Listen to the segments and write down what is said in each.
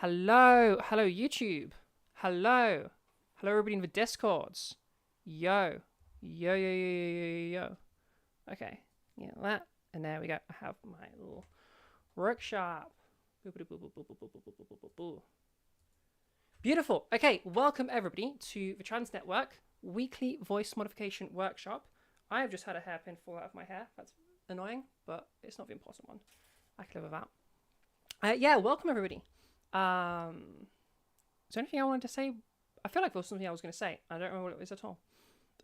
Hello, hello YouTube. Hello, hello everybody in the Discords. Yo, yo, yo, yo, yo, yo, yo, yo. Okay, yeah, that, and there we go. I have my little workshop. Beautiful. Okay, welcome everybody to the Trans Network weekly voice modification workshop. I have just had a hairpin fall out of my hair. That's annoying, but it's not the important one. I can live with that. Yeah, welcome everybody. Is there anything I wanted to say? I feel like there was something I was going to say. I don't remember what it was at all.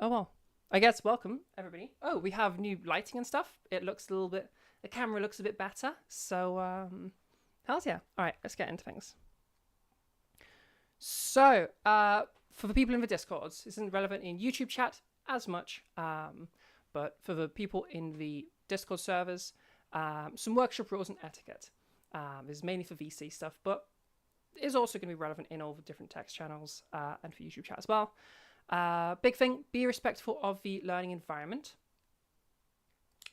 Oh well. I guess welcome everybody. Oh, we have new lighting and stuff. It looks a little bit. The camera looks a bit better. So, hells yeah. All right, let's get into things. So, for the people in the Discords, this isn't relevant in YouTube chat as much, but for the people in the Discord servers, some workshop rules and etiquette. This is mainly for VC stuff, but is also going to be relevant in all the different text channels and for YouTube chat as well. Big thing, be respectful of the learning environment.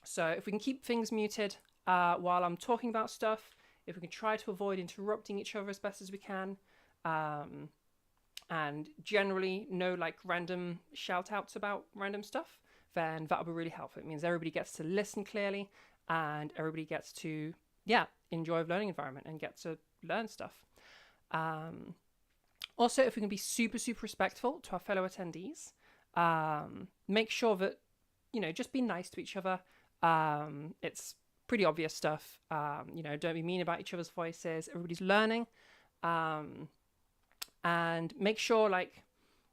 So if we can keep things muted while I'm talking about stuff, if we can try to avoid interrupting each other as best as we can, and generally no like random shout outs about random stuff, then that'll be really helpful. It means everybody gets to listen clearly and everybody gets to, enjoy the learning environment and get to learn stuff. Also, if we can be super respectful to our fellow attendees, make sure that, just be nice to each other. It's pretty obvious stuff. Don't be mean about each other's voices. Everybody's learning. And make sure, like,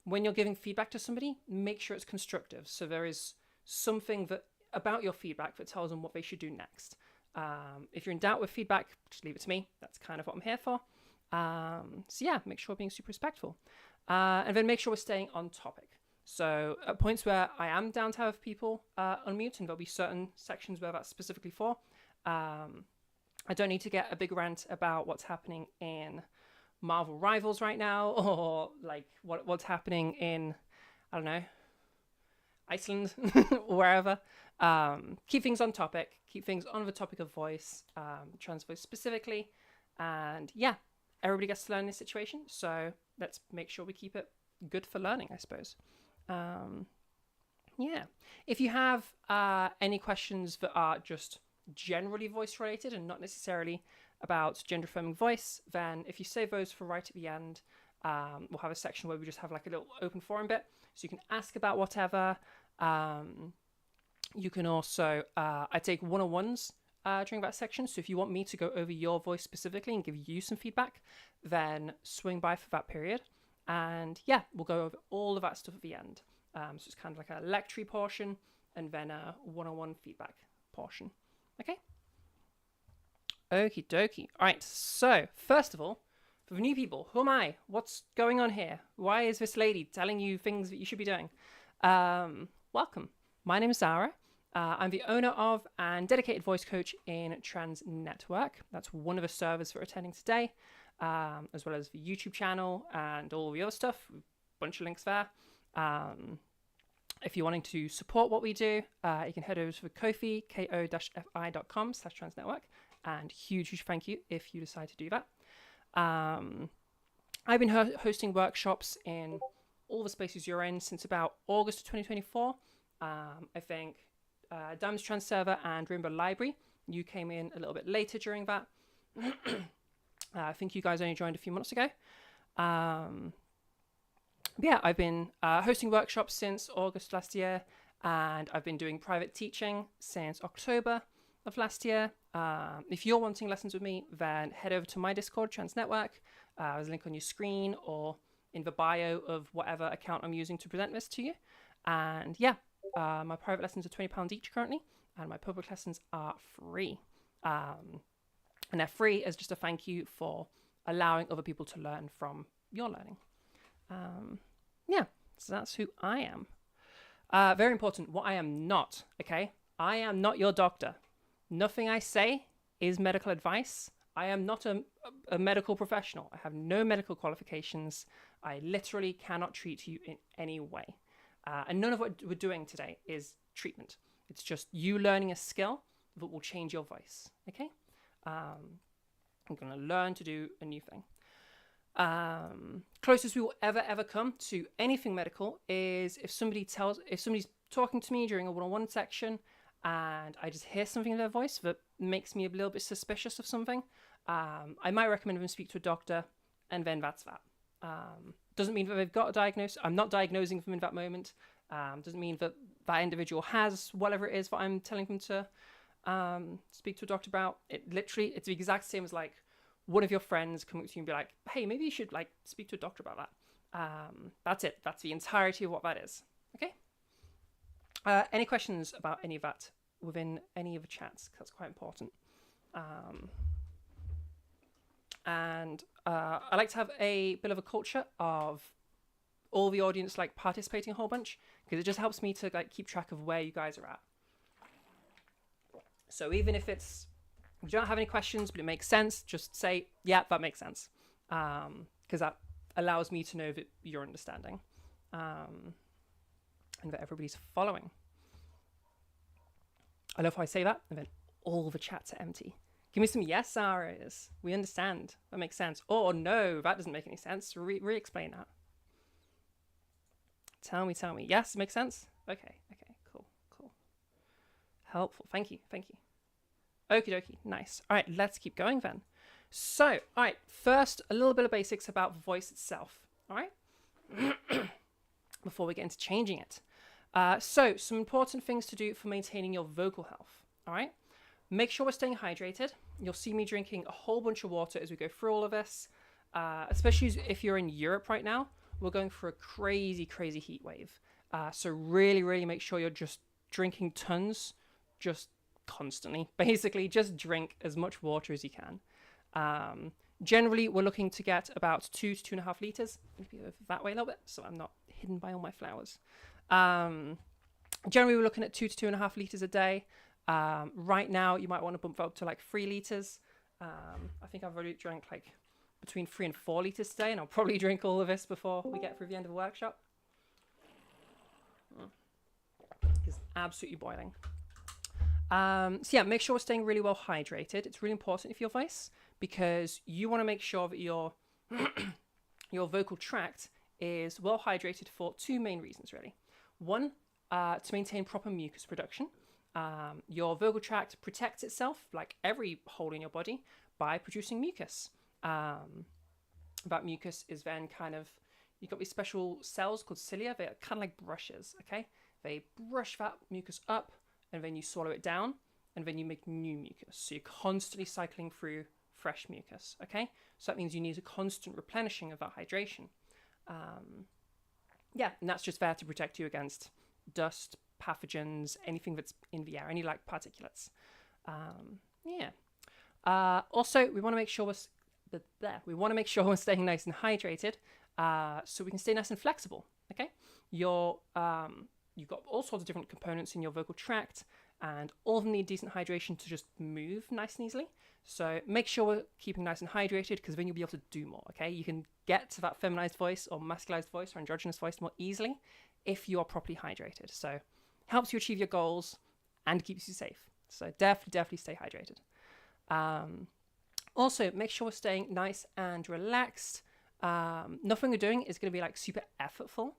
when you're giving feedback to somebody, make sure it's constructive. So there is something that about your feedback that tells them what they should do next. If you're in doubt with feedback, just leave it to me. That's kind of what I'm here for. Make sure we're being super respectful. And then make sure we're staying on topic. So at points where I am down to have people unmute, and there'll be certain sections where that's specifically for, I don't need to get a big rant about what's happening in Marvel Rivals right now, or like what's happening in, I don't know, Iceland, wherever. Keep things on topic, keep things on the topic of voice, trans voice specifically. And everybody gets to learn in this situation, so let's make sure we keep it good for learning, I suppose. If you have any questions that are just generally voice related and not necessarily about gender affirming voice, then if you save those for right at the end, we'll have a section where we just have like a little open forum bit, so you can ask about whatever. You can also, I take one-on-ones during that section, so if you want me to go over your voice specifically and give you some feedback, then swing by for that period. And we'll go over all of that stuff at the end. So it's kind of like a lecture portion and then a one-on-one feedback portion. Okay? Okie dokie. All right, so first of all, for the new people, who am I? What's going on here? Why is this lady telling you things that you should be doing? Welcome. My name is Zara. I'm the owner of and dedicated voice coach in Trans Network. That's one of the servers for attending today, as well as the YouTube channel and all the other stuff. A bunch of links there. If you're wanting to support what we do, you can head over to the Ko-fi, ko-fi.com/transnetwork, and huge thank you if you decide to do that. I've been hosting workshops in all the spaces you're in since about August of 2024. I think Diamond's Trans Server and Rainbow Library, you came in a little bit later during that. I think you guys only joined a few months ago. I've been hosting workshops since August last year, and I've been doing private teaching since October of last year. If you're wanting lessons with me, then head over to my Discord, Trans Network. There's a link on your screen or in the bio of whatever account I'm using to present this to you. And my private lessons are £20 each currently, and my public lessons are free. And they're free as just a thank you for allowing other people to learn from your learning. So that's who I am. Very important, what I am not, okay? I am not your doctor. Nothing I say is medical advice. I am not a medical professional. I have no medical qualifications. I literally cannot treat you in any way. And none of what we're doing today is treatment. It's just you learning a skill that will change your voice, okay? I'm going to learn to do a new thing. Closest we will ever come to anything medical is if somebody's talking to me during a one-on-one section and I just hear something in their voice that makes me a little bit suspicious of something. I might recommend them speak to a doctor, and then that's that. Doesn't mean that they've got a diagnosis. I'm not diagnosing them in that moment. Doesn't mean that that individual has whatever it is that I'm telling them to speak to a doctor about. It's the exact same as like one of your friends coming up to you and be like, hey, maybe you should like speak to a doctor about that. That's it. That's the entirety of what that is. Okay. Any questions about any of that within any of the chats? That's quite important. And I like to have a bit of a culture of all the audience like participating a whole bunch, because it just helps me to like keep track of where you guys are at. So even if you don't have any questions but it makes sense, just say, yeah, that makes sense, because that allows me to know that you're understanding and that everybody's following. I love how I say that and then all the chats are empty. Give me some yes R's. We understand. That makes sense. Or no, that doesn't make any sense. Re-explain that. Tell me. Yes, it makes sense? Okay, cool. Helpful. Thank you. Okie dokie, nice. All right, let's keep going then. So, all right, first, a little bit of basics about the voice itself, all right? Before we get into changing it. So, some important things to do for maintaining your vocal health, all right? Make sure we're staying hydrated. You'll see me drinking a whole bunch of water as we go through all of this, especially if you're in Europe right now. We're going for a crazy heat wave. So really make sure you're just drinking tons, just constantly. Basically, just drink as much water as you can. Generally, we're looking to get about 2 to 2.5 liters. Maybe over that way a little bit, so I'm not hidden by all my flowers. Generally, we're looking at 2 to 2.5 liters a day. Right now, you might want to bump up to like 3 liters. I think I've already drank like between 3 and 4 liters today, and I'll probably drink all of this before we get through the end of the workshop. It's absolutely boiling. So yeah, make sure we're staying really well hydrated. It's really important for your voice because you want to make sure that your vocal tract is well hydrated for 2 main reasons, really. One, to maintain proper mucus production. Your vocal tract protects itself, like every hole in your body, by producing mucus. That mucus is then you've got these special cells called cilia. They're kind of like brushes, okay? They brush that mucus up, and then you swallow it down, and then you make new mucus. So you're constantly cycling through fresh mucus, okay? So that means you need a constant replenishing of that hydration. Yeah, and that's just there to protect you against dust, pathogens, anything that's in the air, any like particulates. Also, we want to make sure we're staying nice and hydrated, so we can stay nice and flexible. Okay, you've got all sorts of different components in your vocal tract, and all of them need decent hydration to just move nice and easily. So make sure we're keeping nice and hydrated, because then you'll be able to do more. Okay, you can get to that feminized voice or masculized voice or androgynous voice more easily if you are properly hydrated. So helps you achieve your goals and keeps you safe. So definitely stay hydrated. Also, make sure we're staying nice and relaxed. Nothing we're doing is going to be like super effortful,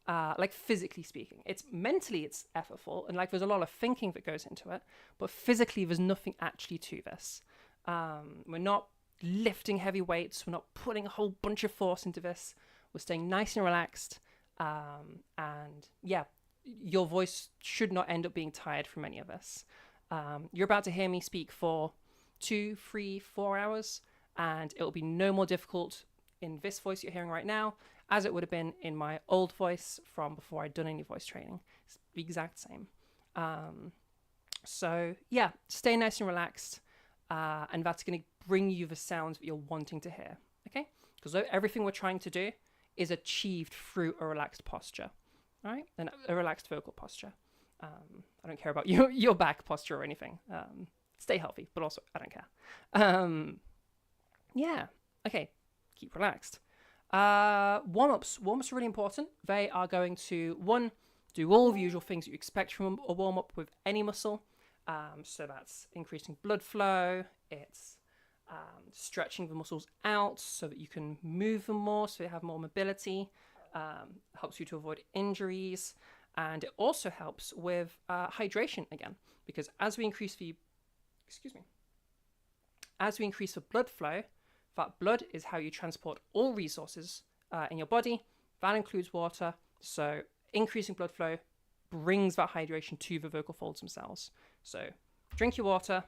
like physically speaking. It's effortful, and like there's a lot of thinking that goes into it, but physically there's nothing actually to this. We're not lifting heavy weights. We're not putting a whole bunch of force into this. We're staying nice and relaxed. And yeah, your voice should not end up being tired from any of this. You're about to hear me speak for 2, 3, 4 hours, and it'll be no more difficult in this voice you're hearing right now as it would have been in my old voice from before I'd done any voice training. It's the exact same. So yeah, stay nice and relaxed, and that's going to bring you the sounds that you're wanting to hear, okay? Because everything we're trying to do is achieved through a relaxed posture, all right? And a relaxed vocal posture. I don't care about your back posture or anything. Stay healthy, but also I don't care. Yeah, okay, keep relaxed. Warm-ups are really important. They are going to, one, do all the usual things that you expect from a warm-up with any muscle. So that's increasing blood flow, it's stretching the muscles out so that you can move them more, so you have more mobility, helps you to avoid injuries, and it also helps with hydration again, because as we increase the blood flow, that blood is how you transport all resources in your body. That includes water. So increasing blood flow brings that hydration to the vocal folds themselves. So drink your water,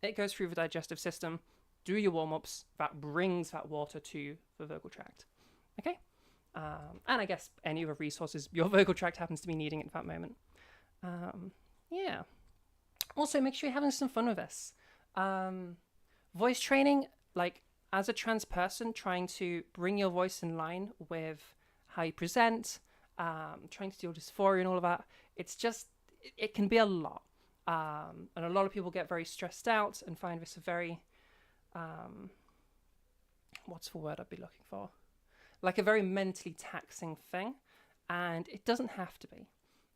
it goes through the digestive system, do your warm-ups, that brings that water to the vocal tract. Okay? And I guess any other resources your vocal tract happens to be needing at that moment. Yeah. Also, make sure you're having some fun with this. Voice training, like as a trans person, trying to bring your voice in line with how you present, trying to deal with dysphoria and all of that, it can be a lot. And a lot of people get very stressed out and find this a very, what's the word I'd be looking for? Like a very mentally taxing thing. And it doesn't have to be.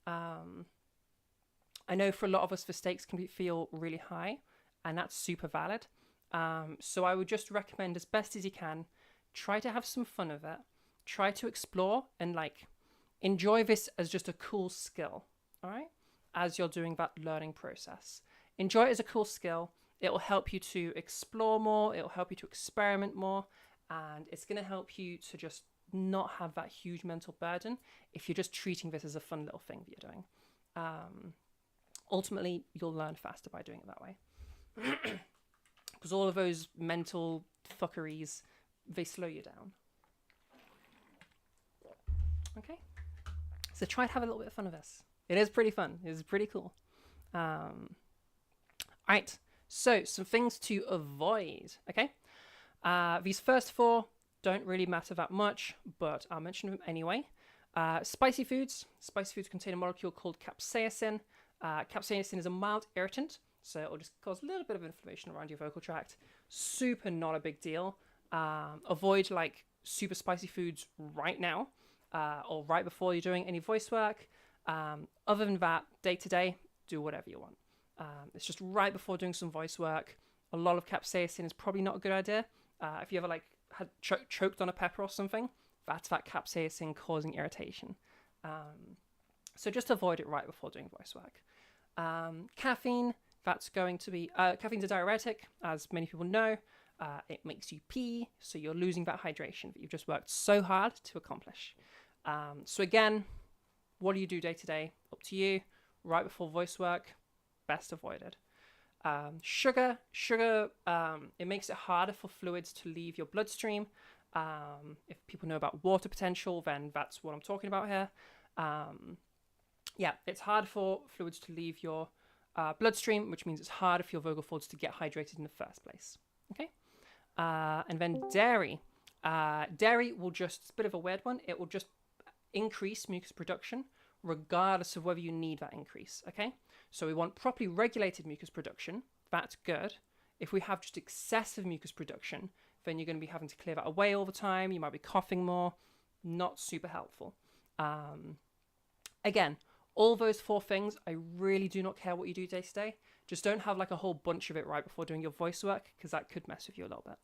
I know for a lot of us, the stakes can feel really high, and that's super valid. So I would just recommend, as best as you can, try to have some fun with it. Try to explore and like enjoy this as just a cool skill, all right? As you're doing that learning process. Enjoy it as a cool skill. It will help you to explore more. It will help you to experiment more. And it's going to help you to just not have that huge mental burden if you're just treating this as a fun little thing that you're doing. Ultimately, you'll learn faster by doing it that way. Because all of those mental fuckeries, they slow you down. Okay? So try to have a little bit of fun with this. It is pretty fun. It is pretty cool. Alright, so some things to avoid, okay? These first four don't really matter that much, but I'll mention them anyway. Spicy foods. Spicy foods contain a molecule called capsaicin. Capsaicin is a mild irritant, so it will just cause a little bit of inflammation around your vocal tract. Super not a big deal. Avoid like super spicy foods right now, or right before you're doing any voice work. Other than that, day to day, do whatever you want. It's just right before doing some voice work. A lot of capsaicin is probably not a good idea. If you ever like had choked on a pepper or something, that's that capsaicin causing irritation. So just avoid it right before doing voice work. Caffeine, that's going to be, caffeine's a diuretic, as many people know. It makes you pee, so you're losing that hydration that you've just worked so hard to accomplish. So again, what do you do day to day? Up to you. Right before voice work, best avoided. Sugar, it makes it harder for fluids to leave your bloodstream. If people know about water potential, then that's what I'm talking about here. Yeah, it's hard for fluids to leave your bloodstream, which means it's harder for your vocal folds to get hydrated in the first place. Okay? And then dairy. Dairy will just, it's a bit of a weird one, it will just increase mucus production regardless of whether you need that increase, okay? So we want properly regulated mucus production. That's good. If we have just excessive mucus production, then you're going to be having to clear that away all the time. You might be coughing more. Not super helpful. Again, all those four things, I really do not care what you do day to day. Just don't have like a whole bunch of it right before doing your voice work, because that could mess with you a little bit.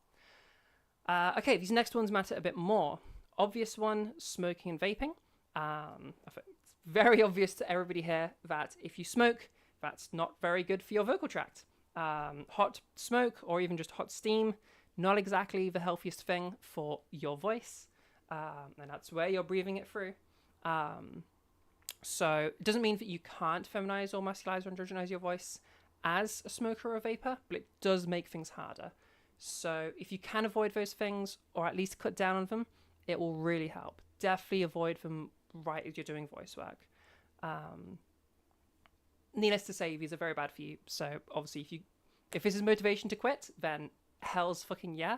Okay, these next ones matter a bit more. Obvious one, smoking and vaping. It's very obvious to everybody here that if you smoke, that's not very good for your vocal tract. Hot smoke or even just hot steam, not exactly the healthiest thing for your voice. And that's where you're breathing it through. So it doesn't mean that you can't feminize or masculize or androgynize your voice as a smoker or a vapor, but it does make things harder. So if you can avoid those things, or at least cut down on them, it will really help. Definitely avoid them right as you're doing voice work. Needless to say, these are very bad for you. So obviously, if this is motivation to quit, then hell's fucking yeah.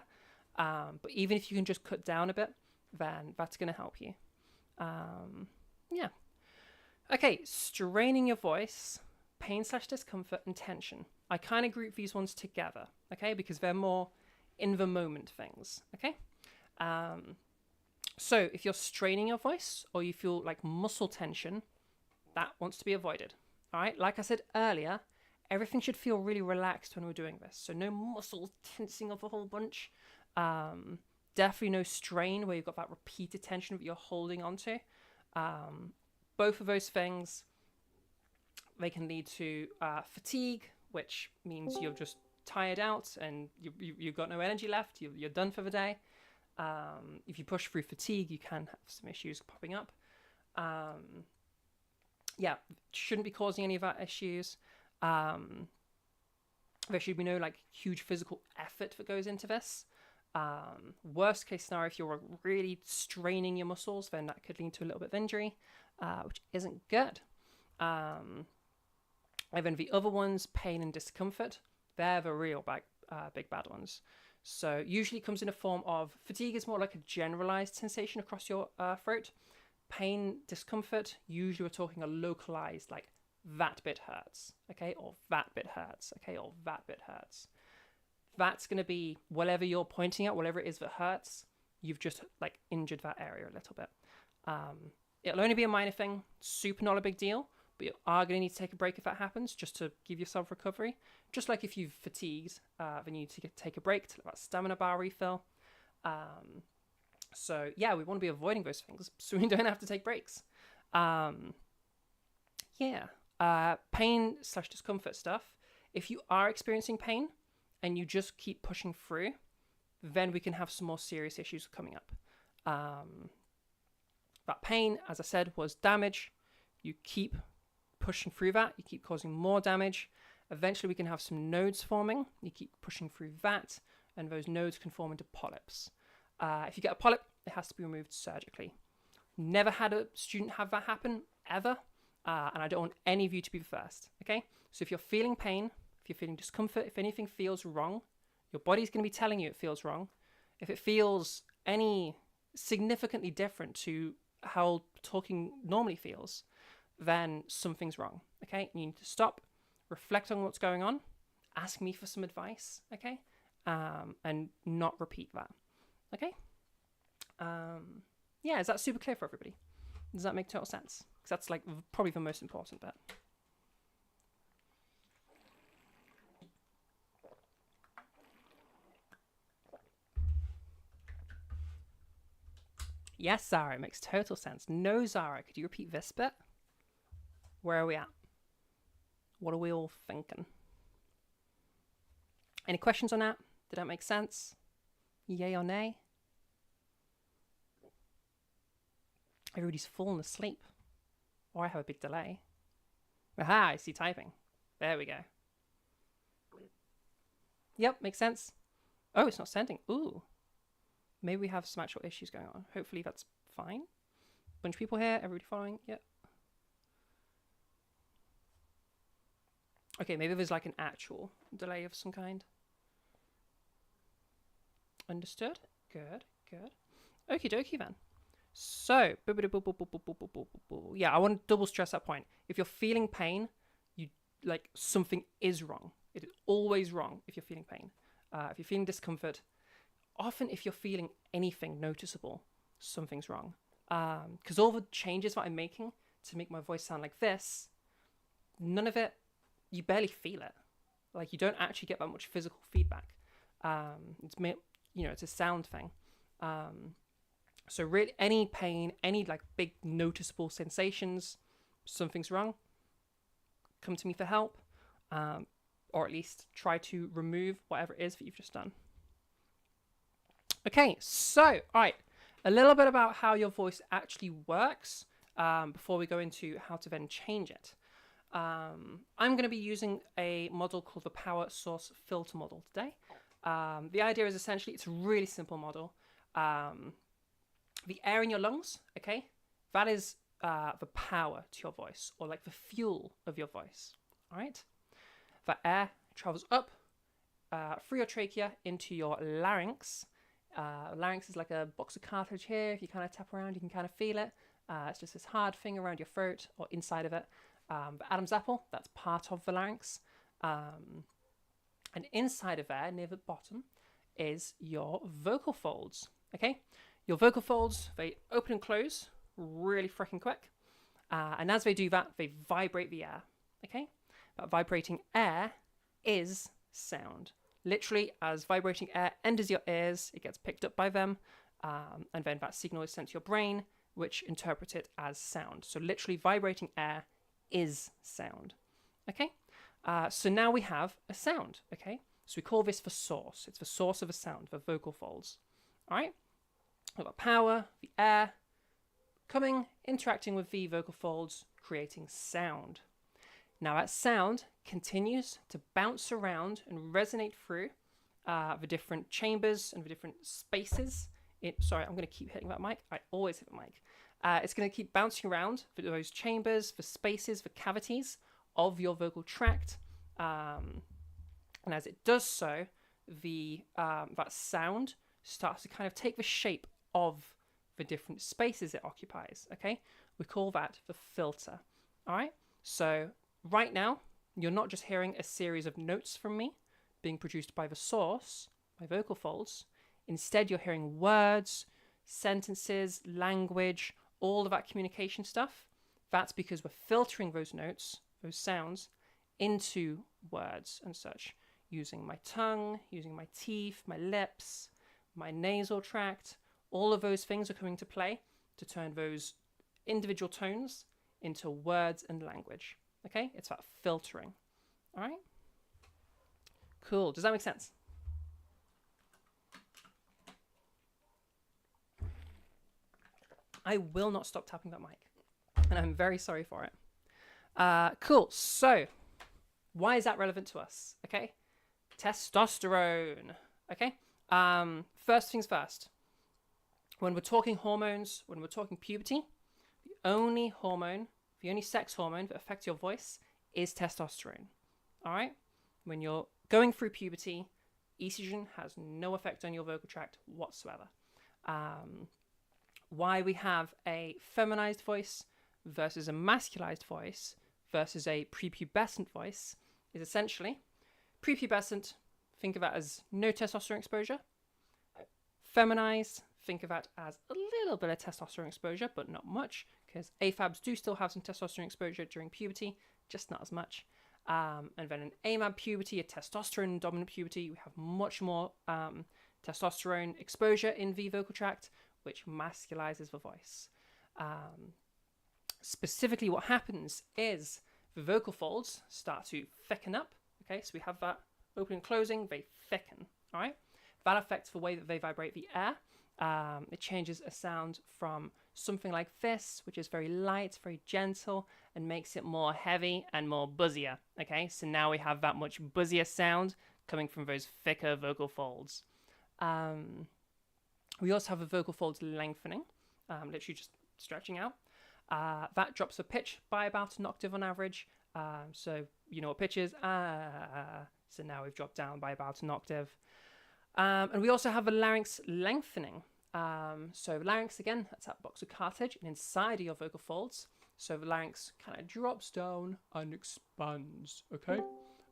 But even if you can just cut down a bit, then that's going to help you. Yeah. Okay, straining your voice, pain/discomfort, and tension. I kind of group these ones together, okay, because they're more in the moment things, okay? So if you're straining your voice or you feel like muscle tension, that wants to be avoided, all right? Like I said earlier, everything should feel really relaxed when we're doing this. So no muscles tensing up a whole bunch. Definitely no strain where you've got that repeated tension that you're holding onto. Both of those things, they can lead to fatigue, which means you're just tired out and you've got no energy left. You're done for the day. If you push through fatigue, you can have some issues popping up. Yeah, shouldn't be causing any of that issues. There should be no like huge physical effort that goes into this. Worst case scenario, if you're really straining your muscles, then that could lead to a little bit of injury, which isn't good. And then the other ones, pain and discomfort, they're the real big bad ones. So usually it comes in a form of fatigue is more like a generalized sensation across your throat. Pain, discomfort, usually we're talking a localized, like that bit hurts, okay, or that bit hurts, okay, or that bit hurts. That's going to be whatever you're pointing at, whatever it is that hurts, you've just like injured that area a little bit. It'll only be a minor thing, super not a big deal, but you are going to need to take a break if that happens, just to give yourself recovery. Just like if you've fatigued, then you need to take a break to let that stamina bar refill. So yeah, we want to be avoiding those things so we don't have to take breaks. Pain / discomfort stuff. If you are experiencing pain and you just keep pushing through, then we can have some more serious issues coming up. That pain, as I said, was damage. You keep pushing through that. You keep causing more damage. Eventually, we can have some nodes forming. You keep pushing through that, and those nodes can form into polyps. If you get a polyp, it has to be removed surgically. Never had a student have that happen, ever. And I don't want any of you to be the first, okay? So if you're feeling pain, if you're feeling discomfort, if anything feels wrong, your body's going to be telling you it feels wrong. If it feels any significantly different to how talking normally feels, then something's wrong, okay? You need to stop, reflect on what's going on, ask me for some advice, okay? And not repeat that, okay? Yeah, is that super clear for everybody? Does that make total sense? Because that's like probably the most important bit. Yes, Zara, it makes total sense. No, Zara, could you repeat this bit? Where are we at? What are we all thinking? Any questions on that? Did that make sense? Yay or nay? Everybody's fallen asleep. Or I have a big delay. Aha, I see typing. There we go. Yep, makes sense. Oh, it's not sending. Ooh. Maybe we have some actual issues going on. Hopefully that's fine. Bunch of people here. Everybody following? Yep. Okay, maybe there's like an actual delay of some kind. Understood? Good, good. Okie dokie then. So, yeah, I want to double stress that point. If you're feeling pain, something is wrong. It is always wrong if you're feeling pain. If you're feeling discomfort, often if you're feeling anything noticeable, something's wrong. Because all the changes that I'm making to make my voice sound like this, none of it, you barely feel it. Like you don't actually get that much physical feedback. It's a sound thing. So really, any pain, any like big noticeable sensations, something's wrong. Come to me for help, or at least try to remove whatever it is that you've just done. Okay, so all right, a little bit about how your voice actually works before we go into how to then change it. I'm going to be using a model called the Power Source Filter model today. The idea is essentially it's a really simple model. The air in your lungs, okay, that is the power to your voice, or like the fuel of your voice, all right? That air travels up through your trachea into your larynx. Larynx is like a box of cartilage here. If you kind of tap around, you can kind of feel it. It's just this hard thing around your throat or inside of it. The Adam's apple, that's part of the larynx. And inside of there, near the bottom, is your vocal folds, okay? Your vocal folds, they open and close really freaking quick. And as they do that, they vibrate the air, okay? that vibrating air is sound. Literally, as vibrating air enters your ears, it gets picked up by them, and then that signal is sent to your brain, which interprets it as sound. So literally, vibrating air is sound. Okay? So now we have a sound. Okay? So we call this the source. It's the source of a sound, the vocal folds. All right? We've got power, the air, coming, interacting with the vocal folds, creating sound. Now that sound continues to bounce around and resonate through the different chambers and the different spaces. Sorry, I'm going to keep hitting that mic. I always hit the mic. It's going to keep bouncing around for those chambers, for spaces, for cavities of your vocal tract. And as it does so, that sound starts to kind of take the shape of the different spaces it occupies. Okay, we call that the filter. All right, so right now you're not just hearing a series of notes from me being produced by the source, my vocal folds. Instead, you're hearing words, sentences, language, all of that communication stuff. That's because we're filtering those notes, those sounds, into words and such, using my tongue, using my teeth, my lips, my nasal tract. All of those things are coming to play to turn those individual tones into words and language. Okay? It's that filtering. All right? Cool. Does that make sense? I will not stop tapping that mic, and I'm very sorry for it. Cool. So, why is that relevant to us? Okay? Testosterone. Okay? First things first. When we're talking hormones, when we're talking puberty, the only hormone, the only sex hormone that affects your voice is testosterone. All right? When you're going through puberty, estrogen has no effect on your vocal tract whatsoever. Why we have a feminized voice versus a masculized voice versus a prepubescent voice is essentially prepubescent, think of that as no testosterone exposure. Feminized, think of that as a little bit of testosterone exposure, but not much, because AFABs do still have some testosterone exposure during puberty, just not as much. And then in AMAB puberty, a testosterone dominant puberty, we have much more testosterone exposure in the vocal tract, which masculizes the voice. Specifically, what happens is the vocal folds start to thicken up. Okay, so we have that opening and closing, they thicken. All right, that affects the way that they vibrate the air. It changes a sound from something like this, which is very light, very gentle, and makes it more heavy and more buzzier. Okay, so now we have that much buzzier sound coming from those thicker vocal folds. We also have the vocal folds lengthening, literally just stretching out. That drops the pitch by about an octave on average. So you know what pitch is. So now we've dropped down by about an octave. And we also have the larynx lengthening. So the larynx, again, that's that box of cartilage and inside of your vocal folds. So the larynx kind of drops down and expands, okay?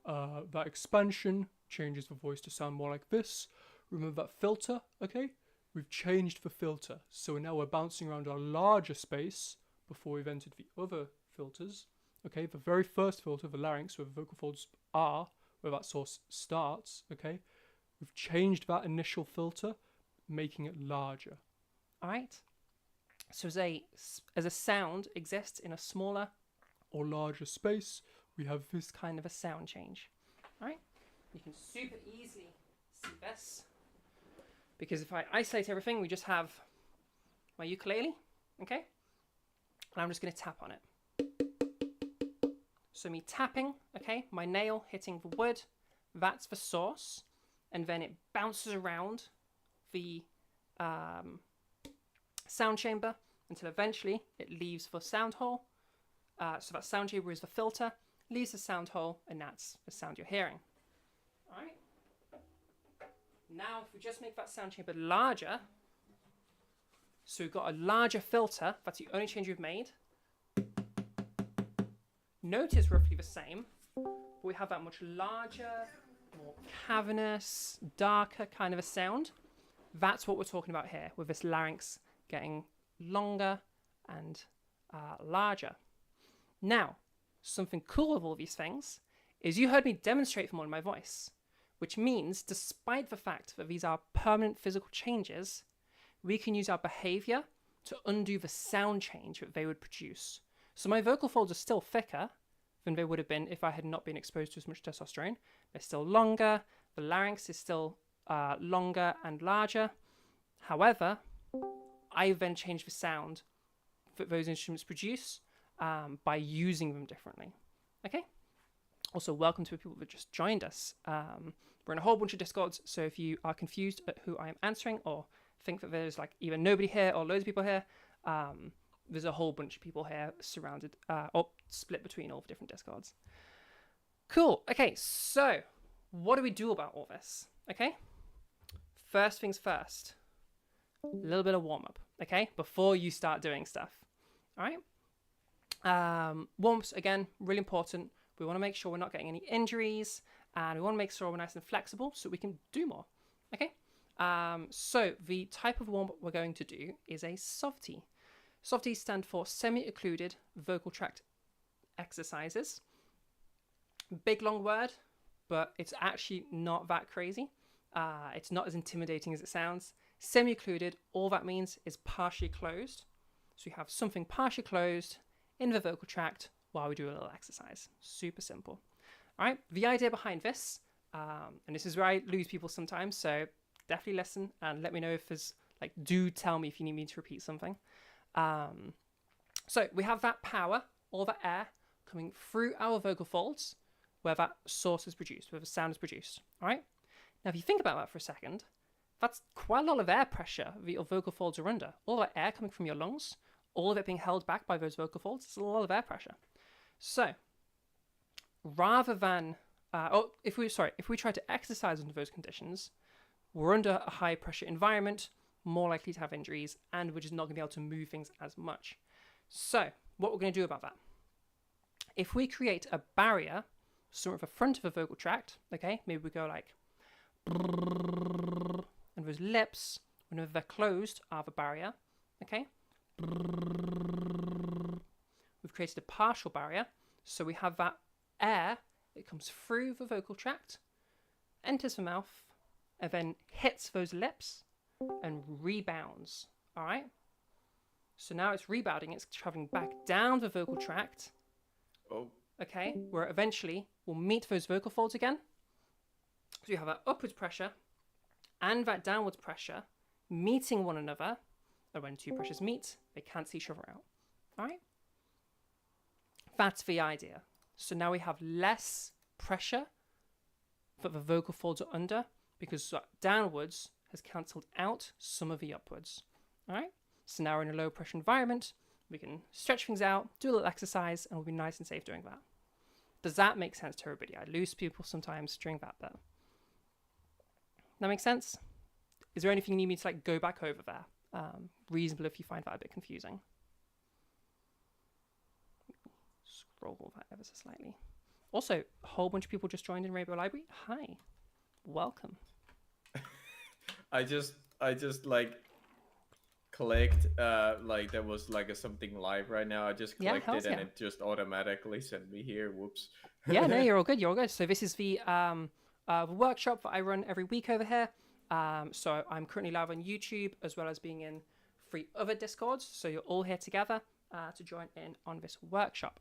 That expansion changes the voice to sound more like this. Remember that filter, okay? We've changed the filter. So now we're bouncing around a larger space before we've entered the other filters. Okay, the very first filter, the larynx, where the vocal folds are, where that source starts, okay? We've changed that initial filter, making it larger. All right? So as a sound exists in a smaller or larger space, we have this kind of a sound change. All right? You can super easily see this, because if I isolate everything, we just have my ukulele, okay? And I'm just going to tap on it. So me tapping, okay, my nail hitting the wood, that's the source. And then it bounces around the sound chamber until eventually it leaves the sound hole. So that sound chamber is the filter, leaves the sound hole, and that's the sound you're hearing. All right. Now, if we just make that sound chamber larger, so we've got a larger filter, that's the only change we've made. Note is roughly the same, but we have that much larger, more cavernous, darker kind of a sound. That's what we're talking about here, with this larynx getting longer and larger. Now, something cool with all these things is you heard me demonstrate for more in my voice, which means despite the fact that these are permanent physical changes, we can use our behavior to undo the sound change that they would produce. So my vocal folds are still thicker than they would have been if I had not been exposed to as much testosterone. They're still longer. The larynx is still longer and larger. However, I then change the sound that those instruments produce by using them differently. Okay? Also, welcome to the people that just joined us. We're in a whole bunch of Discords, so if you are confused at who I am answering or think that there's like either nobody here or loads of people here, there's a whole bunch of people here surrounded or split between all the different Discords. Cool. Okay, so what do we do about all this? Okay? First things first, a little bit of warm-up, okay? Before you start doing stuff, all right? Warm-ups, again, really important. We want to make sure we're not getting any injuries, and we want to make sure we're nice and flexible so we can do more, okay? So the type of warm-up we're going to do is a softie. Softies stand for semi-occluded vocal tract exercises. Big, long word, but it's actually not that crazy. It's not as intimidating as it sounds. Semi-occluded, all that means is partially closed. So you have something partially closed in the vocal tract while we do a little exercise. Super simple. All right, the idea behind this, and this is where I lose people sometimes, so definitely listen and let me know if there's, like, do tell me if you need me to repeat something. So we have that power, all that air coming through our vocal folds where that source is produced, where the sound is produced. All right. Now, if you think about that for a second, that's quite a lot of air pressure that your vocal folds are under. All that air coming from your lungs, all of it being held back by those vocal folds, it's a lot of air pressure. So rather than, if we try to exercise under those conditions, we're under a high pressure environment, more likely to have injuries, and we're just not going to be able to move things as much. So what we're going to do about that, if we create a barrier, sort of the front of the vocal tract, okay, maybe we go like, and those lips, whenever they're closed, are the barrier, okay? We've created a partial barrier, so we have that air that comes through the vocal tract, enters the mouth, and then hits those lips and rebounds, all right? So now it's rebounding, it's traveling back down the vocal tract, okay, where eventually we'll meet those vocal folds again. So you have that upwards pressure and that downwards pressure meeting one another, and when two pressures meet, they cancel each other out, all right? That's the idea. So now we have less pressure that the vocal folds are under because downwards has cancelled out some of the upwards, all right? So now we're in a low pressure environment. We can stretch things out, do a little exercise, and we'll be nice and safe doing that. Does that make sense to everybody? I lose people sometimes during that bit. That makes sense? Is there anything you need me to like go back over there? Reasonable if you find that a bit confusing. Scroll that ever so slightly. Also, a whole bunch of people just joined in Rainbow Library. Hi, welcome. I just like clicked like there was like something live right now. I just clicked it and it just automatically sent me here. Whoops. Yeah, no, you're all good. You're all good. So this is the workshop that I run every week over here. So I'm currently live on YouTube as well as being in 3 other Discords. So you're all here together to join in on this workshop.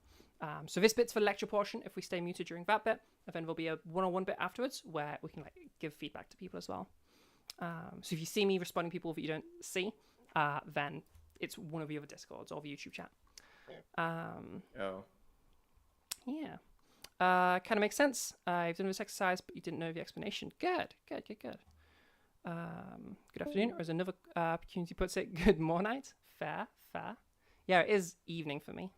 So this bit's for lecture portion if we stay muted during that bit, and then there'll be a one-on-one bit afterwards where we can like give feedback to people as well. So if you see me responding to people that you don't see, then it's one of the other Discords or the YouTube chat. Yeah. Kind of makes sense. I've done this exercise, but you didn't know the explanation. Good. Good afternoon, or as another community puts it, good morning. Fair. Yeah, it is evening for me.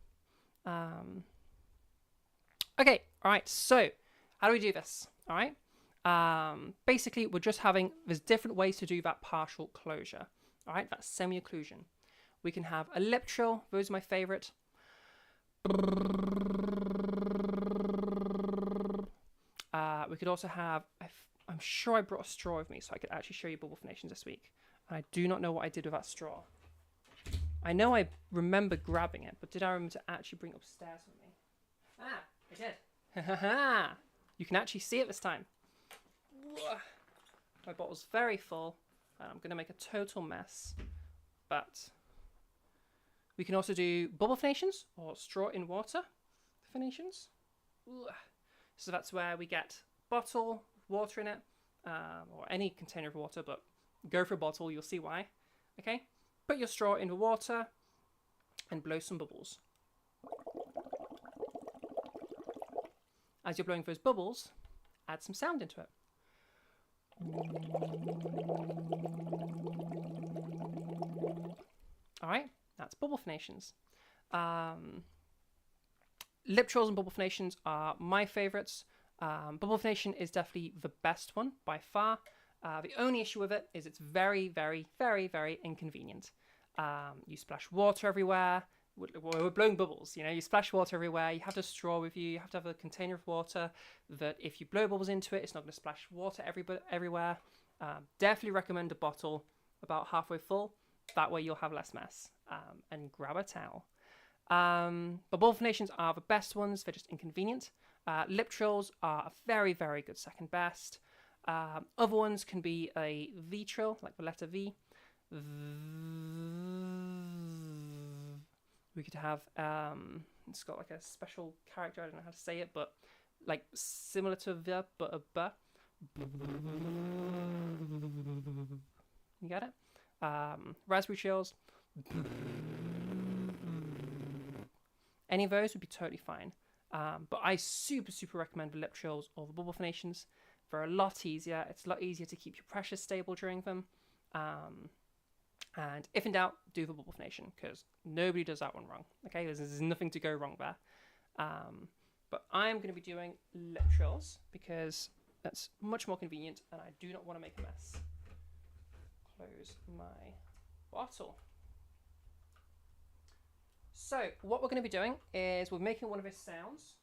Okay, all right, so how do we do this? All right, basically we're just there's different ways to do that partial closure. All right, that semi-occlusion. We can have a lip trill. Those are my favorite. We could also have, I'm sure I brought a straw with me so I could actually show you bubble formations this week. And I do not know what I did with that straw. I know I remember grabbing it, but did I remember to actually bring it upstairs with me? I did. You can actually see it this time. My bottle's very full, and I'm going to make a total mess. But we can also do bubble phonations or straw in water phonations. So that's where we get bottle, water in it, or any container of water, but go for a bottle, you'll see why. Okay, put your straw in the water and blow some bubbles. As you're blowing those bubbles, add some sound into it. All right, that's bubble phonations. Lip trills and bubble phonations are my favorites. Bubble phonation is definitely the best one by far. The only issue with it is it's very, very, very, very inconvenient. You splash water everywhere. We're blowing bubbles, you know, you splash water everywhere. You have a straw with you. You have to have a container of water that if you blow bubbles into it, it's not going to splash water everywhere. Definitely recommend a bottle about halfway full. That way you'll have less mess. And grab a towel. But bubble phonations are the best ones. They're just inconvenient. Lip trills are a very, very good second best. Other ones can be a V trill, like the letter V. We could have, it's got like a special character, I don't know how to say it, but like similar to the, but a B. You get it? Raspberry trills. Any of those would be totally fine. But I super, super recommend the lip trills or the bubble phonations. They're a lot easier. It's a lot easier to keep your pressure stable during them. And if in doubt, do the bubble phonation, because nobody does that one wrong. Okay, there's nothing to go wrong there. But I'm going to be doing lip trills because that's much more convenient and I do not want to make a mess. Close my bottle. So what we're going to be doing is we're making one of those sounds.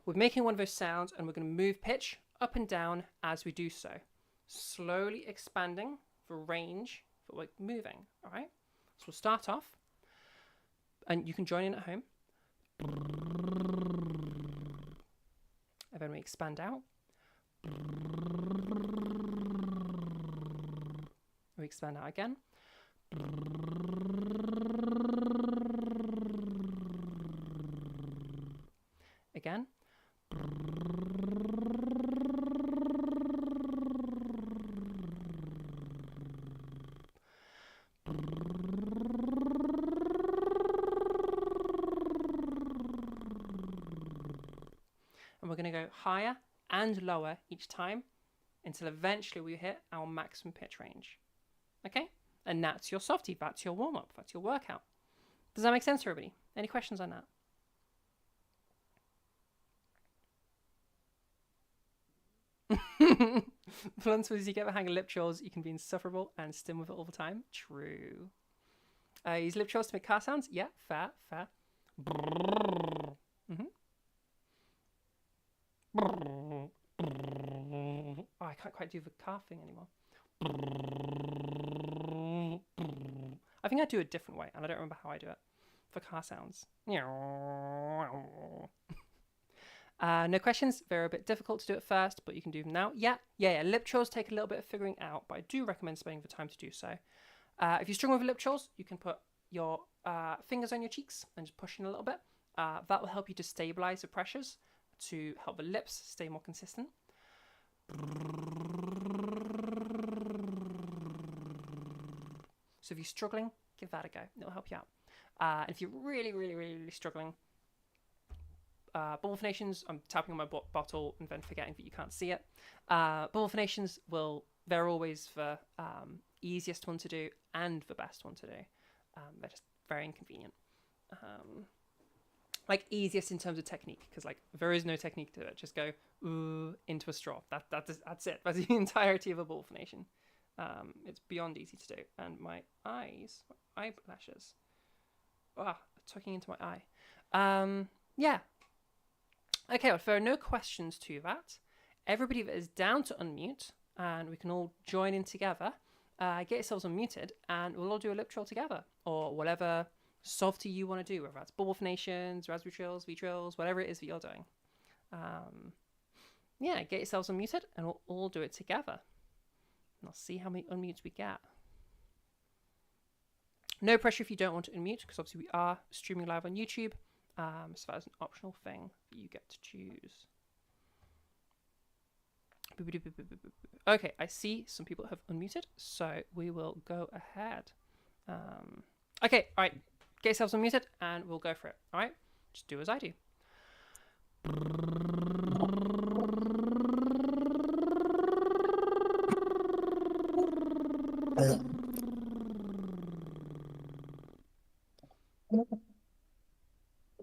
We're making one of those sounds and we're going to move pitch up and down as we do so. Slowly expanding the range that we're moving, all right? So we'll start off, and you can join in at home. And then we expand out. We expand out again. Again. And we're going to go higher and lower each time until eventually we hit our maximum pitch range. Okay? And that's your softie, that's your warm-up, that's your workout. Does that make sense to everybody? Any questions on that? Once you get the hang of lip trills, you can be insufferable and stim with it all the time. True. Use lip trills to make car sounds? Yeah, fair. Oh, I can't quite do the car thing anymore. I think I do it a different way, and I don't remember how I do it for car sounds. No questions. They're a bit difficult to do at first, but you can do them now. Yeah. Lip trills take a little bit of figuring out, but I do recommend spending the time to do so. If you're struggling with lip trills, you can put your fingers on your cheeks and just push in a little bit. That will help you to stabilize the pressures to help the lips stay more consistent. So if you're struggling, give that a go. It'll help you out. And if you're really, really, really, really struggling, bubble phonations, I'm tapping on my bottle and then forgetting that you can't see it. Bubble phonations, they're always the easiest one to do and the best one to do. They're just very inconvenient. Like easiest in terms of technique, because like there is no technique to it. Just go into a straw. That's it. That's the entirety of a bubble phonation. It's beyond easy to do. And my eyelashes, tucking into my eye. Yeah. Okay, well, if there are no questions to that, everybody that is down to unmute, and we can all join in together, get yourselves unmuted, and we'll all do a lip trill together, or whatever softy you want to do, whether that's bubble phonations, raspberry trills, V trills, whatever it is that you're doing. yeah, get yourselves unmuted and we'll all do it together. And I'll see how many unmutes we get. No pressure if you don't want to unmute, because obviously we are streaming live on YouTube. So that is an optional thing that you get to choose. Okay, I see some people have unmuted, so we will go ahead. Okay, all right, get yourselves unmuted and we'll go for it. All right, just do as I do.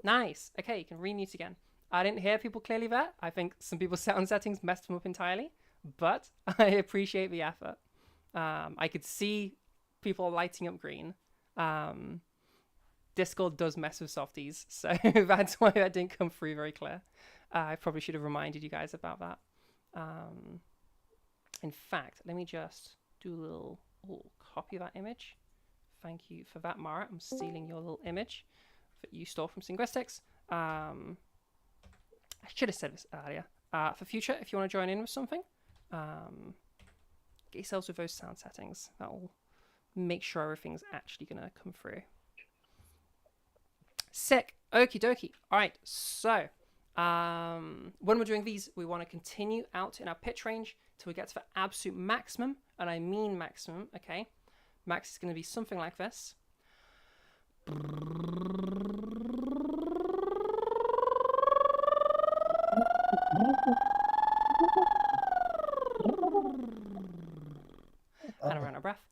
Nice. Okay, you can remute again. I didn't hear people clearly there. I think some people's sound settings messed them up entirely, but I appreciate the effort. I could see people lighting up green. Discord does mess with softies, so that's why that didn't come through very clear. I probably should have reminded you guys about that. In fact, let me just do a little copy of that image. Thank you for that, Mara. I'm stealing your little image that you stole from Synguistics. I should have said this earlier. For future, if you want to join in with something, get yourselves with those sound settings. That will make sure everything's actually going to come through. Sick. Okie dokie. All right. So when we're doing these, we want to continue out in our pitch range till we get to the absolute maximum. And I mean maximum, okay? Max is going to be something like this. And around our breath.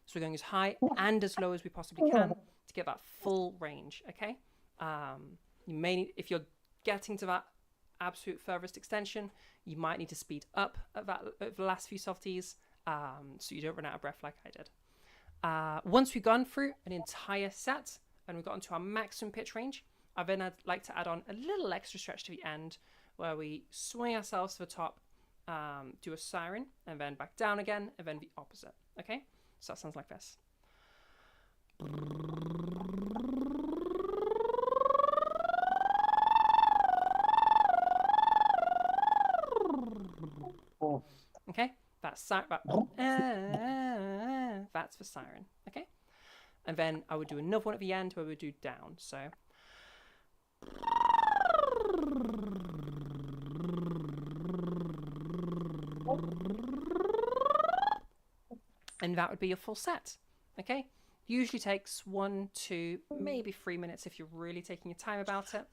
So we're going as high and as low as we possibly can to get that full range, okay? You may need, if you're getting to that absolute furthest extension, you might need to speed up at the last few softies, so you don't run out of breath like I did. Once we've gone through an entire set and we've gotten to our maximum pitch range, I'd like to add on a little extra stretch to the end where we swing ourselves to the top, do a siren, and then back down again, and then the opposite, okay? So that sounds like this. Okay, that's the siren, okay? And then I would do another one at the end where we would do down, so. And that would be your full set, okay? Usually takes 1 to maybe 3 minutes if you're really taking your time about it.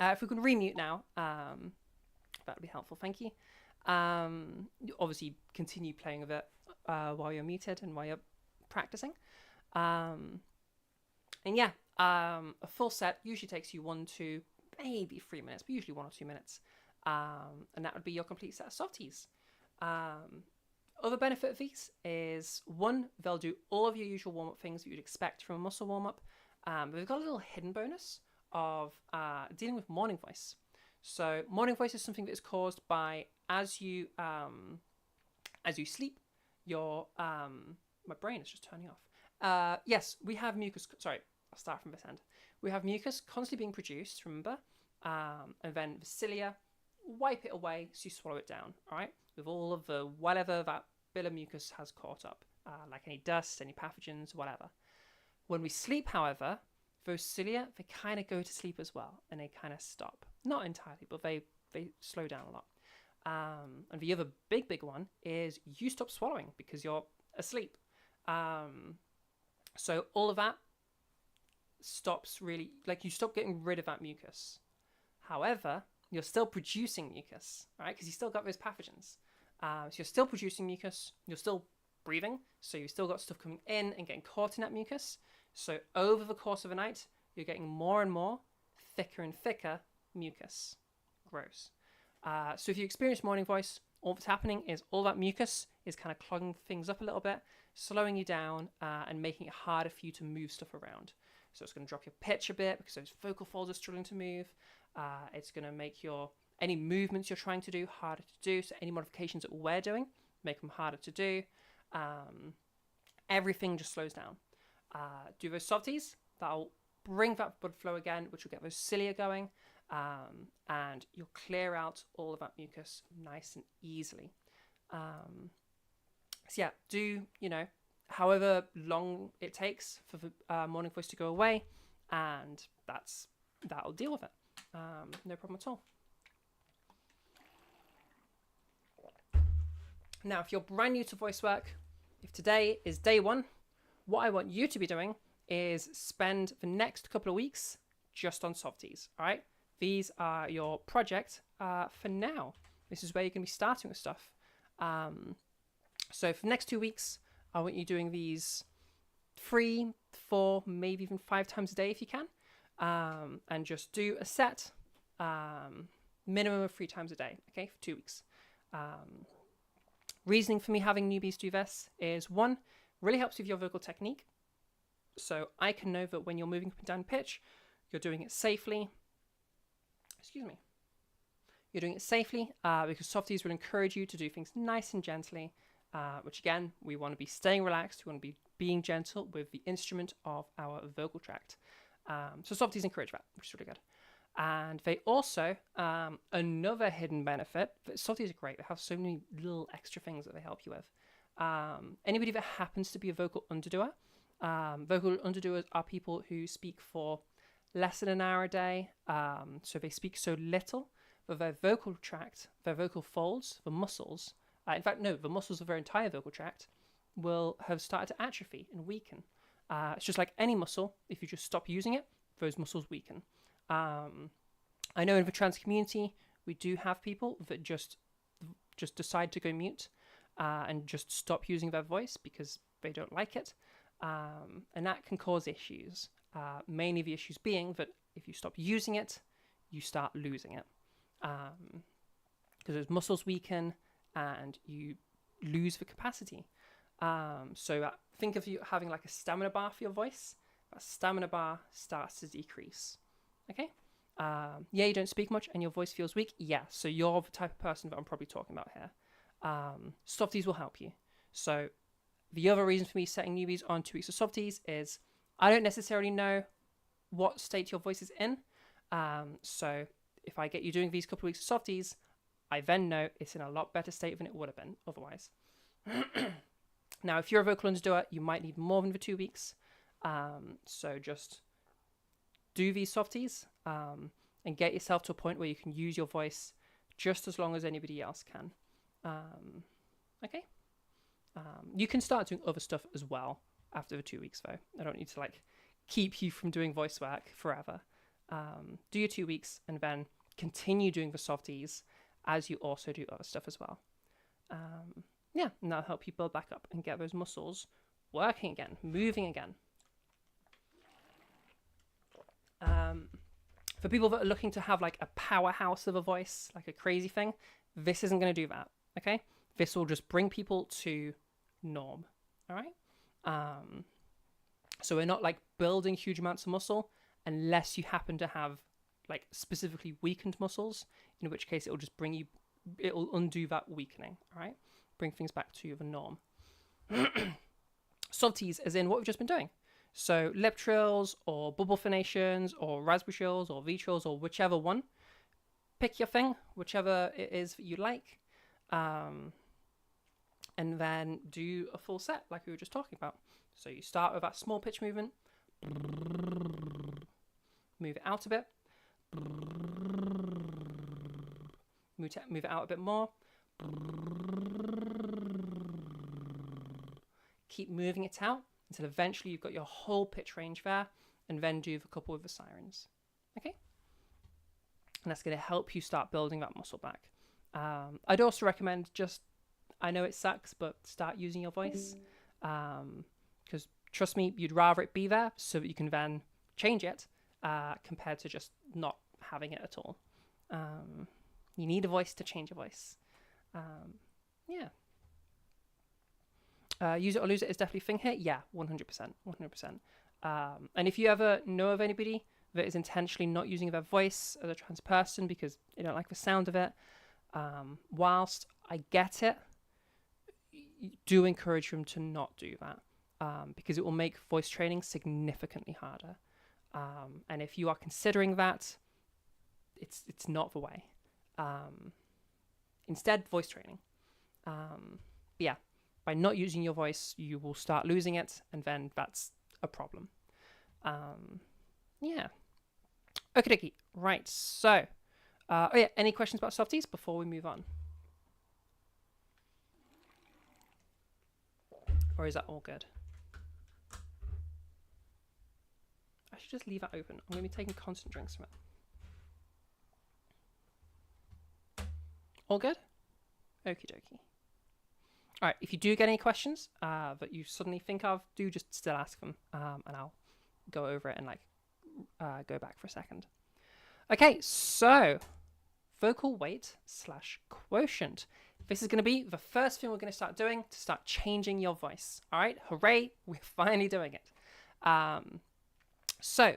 If we can remute now, that would be helpful, thank you. Obviously, continue playing with it while you're muted and while you're practicing. And yeah, a full set usually takes you 1 to maybe 3 minutes, but usually 1 or 2 minutes. And that would be your complete set of softies. Other benefit of these is, one, they'll do all of your usual warm-up things that you'd expect from a muscle warm-up, but they've got a little hidden bonus of dealing with morning voice. So morning voice is something that is caused by as you sleep, your my brain is just turning off. Yes, we have mucus. Sorry, I'll start from this end. We have mucus constantly being produced. Remember, and then the cilia wipe it away so you swallow it down. All right, with all of the whatever that bit of mucus has caught up, like any dust, any pathogens, whatever. When we sleep, however, those cilia, they kind of go to sleep as well, and they kind of stop. Not entirely, but they slow down a lot. And the other big one is you stop swallowing because you're asleep. So all of that stops really, like you stop getting rid of that mucus. However, you're still producing mucus, right? Because you still got those pathogens. So you're still producing mucus, you're still breathing, so you've still got stuff coming in and getting caught in that mucus. So over the course of a night, you're getting more and more, thicker and thicker mucus. Gross. So if you experience morning voice, all that's happening is all that mucus is kind of clogging things up a little bit, slowing you down, and making it harder for you to move stuff around. So it's going to drop your pitch a bit because those vocal folds are struggling to move. It's going to make any movements you're trying to do harder to do. So any modifications that we're doing, make them harder to do. Everything just slows down. Do those softies. That'll bring that blood flow again, which will get those cilia going, and you'll clear out all of that mucus nice and easily. So yeah, do, however long it takes for the morning voice to go away, and that'll deal with it. No problem at all. Now, if you're brand new to voice work, if today is day one, what I want you to be doing is spend the next couple of weeks just on softies, all right? These are your project for now. This is where you're going to be starting with stuff. So for the next 2 weeks, I want you doing these 3, 4, maybe even 5 times a day if you can. And just do a set minimum of 3 times a day, okay, for 2 weeks. Reasoning for me having newbies do this is, 1, really helps with your vocal technique. So I can know that when you're moving up and down pitch, you're doing it safely. You're doing it safely because softies will encourage you to do things nice and gently, which again, we want to be staying relaxed. We want to be being gentle with the instrument of our vocal tract. So softies encourage that, which is really good. And they also, another hidden benefit, softies are great. They have so many little extra things that they help you with. Anybody that happens to be a vocal underdoer, vocal underdoers are people who speak for less than an hour a day. So they speak so little that their vocal tract, their vocal folds, the muscles, the muscles of their entire vocal tract will have started to atrophy and weaken. It's just like any muscle. If you just stop using it, those muscles weaken. I know in the trans community, we do have people that just decide to go mute and just stop using their voice because they don't like it. And that can cause issues. Mainly the issues being that if you stop using it, you start losing it. Because those muscles weaken and you lose the capacity. So think of you having like a stamina bar for your voice. That stamina bar starts to decrease. Okay? Yeah, you don't speak much and your voice feels weak. Yeah, so you're the type of person that I'm probably talking about here. Softies will help you. So the other reason for me setting newbies on 2 weeks of softies is I don't necessarily know what state your voice is in. So if I get you doing these couple of weeks of softies, I then know it's in a lot better state than it would have been otherwise. Now, if you're a vocal underdoer, you might need more than the 2 weeks. So just do these softies and get yourself to a point where you can use your voice just as long as anybody else can. Okay. You can start doing other stuff as well after the 2 weeks, though. I don't need to keep you from doing voice work forever. Do your 2 weeks and then continue doing the softies as you also do other stuff as well. Yeah, and that'll help you build back up and get those muscles working again, moving again. For people that are looking to have a powerhouse of a voice, like a crazy thing, this isn't going to do that, okay? This will just bring people to norm, all right? So we're not building huge amounts of muscle unless you happen to have specifically weakened muscles, in which case it'll undo that weakening, all right? Bring things back to the norm. Softies as in what we've just been doing. So lip trills or bubble phonations or raspberry trills or V trills or whichever one. Pick your thing, whichever it is that you like. And then do a full set like we were just talking about. So you start with that small pitch movement. Move it out a bit. Move it out a bit more. Keep moving it out until eventually you've got your whole pitch range there, and then do the couple with the sirens. Okay? And that's going to help you start building that muscle back. I'd also recommend I know it sucks, but start using your voice. Because trust me, you'd rather it be there so that you can then change it compared to just not having it at all. You need a voice to change a voice. Yeah. Use it or lose it is definitely a thing here. Yeah, 100%. And if you ever know of anybody that is intentionally not using their voice as a trans person because they don't like the sound of it, whilst I get it, do encourage them to not do that. because it will make voice training significantly harder. And if you are considering that, it's not the way. Instead, voice training. Yeah, by not using your voice, you will start losing it, and then that's a problem. Yeah. Okie dokie. Right. So, any questions about softies before we move on? Or is that all good? I should just leave that open. I'm going to be taking constant drinks from it. All good? Okie dokie. All right, if you do get any questions that you suddenly think of, do just still ask them, and I'll go over it and go back for a second. Okay, so vocal weight / quotient. This is going to be the first thing we're going to start doing to start changing your voice. All right, hooray, we're finally doing it. So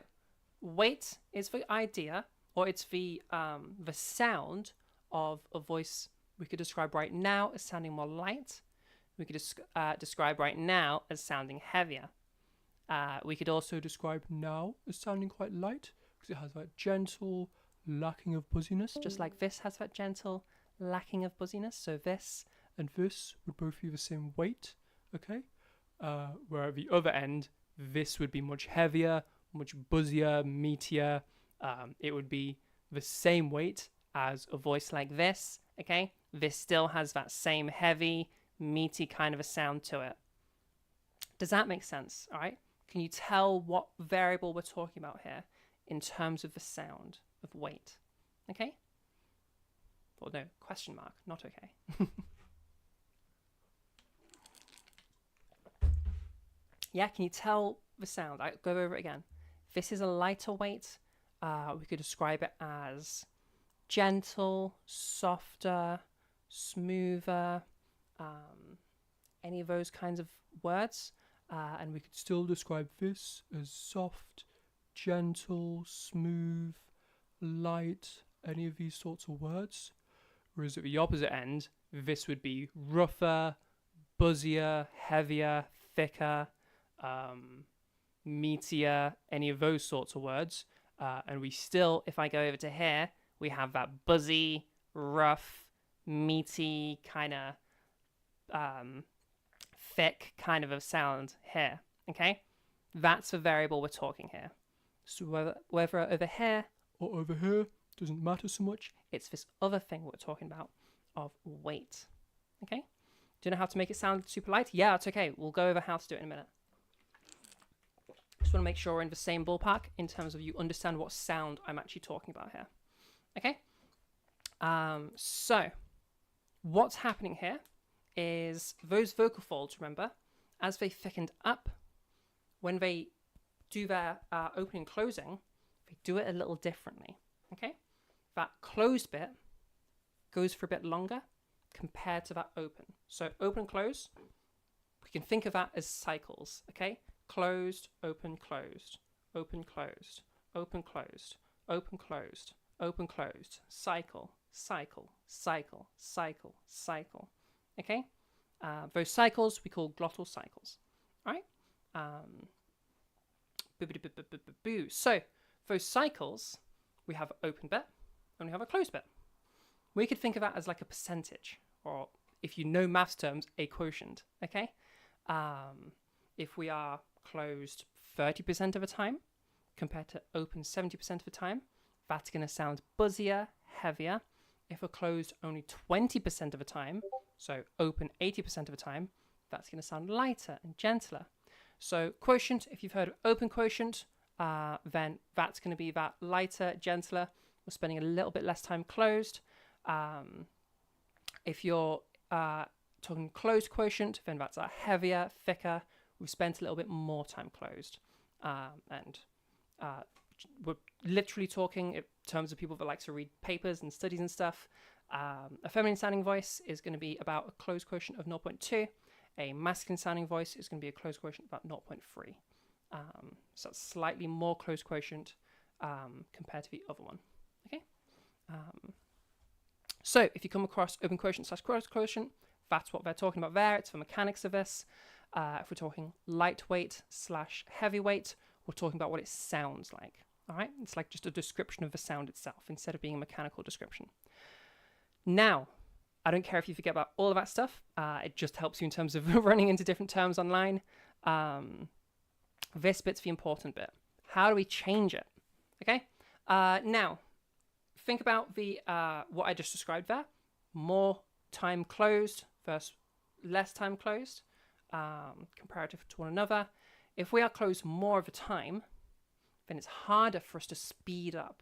weight is the idea, or it's the sound of a voice we could describe right now as sounding more light. We could describe right now as sounding heavier. We could also describe now as sounding quite light because it has that gentle lacking of buzziness, just like this has that gentle lacking of buzziness. So this and this would both be the same weight, okay? Where at the other end, this would be much heavier, much buzzier, meatier. It would be the same weight as a voice like this, okay? This still has that same heavy, meaty kind of a sound to it. Does that make sense? All right. Can you tell what variable we're talking about here in terms of the sound of weight? Okay. Or no, question mark, not okay. Yeah, can you tell the sound? I go over it again. This is a lighter weight. We could describe it as gentle, softer, smoother, any of those kinds of words. And we could still describe this as soft, gentle, smooth, light, any of these sorts of words. Whereas at the opposite end, this would be rougher, buzzier, heavier, thicker, meatier, any of those sorts of words. And we still, if I go over to here, we have that buzzy, rough, meaty, kind of thick kind of a sound here, okay? That's the variable we're talking here. So whether over here or over here doesn't matter so much. It's this other thing we're talking about of weight, okay? Do you know how to make it sound super light? Yeah, it's okay. We'll go over how to do it in a minute. Just want to make sure we're in the same ballpark in terms of you understand what sound I'm actually talking about here, okay? So what's happening here is those vocal folds, remember, as they thickened up, when they do their opening and closing, they do it a little differently, okay? That closed bit goes for a bit longer compared to that open. So open and close, we can think of that as cycles, okay? Closed, open, closed, open, closed, open, closed, open, closed, open, closed, cycle, cycle, cycle, cycle, cycle. Okay, those cycles we call glottal cycles. All right. So those cycles, we have an open bit and we have a closed bit. We could think of that as like a percentage, or if you know maths terms, a quotient. Okay. If we are closed 30% of the time compared to open 70% of the time, that's going to sound buzzier, heavier. If we're closed only 20% of the time, so open 80% of the time, that's going to sound lighter and gentler. So quotient, if you've heard of open quotient, then that's going to be that lighter, gentler. We're spending a little bit less time closed. If you're talking closed quotient, then that's a heavier, thicker. We've spent a little bit more time closed. And we're literally talking in terms of people that like to read papers and studies and stuff. A feminine sounding voice is going to be about a closed quotient of 0.2. A masculine sounding voice is going to be a closed quotient of about 0.3. So that's slightly more closed quotient compared to the other one. Okay. So if you come across open quotient / closed quotient, that's what they're talking about there. It's the mechanics of this. If we're talking lightweight / heavyweight, we're talking about what it sounds like. All right, it's like just a description of the sound itself instead of being a mechanical description. Now, I don't care if you forget about all of that stuff. It just helps you in terms of running into different terms online. This bit's the important bit. How do we change it? Okay. Now, think about the what I just described there. More time closed versus less time closed, comparative to one another. If we are closed more of the time, then it's harder for us to speed up.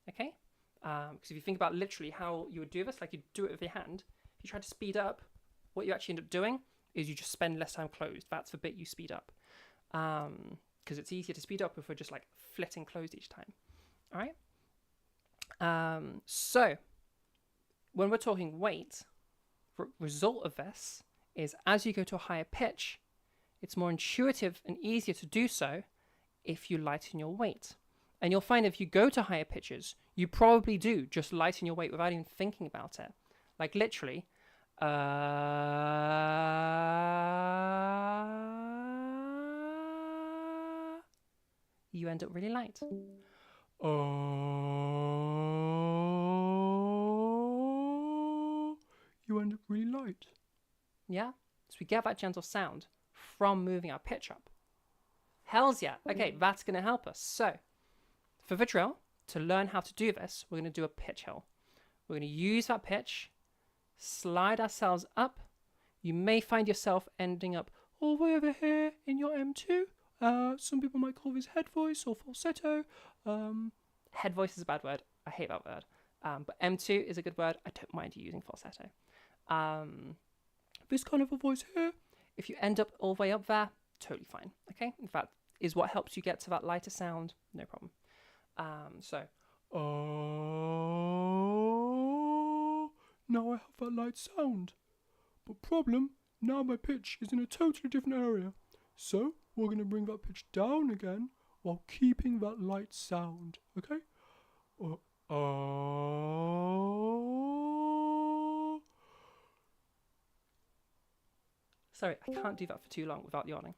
Okay. Because if you think about literally how you would do this, like you do it with your hand, if you try to speed up, what you actually end up doing is you just spend less time closed. That's the bit you speed up. Because it's easier to speed up if we're just like flitting closed each time. All right. So when we're talking weight, result of this is as you go to a higher pitch, it's more intuitive and easier to do so if you lighten your weight. And you'll find if you go to higher pitches, you probably do just lighten your weight without even thinking about it. Like literally, you end up really light. You end up really light. Yeah? So we get that gentle sound from moving our pitch up. Hells yeah. Okay, that's going to help us. So, for the drill, to learn how to do this, we're going to do a pitch hill. We're going to use that pitch, slide ourselves up. You may find yourself ending up all the way over here in your M2. Some people might call this head voice or falsetto. Head voice is a bad word. I hate that word. But M2 is a good word. I don't mind you using falsetto. This kind of a voice here, if you end up all the way up there, totally fine. Okay? In fact, is what helps you get to that lighter sound. No problem. Now I have that light sound. But problem, now my pitch is in a totally different area. So we're going to bring that pitch down again while keeping that light sound. Okay? Sorry, I can't do that for too long without yawning.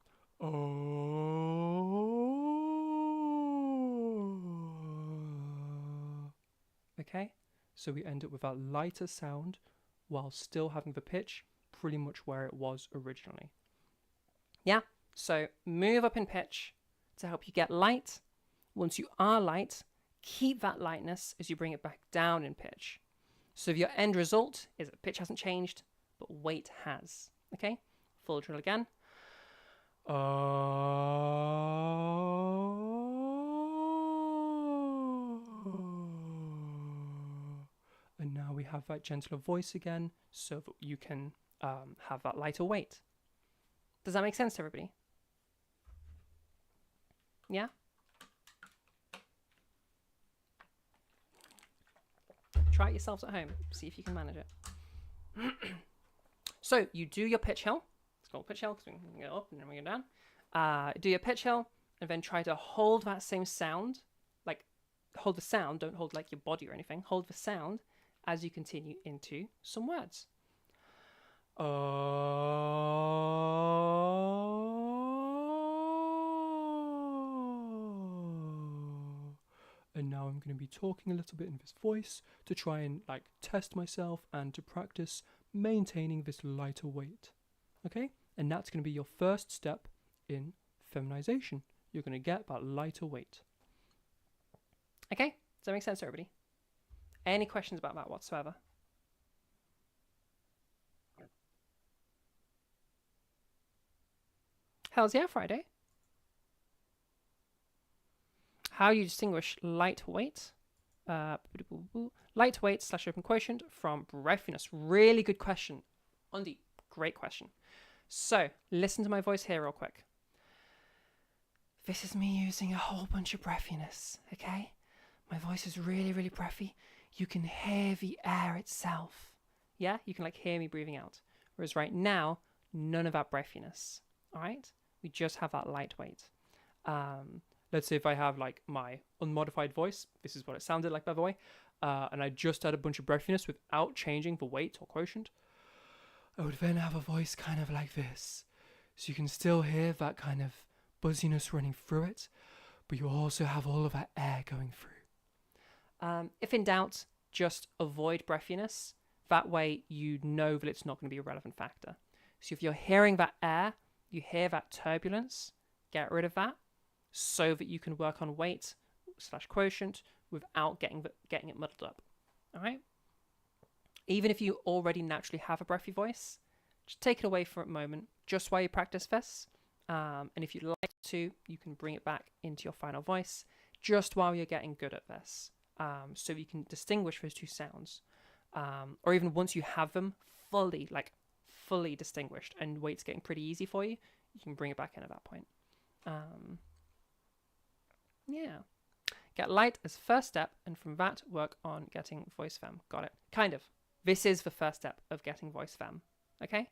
Okay, so we end up with that lighter sound while still having the pitch pretty much where it was originally. Yeah, so move up in pitch to help you get light. Once you are light, keep that lightness as you bring it back down in pitch. So your end result is that pitch hasn't changed, but weight has. Okay, full drill again. And now we have that gentler voice again so that you can have that lighter weight. Does that make sense to everybody? Yeah? Try it yourselves at home. See if you can manage it. So you do your pitch hill. It's called pitch hill because we can go up and then we go down. Do your pitch hill and then try to hold that same sound. Like hold the sound, don't hold like your body or anything. Hold the sound as you continue into some words. And now I'm going to be talking a little bit in this voice to try and like test myself and to practice maintaining this lighter weight. Okay? And that's going to be your first step in feminization. You're going to get that lighter weight. Okay? Does that make sense to everybody? Any questions about that whatsoever? Hells yeah, Friday. How you distinguish lightweight, lightweight / open quotient from breathiness. Really good question. Undi, great question. So, listen to my voice here real quick. This is me using a whole bunch of breathiness, okay? My voice is really, really breathy. You can hear the air itself. Yeah, you can like hear me breathing out. Whereas right now, none of that breathiness, all right? We just have that lightweight. Let's say if I have like my unmodified voice, this is what it sounded like, by the way, and I just had a bunch of breathiness without changing the weight or quotient, I would then have a voice kind of like this. So you can still hear that kind of buzziness running through it, but you also have all of that air going through. If in doubt, just avoid breathiness. That way you know that it's not going to be a relevant factor. So if you're hearing that air, you hear that turbulence, get rid of that so that you can work on weight / quotient without getting it muddled up. All right? Even if you already naturally have a breathy voice, just take it away for a moment just while you practice this. And if you'd like to, you can bring it back into your final voice just while you're getting good at this. So you can distinguish those two sounds. Or even once you have them fully distinguished and weight's getting pretty easy for you, you can bring it back in at that point. Yeah. Get light as first step, and from that, work on getting voice fem. Got it. Kind of. This is the first step of getting voice fem. Okay?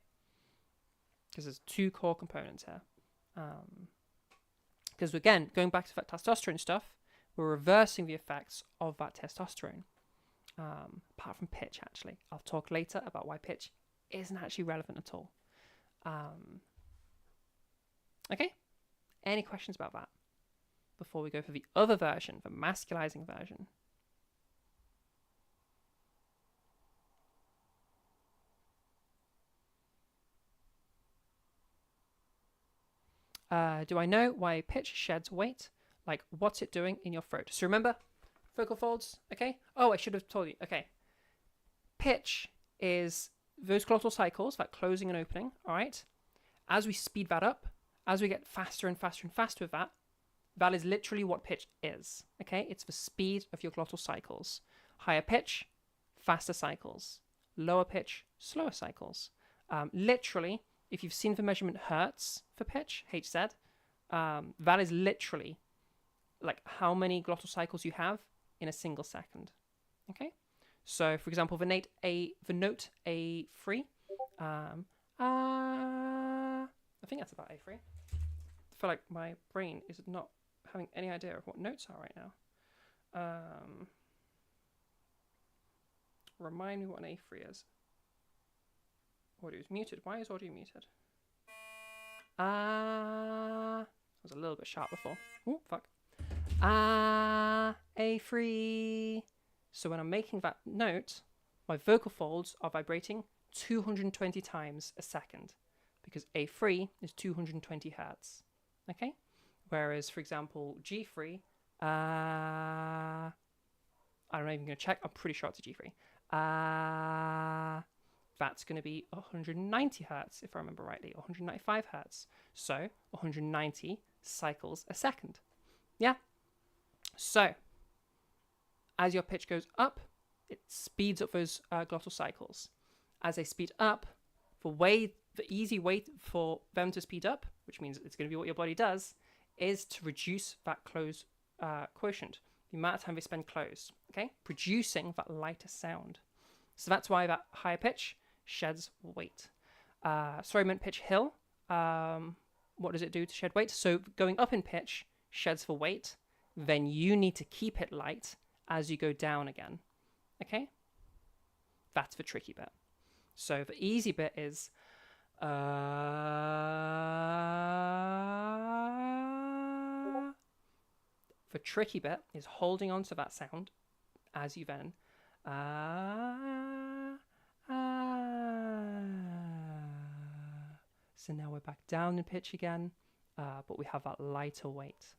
Because there's two core components here. Because again, going back to that testosterone stuff, we're reversing the effects of that testosterone. Apart from pitch, actually. I'll talk later about why pitch isn't actually relevant at all. Okay? Any questions about that? Before we go for the other version, the masculizing version. Do I know why pitch sheds weight? Like, what's it doing in your throat? So remember, vocal folds, okay? Oh, I should have told you. Okay. Pitch is those glottal cycles, that closing and opening, all right? As we speed that up, as we get faster and faster and faster with that, that is literally what pitch is, okay? It's the speed of your glottal cycles. Higher pitch, faster cycles. Lower pitch, slower cycles. Literally, if you've seen the measurement hertz for pitch, HZ, that is literally like how many glottal cycles you have in a single second, okay? So, for example, the note A3, I think that's about A3. I feel like my brain is not having any idea of what notes are right now. Remind me what an A3 is. Audio is muted. Why is audio muted? I was a little bit sharp before. Oh, fuck. A3. So when I'm making that note, my vocal folds are vibrating 220 times a second because A3 is 220 hertz. Okay? Whereas, for example, G3, I'm not even going to check. I'm pretty sure it's a G3. That's going to be 190 hertz, if I remember rightly, 195 hertz. So 190 cycles a second. Yeah? So, as your pitch goes up, it speeds up those glottal cycles. As they speed up, the easy way for them to speed up, which means it's going to be what your body does, is to reduce that close quotient, the amount of time they spend closed, okay? Producing that lighter sound. So that's why that higher pitch sheds weight. Sorry, I meant pitch hill. What does it do to shed weight? So going up in pitch sheds for weight. Then you need to keep it light as you go down again. Okay? That's the tricky bit. So the easy bit is the tricky bit is holding on to that sound as you then so now we're back down in pitch again, but we have that lighter weight.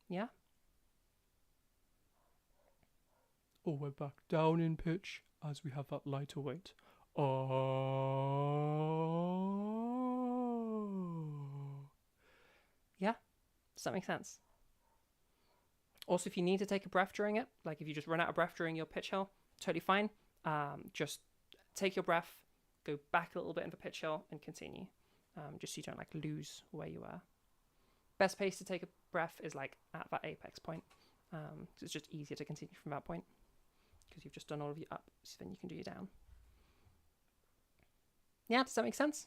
Yeah? Or we're back down in pitch as we have that lighter weight. Yeah? Does that make sense? Also, if you need to take a breath during it, like if you just run out of breath during your pitch hill, totally fine. Just take your breath, go back a little bit in the pitch hill and continue. Just so you don't like lose where you are. Best pace to take a breath is like at that apex point. It's just easier to continue from that point because you've just done all of your up, so then you can do your down. Yeah, does that make sense?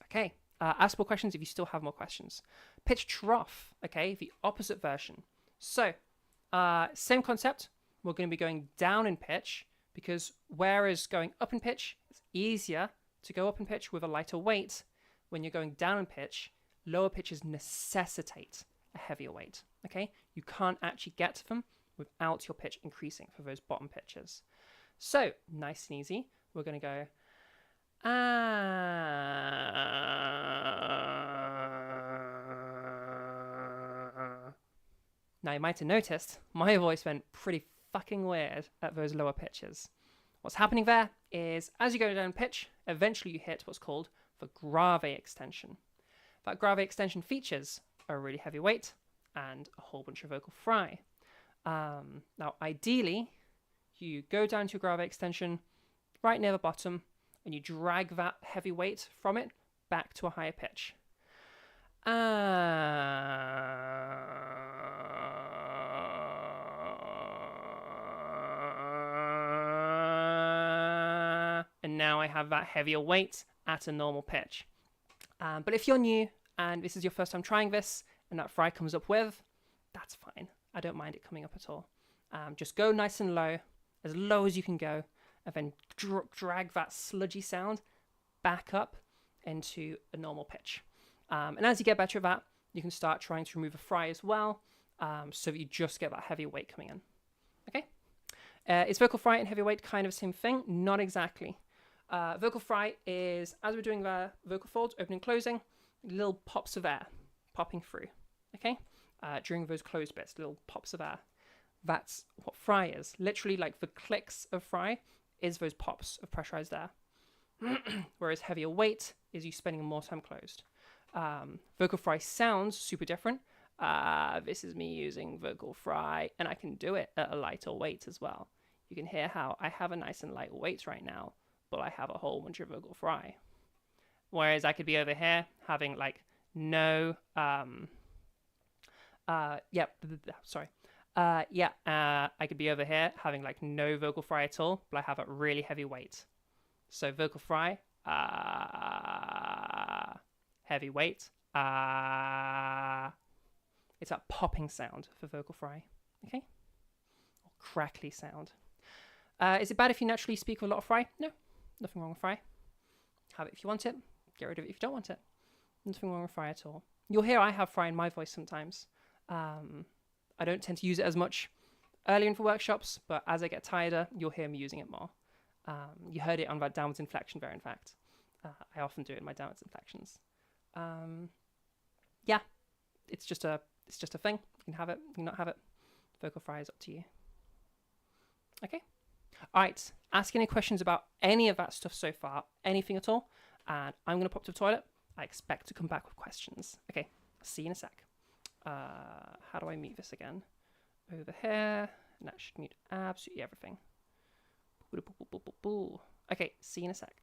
Okay, ask more questions if you still have more questions. Pitch trough, okay, the opposite version. So, same concept. We're going to be going down in pitch because whereas going up in pitch, it's easier to go up in pitch with a lighter weight. When you're going down in pitch, lower pitches necessitate a heavier weight. Okay, you can't actually get to them without your pitch increasing for those bottom pitches. So nice and easy, we're going to go Now you might have noticed my voice went pretty fucking weird at those lower pitches. What's happening there is as you go down pitch, eventually you hit what's called the grave extension. That grave extension features a really heavy weight and a whole bunch of vocal fry. Now ideally, you go down to your grave extension right near the bottom and you drag that heavy weight from it back to a higher pitch. And now I have that heavier weight at a normal pitch. But if you're new and this is your first time trying this and that fry comes up with, that's fine. I don't mind it coming up at all. Just go nice and low as you can go, and then drag that sludgy sound back up into a normal pitch. And as you get better at that, you can start trying to remove a fry as well, so that you just get that heavy weight coming in. Okay? Is vocal fry and heavy weight kind of the same thing? Not exactly. Vocal fry is, as we're doing the vocal folds, opening and closing, little pops of air popping through. Okay? During those closed bits, little pops of air. That's what fry is. Literally, like the clicks of fry is those pops of pressurized air. Whereas heavier weight is you spending more time closed. Vocal fry sounds super different. This is me using vocal fry, and I can do it at a lighter weight as well. You can hear how I have a nice and light weight right now, but I have a whole bunch of vocal fry. Whereas I could be over here having like no, I could be over here having like no vocal fry at all, but I have a really heavy weight. So vocal fry, heavy weight, it's that popping sound for vocal fry, okay? Or crackly sound. Is it bad if you naturally speak with a lot of fry? No, nothing wrong with fry. Have it if you want it, get rid of it if you don't want it. Nothing wrong with fry at all. You'll hear I have fry in my voice sometimes. I don't tend to use it as much earlier in the workshops, but as I get tireder, you'll hear me using it more. You heard it on that downwards inflection there, in fact. I often do it in my downwards inflections. Yeah, it's just a thing. You can have it, you can not have it. Vocal fry is up to you. Okay. All right. Ask any questions about any of that stuff so far, anything at all, and I'm going to pop to the toilet. I expect to come back with questions. Okay. See you in a sec. How do I mute this again? Over here. And that should mute absolutely everything. Okay, see you in a sec.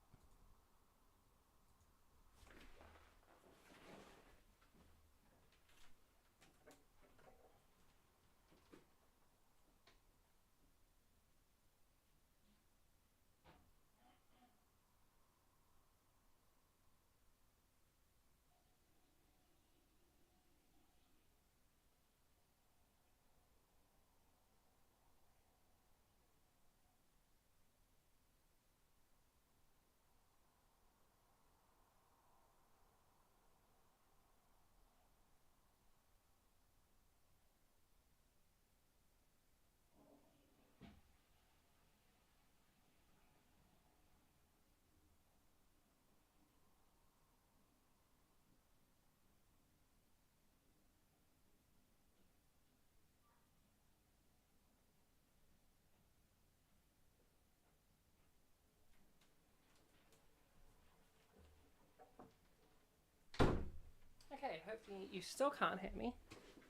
Okay, hopefully you still can't hear me,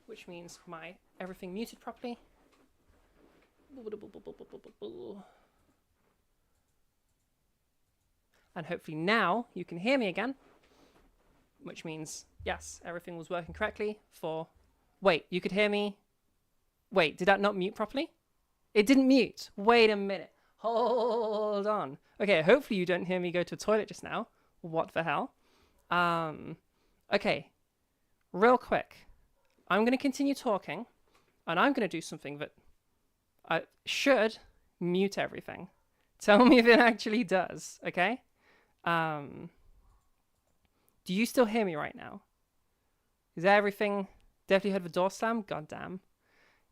which means my everything muted properly. And hopefully now you can hear me again, which means, yes, everything was working correctly for... Wait, you could hear me? Wait, did that not mute properly? It didn't mute. Wait a minute. Hold on. Okay, hopefully you don't hear me go to the toilet just now. What the hell? Okay, real quick. I'm going to continue talking, and I'm going to do something that should mute everything. Tell me if it actually does, okay? Do you still hear me right now? Is everything... Definitely heard the door slam? God damn.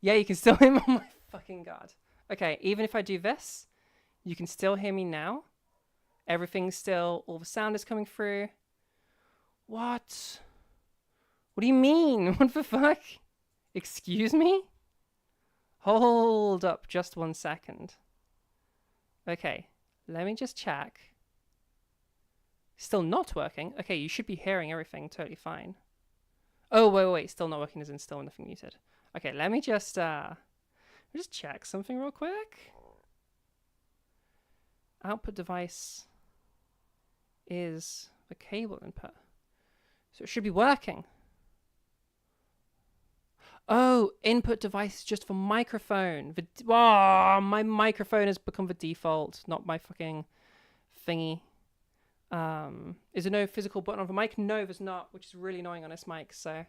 Yeah, you can still hear me. Oh my fucking god. Okay, even if I do this, you can still hear me now. Everything's still... All the sound is coming through. What? What do you mean? What the fuck? Excuse me? Hold up just 1 second. Okay, let me just check. Still not working? Okay, you should be hearing everything totally fine. Oh, wait. Still not working as in still nothing muted. Okay, let me just check something real quick. Output device is the cable input. So it should be working. Oh, input device is just for microphone. My microphone has become the default, not my fucking thingy. Is there no physical button on the mic? No, there's not, which is really annoying on this mic. So,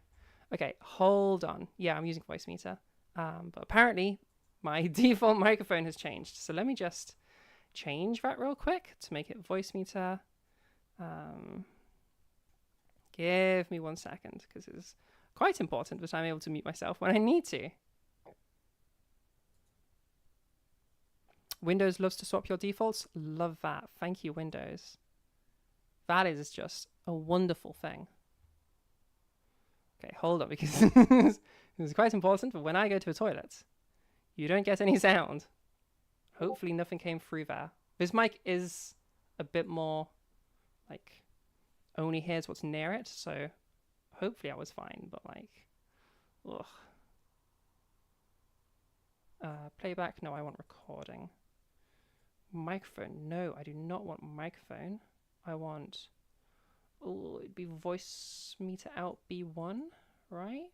okay, hold on. Yeah, I'm using voice meter. But apparently my default microphone has changed. So let me just change that real quick to make it voice meter. Give me 1 second, because it's quite important that I'm able to mute myself when I need to. Windows loves to swap your defaults. Love that. Thank you, Windows. That is just a wonderful thing. Okay, hold on, because this is quite important, but when I go to the toilet, you don't get any sound. Hopefully nothing came through there. This mic is a bit more, like, only hears what's near it, so hopefully I was fine, but, like, ugh. Playback, no, I want recording. Microphone, no, I do not want microphone. I want, it'd be voice meter out B1, right?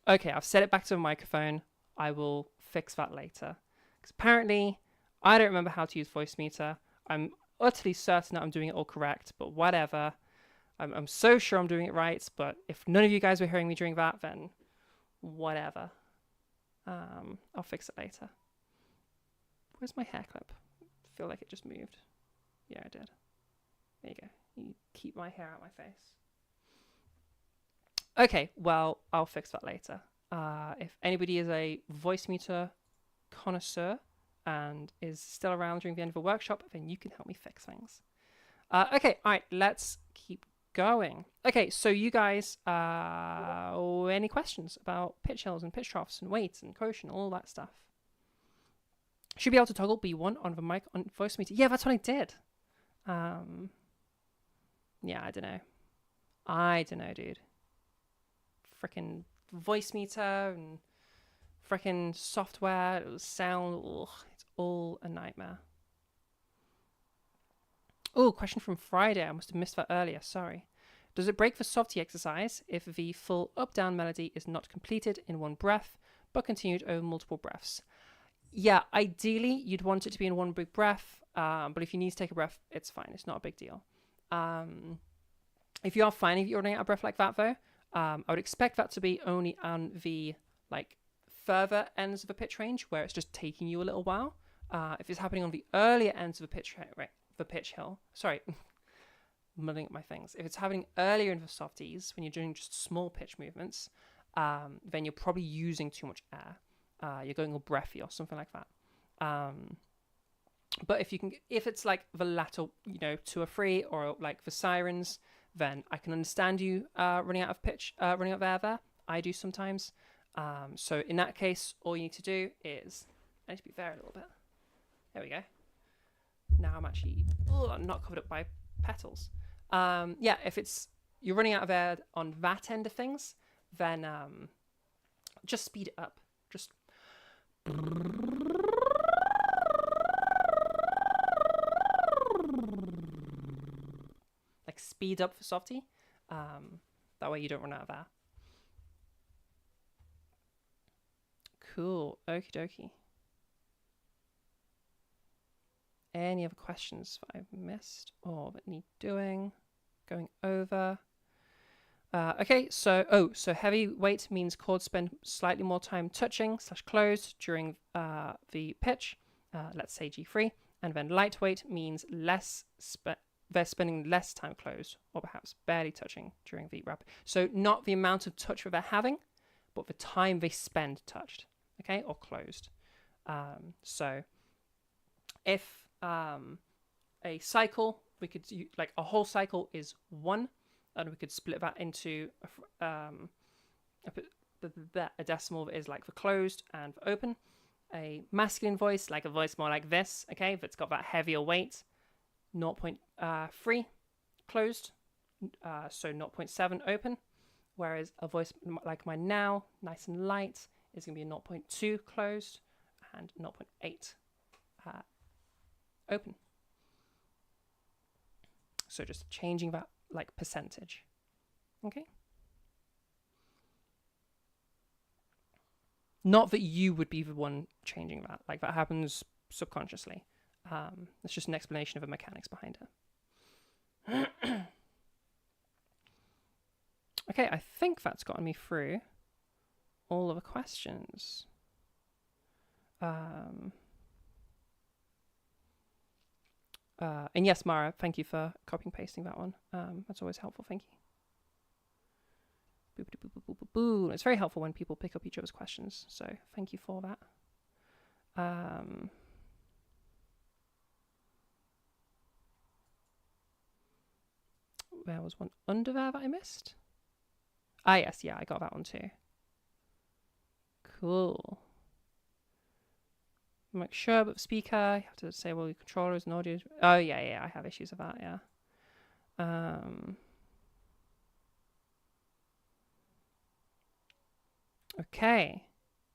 Okay, I've set it back to the microphone. I will fix that later. Because apparently, I don't remember how to use voice meter. I'm utterly certain that I'm doing it all correct, but whatever. I'm so sure I'm doing it right, but if none of you guys were hearing me during that, then whatever. I'll fix it later. Where's my hair clip? I feel like it just moved. Yeah, I did. There you go. You keep my hair out my face. Okay, well, I'll fix that later. If anybody is a voice meter connoisseur and is still around during the end of the workshop, then you can help me fix things. Okay, all right, let's keep going. Okay, so you guys, any questions about pitch hills and pitch troughs and weights and quotient, all that stuff? Should be able to toggle B1 on the mic on voice meter. Yeah, that's what I did. Yeah, I don't know, dude. Freaking voice meter and freaking software, sound, it's all a nightmare. Oh, question from Friday. I must have missed that earlier. Sorry. Does it break the softy exercise if the full up-down melody is not completed in one breath, but continued over multiple breaths? Yeah, ideally you'd want it to be in one big breath, but if you need to take a breath, it's fine. It's not a big deal. If you are finding that you're running out of breath like that, though, I would expect that to be only on the like further ends of a pitch range where it's just taking you a little while. If it's happening on the earlier ends of a pitch hill, sorry, muddling up my things. If it's happening earlier in the softies when you're doing just small pitch movements, then you're probably using too much air. You're going all breathy or something like that. But if it's like the latter, 2 or 3, or like the sirens, then I can understand you running out of air there. I do sometimes. So in that case, all you need to do is, I need to be there a little bit. There we go. Now I'm actually not covered up by petals. If you're running out of air on that end of things, then just speed it up. Just like speed up for softy. That way you don't run out of air. Cool. Okie dokie. Any other questions that I've missed or that need doing? Going over. Okay, so heavy weight means chords spend slightly more time touching / closed during the pitch, let's say G3, and then lightweight means they're spending less time closed or perhaps barely touching during the rap. So not the amount of touch that they're having, but the time they spend touched, okay, or closed. So if a cycle, we could like a whole cycle is 1, and we could split that into a decimal that is like for closed and for open. A masculine voice, like a voice more like this, okay, that's got that heavier weight, 0.3 closed, so 0.7 open. Whereas a voice like mine now, nice and light, is going to be a 0.2 closed and 0.8 open. So just changing that like percentage. Okay. Not that you would be the one changing that. Like that happens subconsciously. It's just an explanation of the mechanics behind it. Okay, I think that's gotten me through all of the questions. And yes, Mara, thank you for copying and pasting that one. That's always helpful. Thank you. Boo. It's very helpful when people pick up each other's questions. So thank you for that. There was one under there that I missed. Yes, yeah, I got that one too. Cool. Make sure, but the speaker, you have to disable your controllers and audio. Oh, yeah, I have issues with that, yeah. Okay,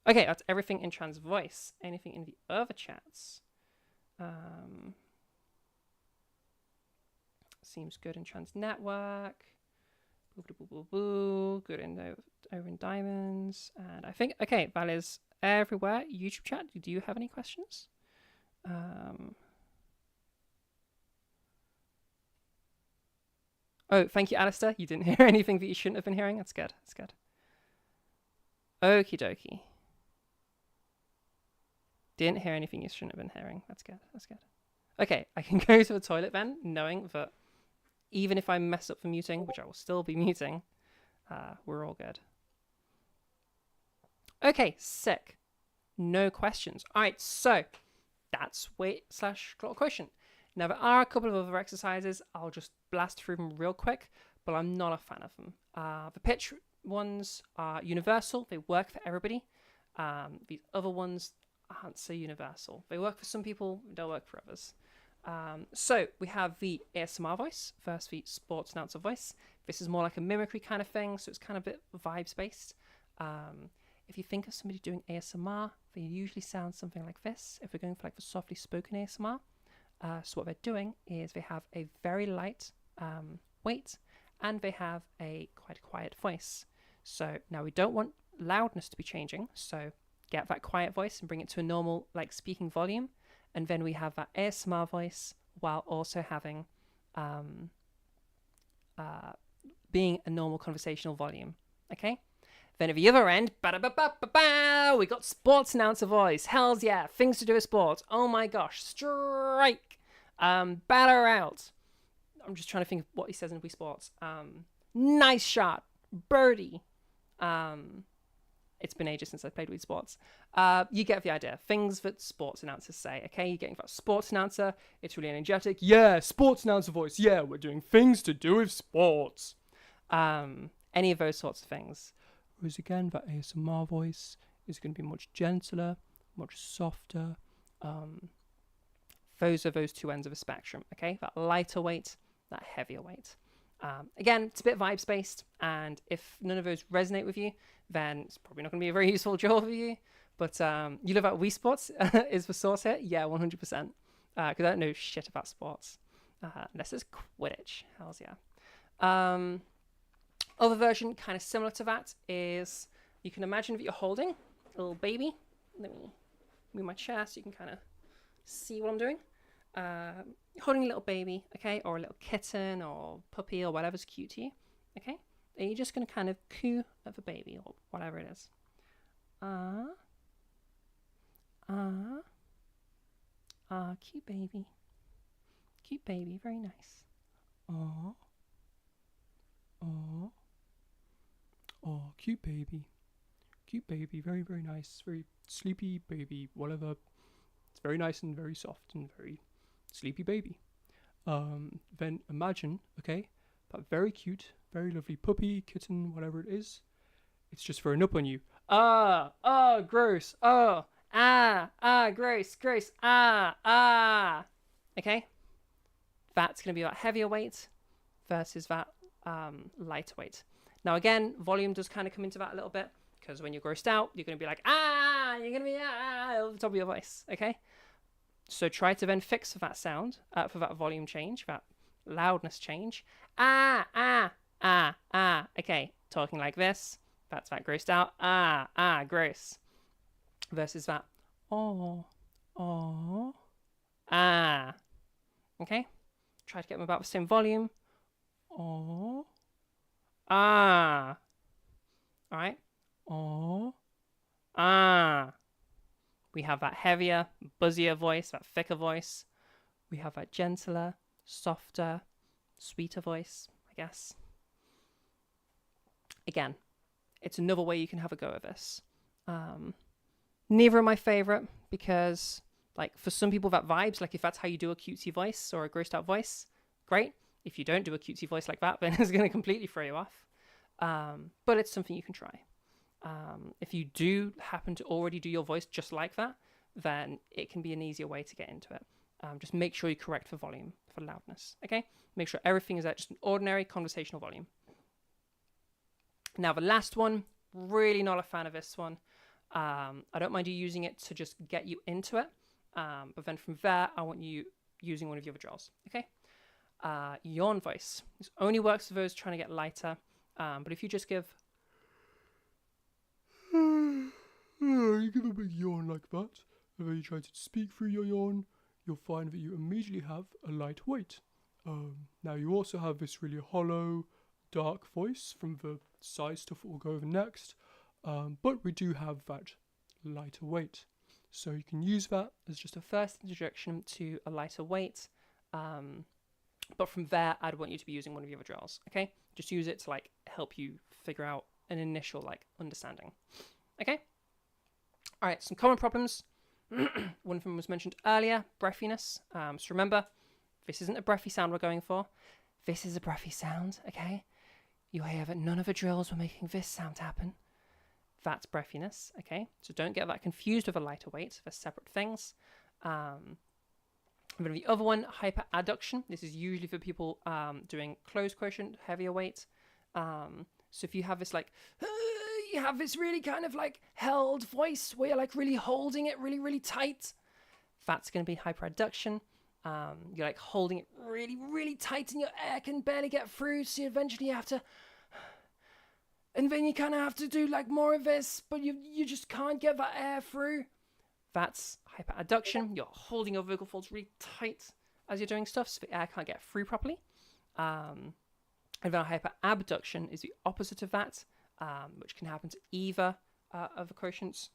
that's everything in Trans Voice. Anything in the other chats? Seems good in Trans Network. Good in over in Diamonds. And I think, okay, that is everywhere. YouTube chat, do you have any questions? Oh, thank you, Alistair. You didn't hear anything that you shouldn't have been hearing. That's good. Okie dokie. Didn't hear anything you shouldn't have been hearing. That's good. Okay, I can go to the toilet then, knowing that even if I mess up the muting, which I will still be muting, we're all good. Okay, sick. No questions. All right, so that's weight/glottal quotient. Now, there are a couple of other exercises. I'll just blast through them real quick, but I'm not a fan of them. The pitch ones are universal. They work for everybody. These other ones aren't so universal. They work for some people, don't work for others. So we have the ASMR voice versus the sports announcer voice. This is more like a mimicry kind of thing, so it's kind of a bit vibes based. If you think of somebody doing ASMR, they usually sound something like this. If we're going for like the softly spoken ASMR, so what they're doing is they have a very light weight and they have a quite quiet voice. So now we don't want loudness to be changing, so get that quiet voice and bring it to a normal like speaking volume. And then we have that ASMR voice while also having being a normal conversational volume. Okay? Then at the other end, we got sports announcer voice. Hells yeah, things to do with sports. Oh my gosh, strike. Batter out. I'm just trying to think of what he says in Wii Sports. Nice shot. Birdie. It's been ages since I played Wii Sports. You get the idea. Things that sports announcers say. Okay, you're getting that sports announcer. It's really energetic. Yeah, sports announcer voice. Yeah, we're doing things to do with sports. Any of those sorts of things. Whereas again, that ASMR voice is going to be much gentler, much softer. Those are those two ends of a spectrum. Okay, that lighter weight, that heavier weight. Again, it's a bit vibes based, and if none of those resonate with you, then it's probably not going to be a very useful drill for you. But you live out Wii Sports is the source here? Yeah, 100%. Because I don't know shit about sports. Unless it's Quidditch. Hells yeah. Other version, kind of similar to that, is you can imagine that you're holding a little baby. Let me move my chair so you can kind of see what I'm doing. Holding a little baby, okay, or a little kitten or puppy or whatever's cute to you, okay? And you're just going to kind of coo at the baby or whatever it is. Cute baby. Cute baby, very nice. Cute baby. Cute baby, very, very nice. Very sleepy baby, whatever. It's very nice and very soft and very sleepy baby. Then imagine, okay, that very cute, very lovely puppy, kitten, whatever it is. It's just throwing up on you. Gross. Gross, Okay? That's going to be that heavier weight versus that lighter weight. Now again, volume does kind of come into that a little bit, because when you're grossed out, you're going to be like, you're going to be over the top of your voice, okay? So try to then fix that sound, for that volume change, that loudness change. Okay, talking like this, that's that grossed out, gross. Versus that, okay? Try to get them about the same volume. Alright? We have that heavier, buzzier voice, that thicker voice. We have that gentler, softer, sweeter voice, I guess. Again, it's another way you can have a go at this. Neither are my favorite because, like, for some people that vibes, like if that's how you do a cutesy voice or a grossed out voice, great. If you don't do a cutesy voice like that, then it's going to completely throw you off. But it's something you can try. If you do happen to already do your voice just like that, then it can be an easier way to get into it. Just make sure you correct for volume, for loudness, okay? Make sure everything is at just an ordinary conversational volume. Now, the last one, really not a fan of this one. I don't mind you using it to just get you into it. But then from there, I want you using one of your other drills, okay? Yawn voice. This only works for those trying to get lighter. But if you just give... you give a big yawn like that, and then you try to speak through your yawn, you'll find that you immediately have a light weight. Now you also have this really hollow, dark voice from the side stuff that we'll go over next, but we do have that lighter weight. So you can use that as just a first introduction to a lighter weight, but from there I'd want you to be using one of your other drills, okay? Just use it to like help you figure out an initial like understanding, okay? All right, some common problems. One of them was mentioned earlier, breathiness. So remember, this isn't a breathy sound we're going for. This is a breathy sound, okay? You'll hear that none of the drills were making this sound happen. That's breathiness, okay? So don't get that confused with a lighter weight. They're separate things. And then the other one, hyperadduction. This is usually for people doing closed quotient, heavier weight. So if you have this like... you have this really kind of like held voice where you're like really holding it really, really tight. That's going to be hyperadduction. You're like holding it really, really tight and your air can barely get through. So eventually you have to and then you kind of have to do like more of this, but you just can't get that air through. That's hyperadduction. You're holding your vocal folds really tight as you're doing stuff, so the air can't get through properly. And then hyperabduction is the opposite of that, which can happen to either of the quotients,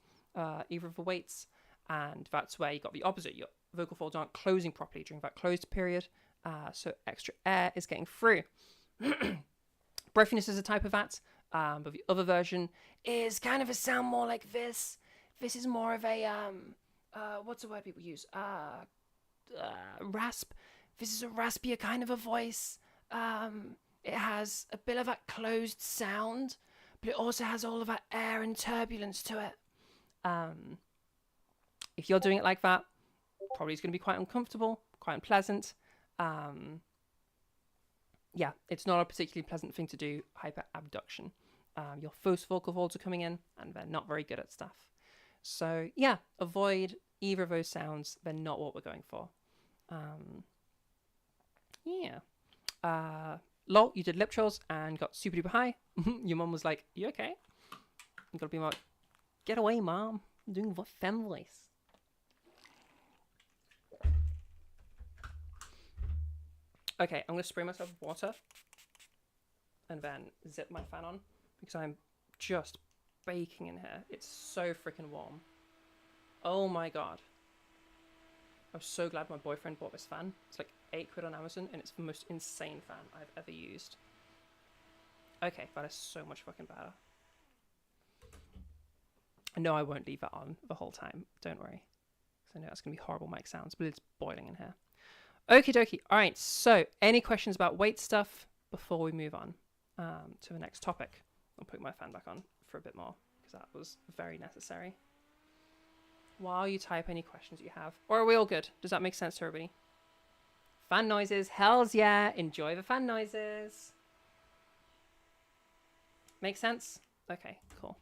either of the weights, and that's where you got the opposite. Your vocal folds aren't closing properly during that closed period, so extra air is getting through. Breathiness is a type of that, but the other version is kind of a sound more like this. This is more of a what's the word people use? Rasp. This is a raspier kind of a voice. It has a bit of that closed sound, but it also has all of that air and turbulence to it. If you're doing it like that, probably it's going to be quite uncomfortable, quite unpleasant. Yeah, it's not a particularly pleasant thing to do, hyperabduction. Your first vocal folds are coming in, and they're not very good at stuff. So, yeah, avoid either of those sounds. They're not what we're going for. Lol, you did lip trills and got super duper high. Your mum was like, you okay? You gotta be like, get away, mom. I'm doing the femme voice. Okay, I'm gonna spray myself with water and then zip my fan on because I'm just baking in here. It's so freaking warm. Oh my god. I'm so glad my boyfriend bought this fan. It's like £8 on Amazon and it's the most insane fan I've ever used. Okay, that is so much fucking better. No, I won't leave that on the whole time. Don't worry. Because I know that's going to be horrible mic sounds, but it's boiling in here. Okie dokie. All right, so any questions about weight stuff before we move on to the next topic? I'll put my fan back on for a bit more because that was very necessary. While you type any questions you have. Or are we all good? Does that make sense to everybody? Fan noises. Hells yeah. Enjoy the fan noises. Make sense? Okay, cool.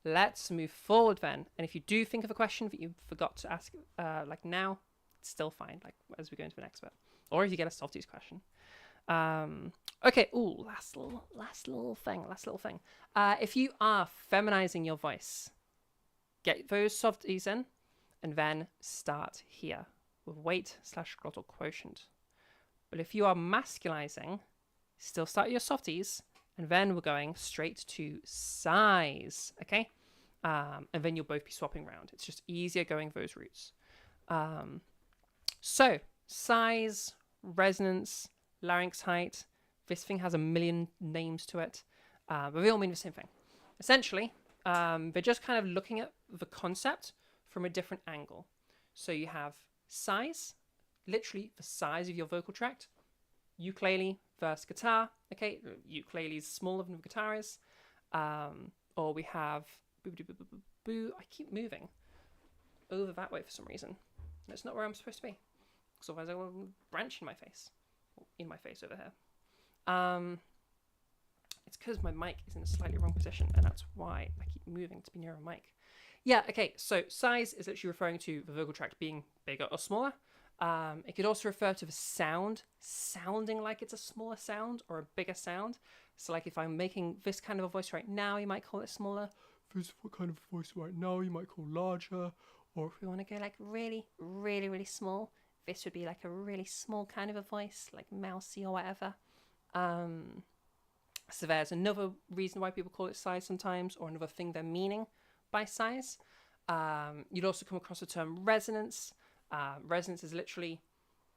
Let's move forward then. And if you do think of a question that you forgot to ask like now, it's still fine, like as we go into the next bit. Or if you get a softies question. Okay, ooh, last little thing. If you are feminizing your voice, get those softies in, and then start here with weight/glottal quotient. But if you are masculizing, still start your softies, and then we're going straight to size, okay? And then you'll both be swapping around. It's just easier going those routes. So, size, resonance, larynx height. This thing has a million names to it, but they all mean the same thing. Essentially, they're just kind of looking at the concept from a different angle. So you have size, literally the size of your vocal tract, ukulele versus guitar. Okay, ukulele is smaller than the guitar is. Or we have I keep moving over that way for some reason. That's not where I'm supposed to be. Because otherwise I will branch in my face over here. It's because my mic is in a slightly wrong position, and that's why I keep moving to be near a mic. Yeah, okay, so size is actually referring to the vocal tract being bigger or smaller. It could also refer to the sound sounding like it's a smaller sound or a bigger sound. So like if I'm making this kind of a voice right now, you might call it smaller. This kind of voice right now, you might call larger. Or if we want to go like really, really, really small, this would be like a really small kind of a voice, like mousy or whatever. So there's another reason why people call it size sometimes, or another thing they're meaning by size. You'd also come across the term resonance. Resonance is literally,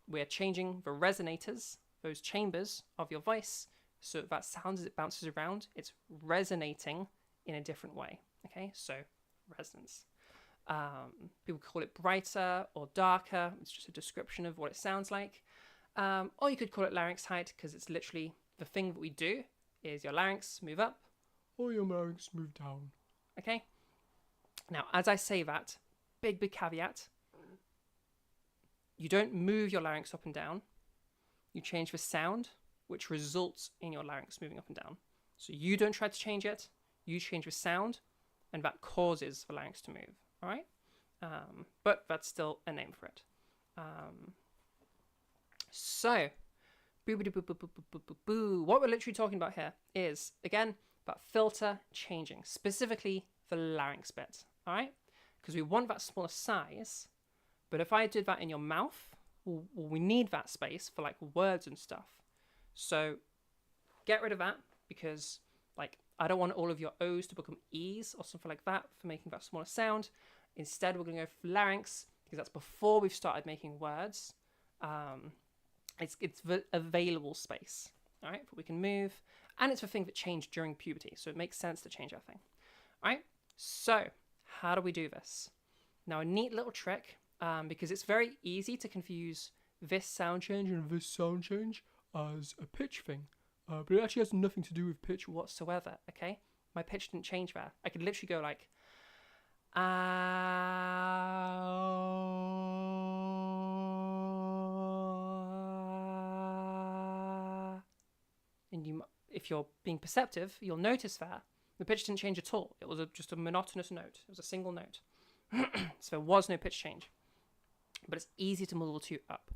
we're changing the resonators, those chambers of your voice, so that sound as it bounces around, it's resonating in a different way. Okay, so resonance. People call it brighter or darker. It's just a description of what it sounds like. Or you could call it larynx height, because it's literally the thing that we do is your larynx move up or your larynx move down. Okay? Now, as I say that, big caveat, you don't move your larynx up and down. You change the sound, which results in your larynx moving up and down. So you don't try to change it. You change the sound, and that causes the larynx to move. All right? But that's still a name for it. So, what we're literally talking about here is, again, about filter changing, specifically the larynx bit, all right? Because we want that smaller size, but if I did that in your mouth, we need that space for like words and stuff. So get rid of that, because like I don't want all of your O's to become E's or something like that for making that smaller sound. Instead, we're going to go for larynx, because that's before we've started making words. It's the available space, all right, that we can move, and it's the thing that changed during puberty, so it makes sense to change our thing. All right, so how do we do this? Now, a neat little trick, because it's very easy to confuse this sound change and this sound change as a pitch thing, but it actually has nothing to do with pitch whatsoever, okay? My pitch didn't change there. I could literally go like, and if you're being perceptive, you'll notice that the pitch didn't change at all. It was just a monotonous note. It was a single note. So there was no pitch change. But it's easy to muddle the two up.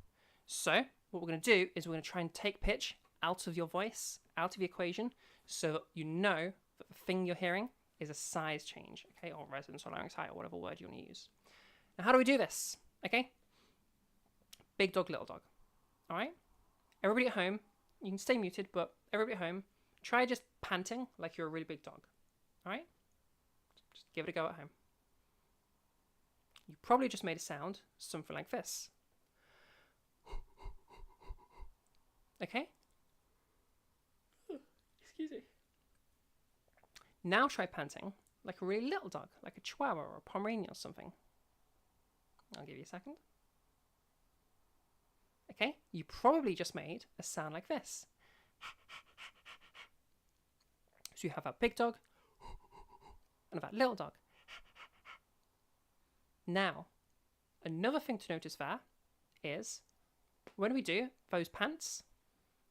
So what we're going to do is we're going to try and take pitch out of your voice, out of the equation, so that you know that the thing you're hearing is a size change, okay, or resonance or larynx height or whatever word you want to use. Now, how do we do this? Okay, big dog, little dog. All right, everybody at home, you can stay muted, but everybody at home, try just panting like you're a really big dog. All right, just give it a go at home. You probably just made a sound, something like this. Okay? Excuse me. Now try panting like a really little dog, like a Chihuahua or a Pomeranian or something. I'll give you a second. Okay, you probably just made a sound like this. So you have that big dog and that little dog. Now, another thing to notice there is when we do those pants,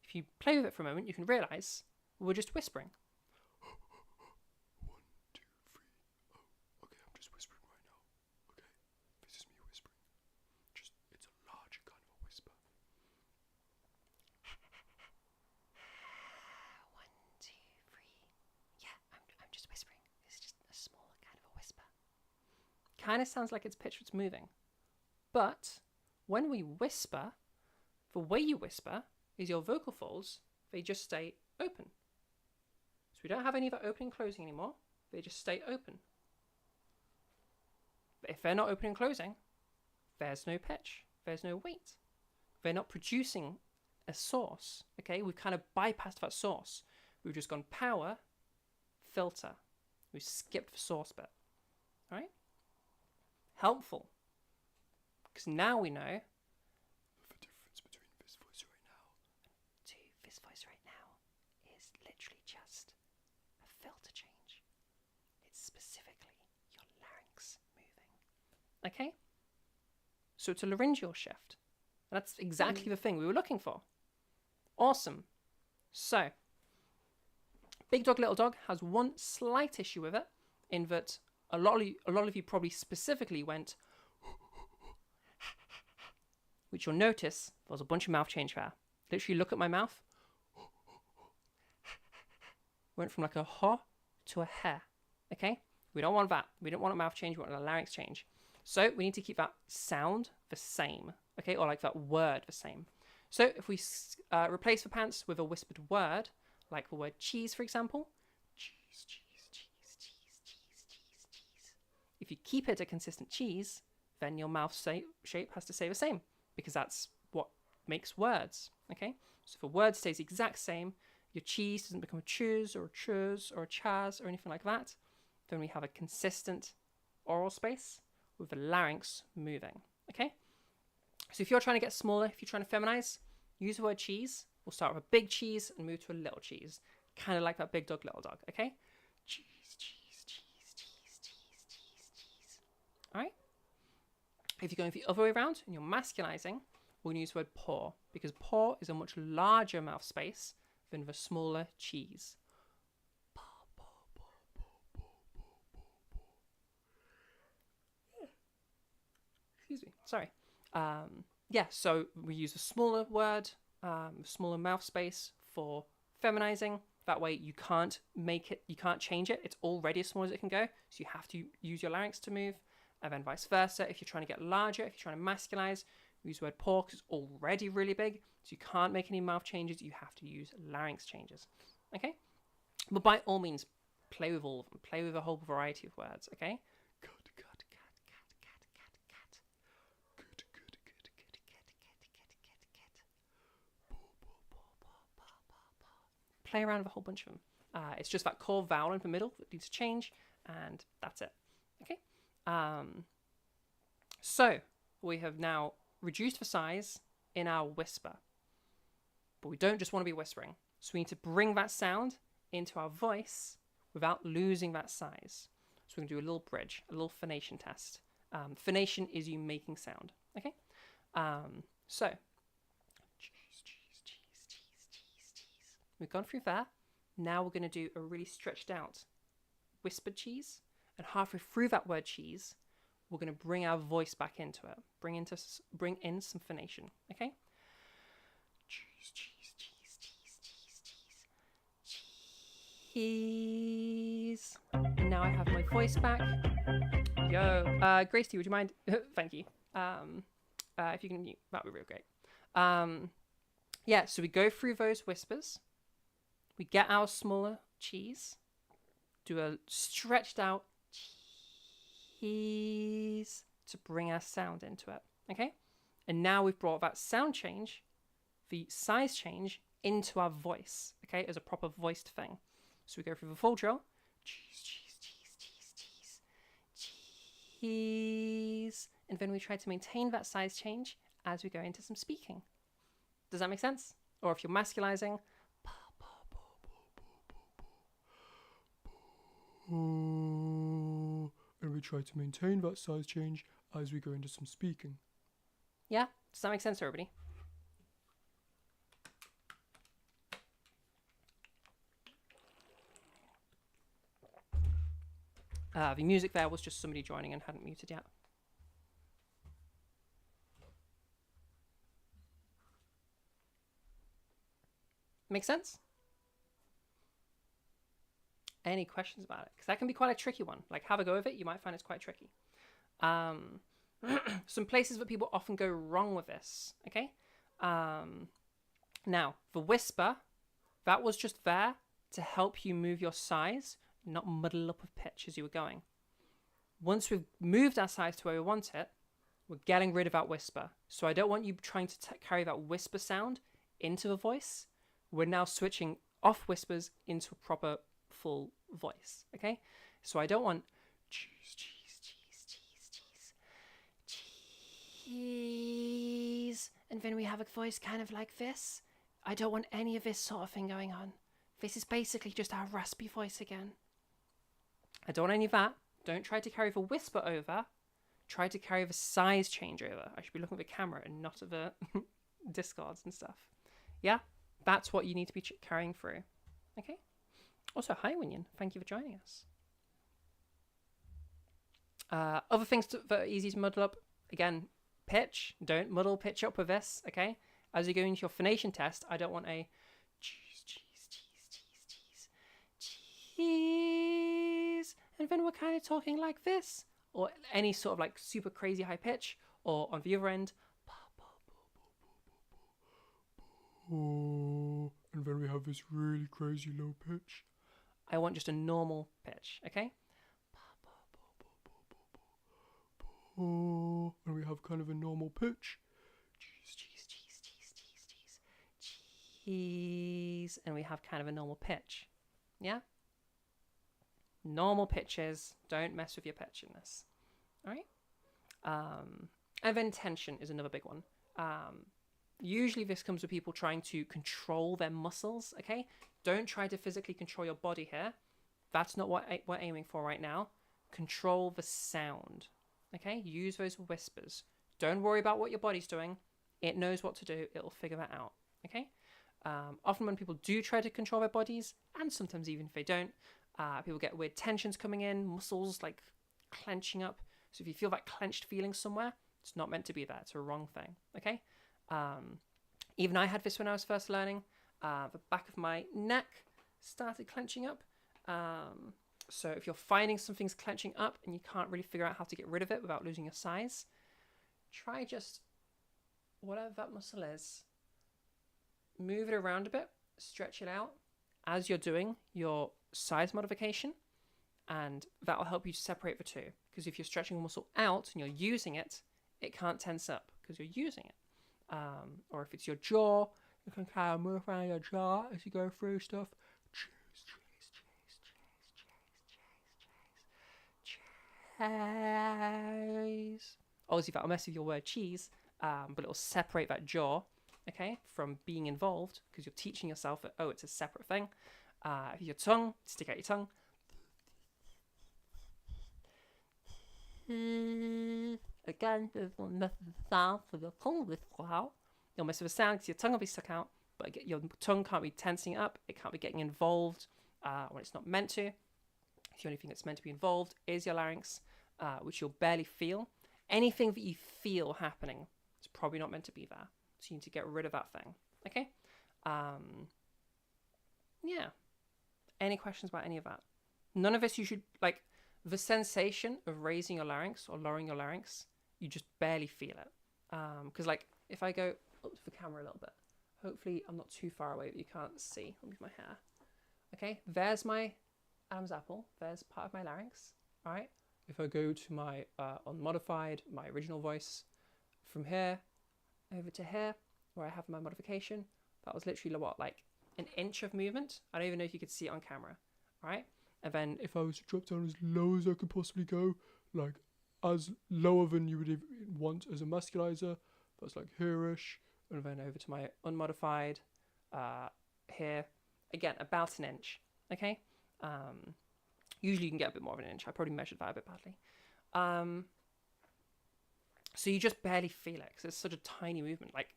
if you play with it for a moment, you can realise we're just whispering. 1, 2, 3. Oh, okay, I'm just whispering right now. Okay, this is me whispering. Just, it's a larger kind of a whisper. 1, 2, 3. Yeah, I'm just whispering. It's just a smaller kind of a whisper. Kind of sounds like it's pitch that's moving. But when we whisper, the way you whisper is your vocal folds, they just stay open. So we don't have any of that opening and closing anymore. They just stay open. But if they're not opening and closing, there's no pitch. There's no weight. They're not producing a source. Okay, we've kind of bypassed that source. We've just gone power, filter. We've skipped the source bit. All right? Helpful. Because now we know The difference between this voice right now to this voice right now is literally just a filter change. It's specifically your larynx moving. Okay? So it's a laryngeal shift. And that's exactly the thing we were looking for. Awesome. So, Big Dog, Little Dog has one slight issue with it, in that a lot of you probably specifically went, which you'll notice there was a bunch of mouth change there. Literally look at my mouth. Went from like a ha to a hair. Okay? We don't want that. We don't want a mouth change. We want a larynx change. So we need to keep that sound the same. Okay? Or like that word the same. So if we replace the pants with a whispered word, like the word cheese, for example. Cheese, cheese, cheese, cheese, cheese, cheese, cheese. If you keep it a consistent cheese, then your mouth shape has to stay the same, because that's what makes words. Okay? So if a word stays the exact same, your cheese doesn't become a chuz or a chuz or a chaz or anything like that, then we have a consistent oral space with the larynx moving. Okay? So if you're trying to get smaller, if you're trying to feminize, use the word cheese. We'll start with a big cheese and move to a little cheese. Kind of like that big dog, little dog. Okay? Cheese, cheese, cheese, cheese, cheese, cheese, cheese. All right? If you're going the other way around and you're masculizing, we're going to use the word paw, because paw is a much larger mouth space than the smaller cheese. Paw, paw, paw, paw, paw, paw, paw, paw. Excuse me. Sorry. Yeah, so we use a smaller word, smaller mouth space for feminizing, That way you can't change it. It's already as small as it can go. So you have to use your larynx to move. And then vice versa. If you're trying to get larger, if you're trying to masculize, use the word poor because it's already really big. So you can't make any mouth changes. You have to use larynx changes. Okay? But by all means, play with all of them. Play with a whole variety of words. Okay? Play around with a whole bunch of them. It's just that core vowel in the middle that needs to change, and that's it. Okay. So we have now reduced the size in our whisper, but we don't just want to be whispering. So we need to bring that sound into our voice without losing that size. So we're going to do a little bridge, a little phonation test. Phonation is you making sound. Okay. So we've gone through that. Now we're going to do a really stretched out whispered cheese. And halfway through that word cheese, we're going to bring our voice back into it. Bring in some phonation. Okay? Cheese, cheese, cheese, cheese, cheese, cheese. Cheese. And now I have my voice back. Yo. Gracie, would you mind? Thank you. If you can mute, that would be real great. Yeah, so we go through those whispers. We get our smaller cheese. Do a stretched out cheese to bring our sound into it. Okay? And now we've brought that sound change, the size change, into our voice. Okay? As a proper voiced thing. So we go through the full drill. Cheese, cheese, cheese, cheese, cheese. Cheese. And then we try to maintain that size change as we go into some speaking. Does that make sense? Or if you're masculizing, and we try to maintain that size change as we go into some speaking. Yeah? Does that make sense, everybody? The music there was just somebody joining and hadn't muted yet. Make sense? Any questions about it? Because that can be quite a tricky one. Like, have a go with it. You might find it's quite tricky. Some places that people often go wrong with this. Okay. Now, the whisper, that was just there to help you move your size, not muddle up with pitch as you were going. Once we've moved our size to where we want it, we're getting rid of that whisper. So I don't want you trying to carry that whisper sound into the voice. We're now switching off whispers into a proper full voice. Okay? So I don't want cheese, cheese, cheese, cheese, cheese, cheese. And then we have a voice kind of like this. I don't want any of this sort of thing going on. This is basically just our raspy voice again. I don't want any of that. Don't try to carry the whisper over. Try to carry the size change over. I should be looking at the camera and not at the discards and stuff. Yeah? That's what you need to be carrying through. Okay? Also, hi, Winion. Thank you for joining us. Other things that are easy to muddle up. Again, pitch. Don't muddle pitch up with this, okay? As you go into your phonation test, I don't want a cheese, cheese, cheese, cheese, cheese, cheese. And then we're kind of talking like this. Or any sort of like super crazy high pitch. Or on the other end, and then we have this really crazy low pitch. I want just a normal pitch, okay? And we have kind of a normal pitch. Cheese, cheese, cheese, cheese, cheese, cheese, cheese. And we have kind of a normal pitch. Yeah? Normal pitches. Don't mess with your pitch in this. All right? And then tension is another big one. Usually this comes with people trying to control their muscles, okay? Don't try to physically control your body here. That's not what we're aiming for right now. Control the sound, okay? Use those whispers. Don't worry about what your body's doing. It knows what to do. It'll figure that out, okay? Often when people do try to control their bodies, and sometimes even if they don't, people get weird tensions coming in, muscles like clenching up. So if you feel that clenched feeling somewhere, it's not meant to be there. It's a wrong thing, okay? Even I had this when I was first learning. The back of my neck started clenching up. So if you're finding something's clenching up and you can't really figure out how to get rid of it without losing your size, try just whatever that muscle is, move it around a bit, stretch it out as you're doing your size modification, and that will help you to separate the two. Because if you're stretching a muscle out and you're using it, it can't tense up because you're using it. Or if it's your jaw, you can kind of move around your jaw as you go through stuff. Cheese. Obviously, that'll mess with your word cheese, but it'll separate that jaw, okay, from being involved, because you're teaching yourself that, oh, it's a separate thing. Your tongue, stick out your tongue. Again, it'll mess with the sound, so your tongue will go out. You'll mess with the sound because your tongue will be stuck out, but your tongue can't be tensing up. It can't be getting involved when it's not meant to. The only thing that's meant to be involved is your larynx, which you'll barely feel. Anything that you feel happening is probably not meant to be there. So you need to get rid of that thing. Okay? Yeah. Any questions about any of that? None of this you should, like, the sensation of raising your larynx or lowering your larynx, you just barely feel it. Because, like, if I go up to the camera a little bit, hopefully I'm not too far away that you can't see. I'll move my hair. Okay? There's my Adam's apple. There's part of my larynx. All right? If I go to my unmodified, my original voice, from here over to here, where I have my modification, that was literally what, like an inch of movement? I don't even know if you could see it on camera. All right? And then if I was to drop down as low as I could possibly go, like as lower than you would want as a musculizer, that's like here-ish. And then over to my unmodified, here, again, about an inch. Okay? Usually you can get a bit more of an inch. I probably measured that a bit badly. So you just barely feel it because it's such a tiny movement. Like,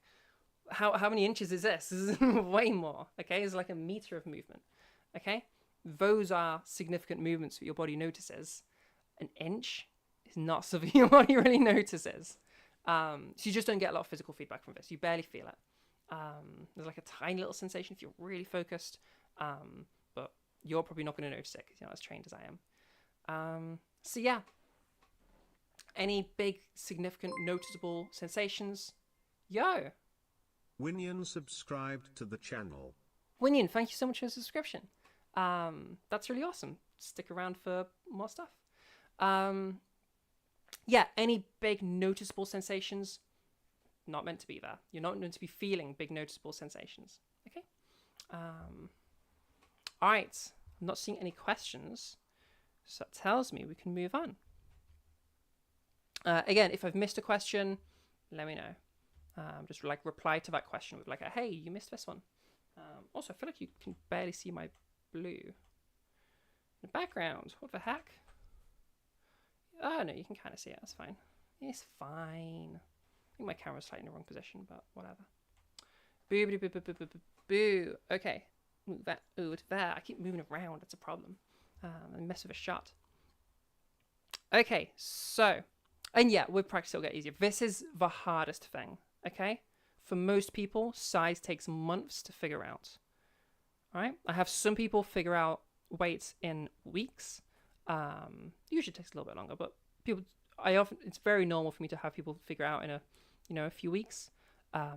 how many inches is this? This is way more. Okay, it's like a meter of movement. Okay, those are significant movements that your body notices. An inch is not something your body really notices. So you just don't get a lot of physical feedback from this. You barely feel it. There's like a tiny little sensation if you're really focused. But you're probably not going to notice it because you're not as trained as I am. So yeah, any big, significant, noticeable sensations? Yo! Winion subscribed to the channel. Winion, thank you so much for the subscription. That's really awesome. Stick around for more stuff. Yeah, any big, noticeable sensations? Not meant to be there. You're not meant to be feeling big, noticeable sensations. Okay? All right, I'm not seeing any questions, so that tells me we can move on. Again, if I've missed a question, let me know. Just like reply to that question with like, hey, you missed this one. Also, I feel like you can barely see my blue in the background. What the heck? Oh, no, you can kind of see it. That's fine. It's fine. I think my camera's slightly in the wrong position, but whatever. Boo, boo, boo, boo, boo, boo, boo. Okay. Move that over to there. I keep moving around. That's a problem. I mess with a shot. Okay, so, and yeah, with practice it'll get easier. This is the hardest thing, okay? For most people, size takes months to figure out. All right? I have some people figure out weight in weeks. Usually takes a little bit longer, but it's very normal for me to have people figure out in a few weeks.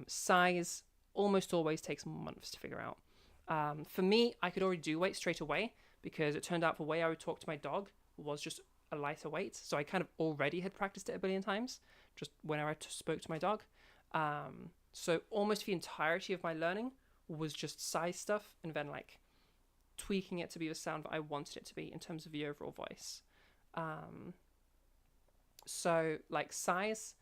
Size almost always takes months to figure out. For me, I could already do weight straight away because it turned out the way I would talk to my dog was just a lighter weight. So I kind of already had practiced it a billion times just whenever I spoke to my dog. So almost the entirety of my learning was just size stuff and then like tweaking it to be the sound that I wanted it to be in terms of the overall voice. So like size,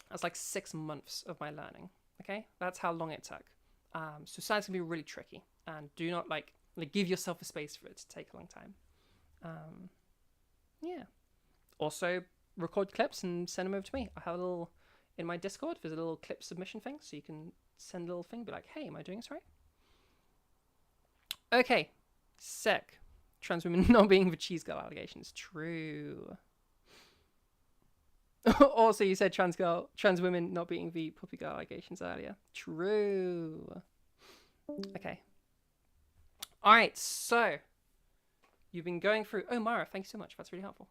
that's like 6 months of my learning. Okay, that's how long it took. So size can be really tricky, and do not like give yourself a space for it to take a long time. Yeah. Also, record clips and send them over to me. I have a little in my Discord. There's a little clip submission thing, so you can send a little thing, be like, "Hey, am I doing this right?" Okay, sick. Trans women not being the cheese girl allegations. True. Also, you said trans women not being the puppy girl allegations earlier. True. Okay. All right, so you've been going through. Oh, Mara, thank you so much. That's really helpful.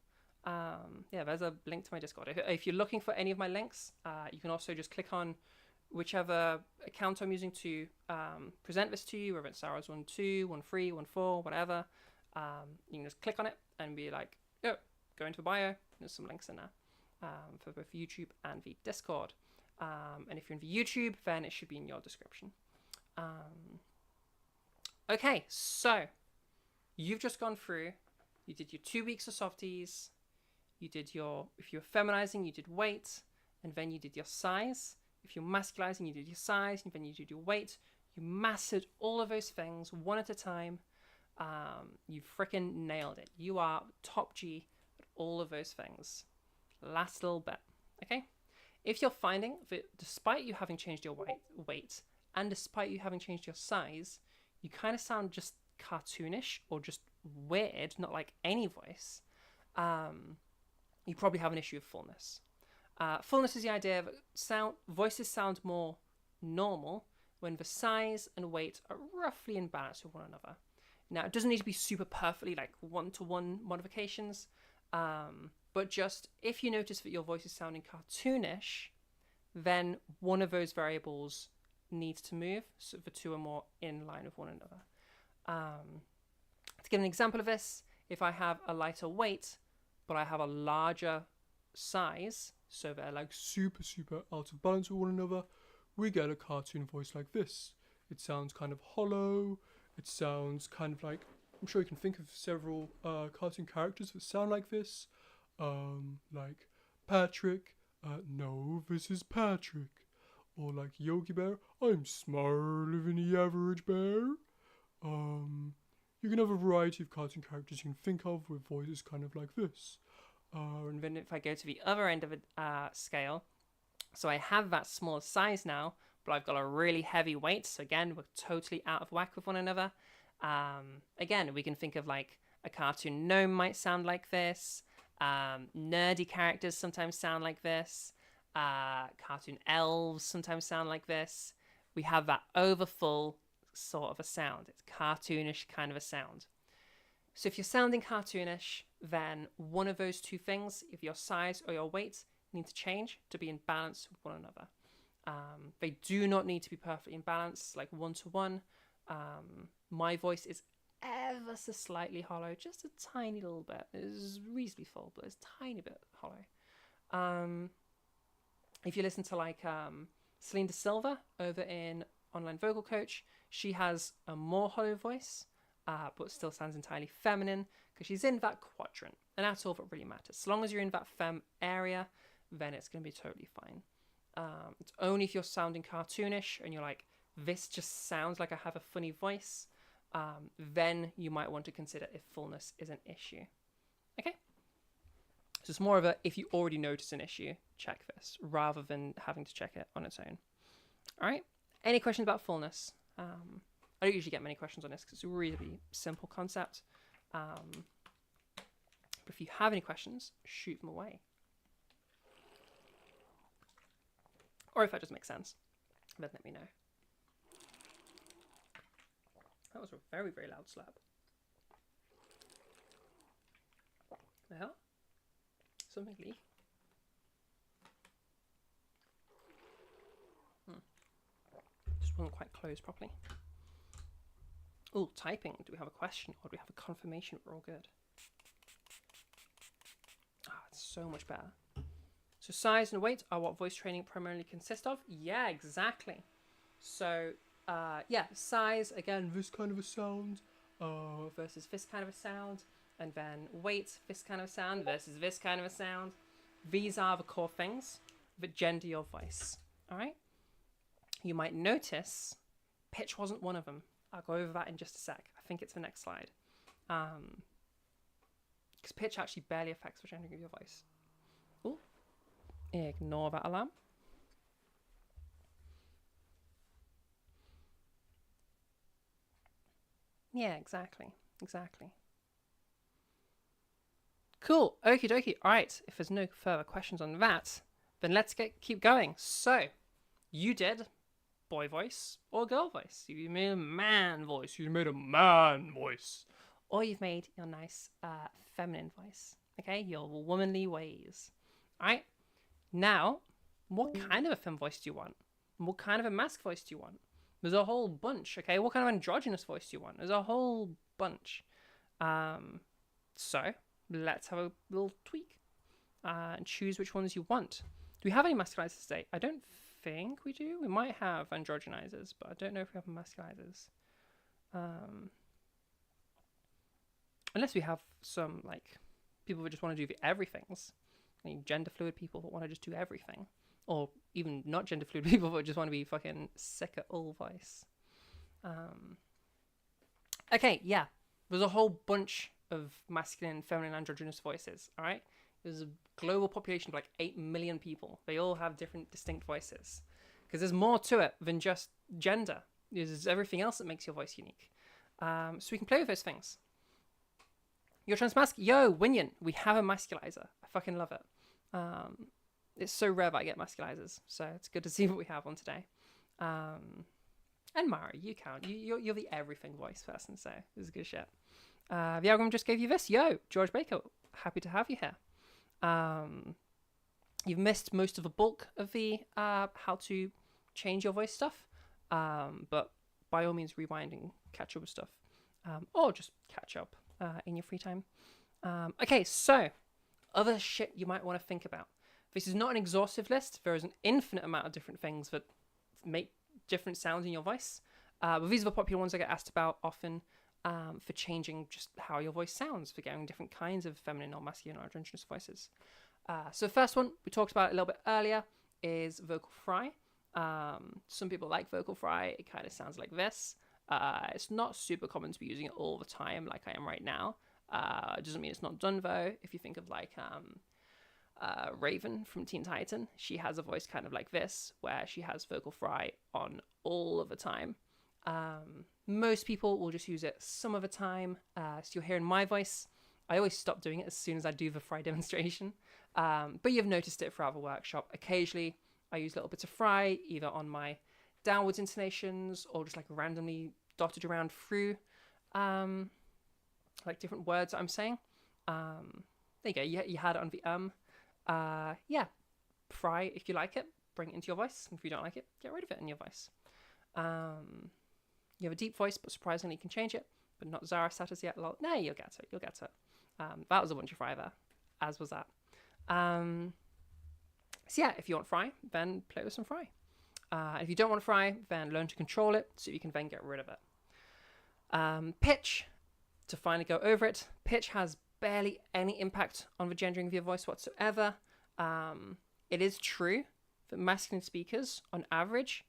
Yeah, there's a link to my Discord. If you're looking for any of my links, you can also just click on whichever account I'm using to present this to you, whether it's Sarah's 1.2, 1.3, 1.4, whatever. You can just click on it and be like, oh, go into the bio. There's some links in there for both YouTube and the Discord. And if you're in the YouTube, then it should be in your description. Okay, so you've just gone through. You did your 2 weeks of softies. You did your, if you're feminizing, you did weight, and then you did your size. If you're masculizing, you did your size, and then you did your weight. You mastered all of those things one at a time. You freaking nailed it. You are top G at all of those things. Last little bit, okay? If you're finding that despite you having changed your weight and despite you having changed your size, you kind of sound just cartoonish or just weird, not like any voice, you probably have an issue with fullness. Fullness is the idea that voices sound more normal when the size and weight are roughly in balance with one another. Now, it doesn't need to be super perfectly like one-to-one modifications, but just if you notice that your voice is sounding cartoonish, then one of those variables needs to move so the two are more in line with one another. To give an example of this, if I have a lighter weight, but I have a larger size, so they're like super out of balance with one another, we get a cartoon voice like this. It sounds kind of hollow. It sounds kind of like, I'm sure you can think of several cartoon characters that sound like this. Like Patrick, no, this is Patrick. Or like Yogi Bear, I'm smarter than the average bear. You can have a variety of cartoon characters you can think of with voices kind of like this. And then if I go to the other end of a scale, so I have that smaller size now, but I've got a really heavy weight. So again, we're totally out of whack with one another. Again, we can think of like a cartoon gnome might sound like this. Nerdy characters sometimes sound like this. Cartoon elves sometimes sound like this. We have that overfull sort of a sound. It's cartoonish kind of a sound. So if you're sounding cartoonish, then one of those two things, if your size or your weight, need to change to be in balance with one another. They do not need to be perfectly in balance, like one-to-one. My voice is ever so slightly hollow, just a tiny little bit. It's reasonably full, but it's a tiny bit hollow. If you listen to like Celine De Silva over in Online Vocal Coach, she has a more hollow voice, but still sounds entirely feminine because she's in that quadrant, and that's all that really matters. As long as you're in that femme area, then it's going to be totally fine. It's only if you're sounding cartoonish and you're like, this just sounds like I have a funny voice, then you might want to consider if fullness is an issue. Okay? So it's more of a, if you already notice an issue, check this, rather than having to check it on its own. All right? Any questions about fullness? I don't usually get many questions on this because it's a really simple concept. But if you have any questions, shoot them away. Or if that just makes sense, then let me know. That was a very loud slap. The hell? Something leak? Just wasn't quite closed properly. Oh, typing. Do we have a question or do we have a confirmation we're all good? It's so much better. So size and weight are what voice training primarily consists of? Yeah, exactly. So, yeah, size, again, this kind of a sound versus this kind of a sound. And then weight, this kind of sound versus this kind of a sound. These are the core things that gender your voice. All right? You might notice pitch wasn't one of them. I'll go over that in just a sec. I think it's the next slide. Because pitch actually barely affects the gendering of your voice. Ooh. Ignore that alarm. Yeah, exactly. Cool. Okie dokie. All right. If there's no further questions on that, then let's keep going. So, you did boy voice or girl voice. You've made a man voice. You've made a man voice. Or you've made your nice feminine voice. Okay, your womanly ways. All right. Now, what kind of a femme voice do you want? What kind of a masc voice do you want? There's a whole bunch. Okay, what kind of androgynous voice do you want? There's a whole bunch. So let's have a little tweak and choose which ones you want. Do we have any masculizers today? I don't think we do. We might have androgenizers, but I don't know if we have masculizers. Unless we have some like people who just want to do everythings, like gender fluid people that want to just do everything, or even not gender fluid people that just want to be fucking sick at all voice. Okay, yeah, there's a whole bunch of masculine, feminine, androgynous voices. All right, there's a global population of like 8 million people. They all have different, distinct voices because there's more to it than just gender. There's everything else that makes your voice unique. So we can play with those things. Your transmasc, yo, Winion, we have a masculizer. I fucking love it. It's so rare that I get masculizers, so it's good to see what we have on today. And Mara, you count. You're the everything voice person, so this is good shit. The algorithm just gave you this. Yo, George Baker, happy to have you here. You've missed most of the bulk of the how to change your voice stuff, but by all means, rewind and catch up with stuff, or just catch up in your free time. Okay, so other shit you might want to think about. This is not an exhaustive list. There is an infinite amount of different things that make different sounds in your voice. But these are the popular ones I get asked about often for changing just how your voice sounds, for getting different kinds of feminine or masculine or androgynous voices. So the first one we talked about a little bit earlier is vocal fry. Some people like vocal fry. It kind of sounds like this. It's not super common to be using it all the time like I am right now. It doesn't mean it's not done though. If you think of like Raven from Teen Titan, she has a voice kind of like this, where she has vocal fry on all of the time. Most people will just use it some of the time. So you're hearing my voice. I always stop doing it as soon as I do the fry demonstration. But you've noticed it throughout the workshop. Occasionally, I use little bits of fry, either on my downwards intonations or just like randomly dotted around through like different words that I'm saying. There you go. You had it on the yeah, fry if you like it, bring it into your voice. If you don't like it, get rid of it in your voice. You have a deep voice, but surprisingly you can change it, but not Zara status yet. No, you'll get to it. You'll get to it. That was a bunch of fry there, as was that. So yeah, if you want fry, then play with some fry. If you don't want fry, then learn to control it so you can then get rid of it. Pitch, to finally go over it. Pitch has barely any impact on the gendering of your voice whatsoever. It is true that masculine speakers, on average,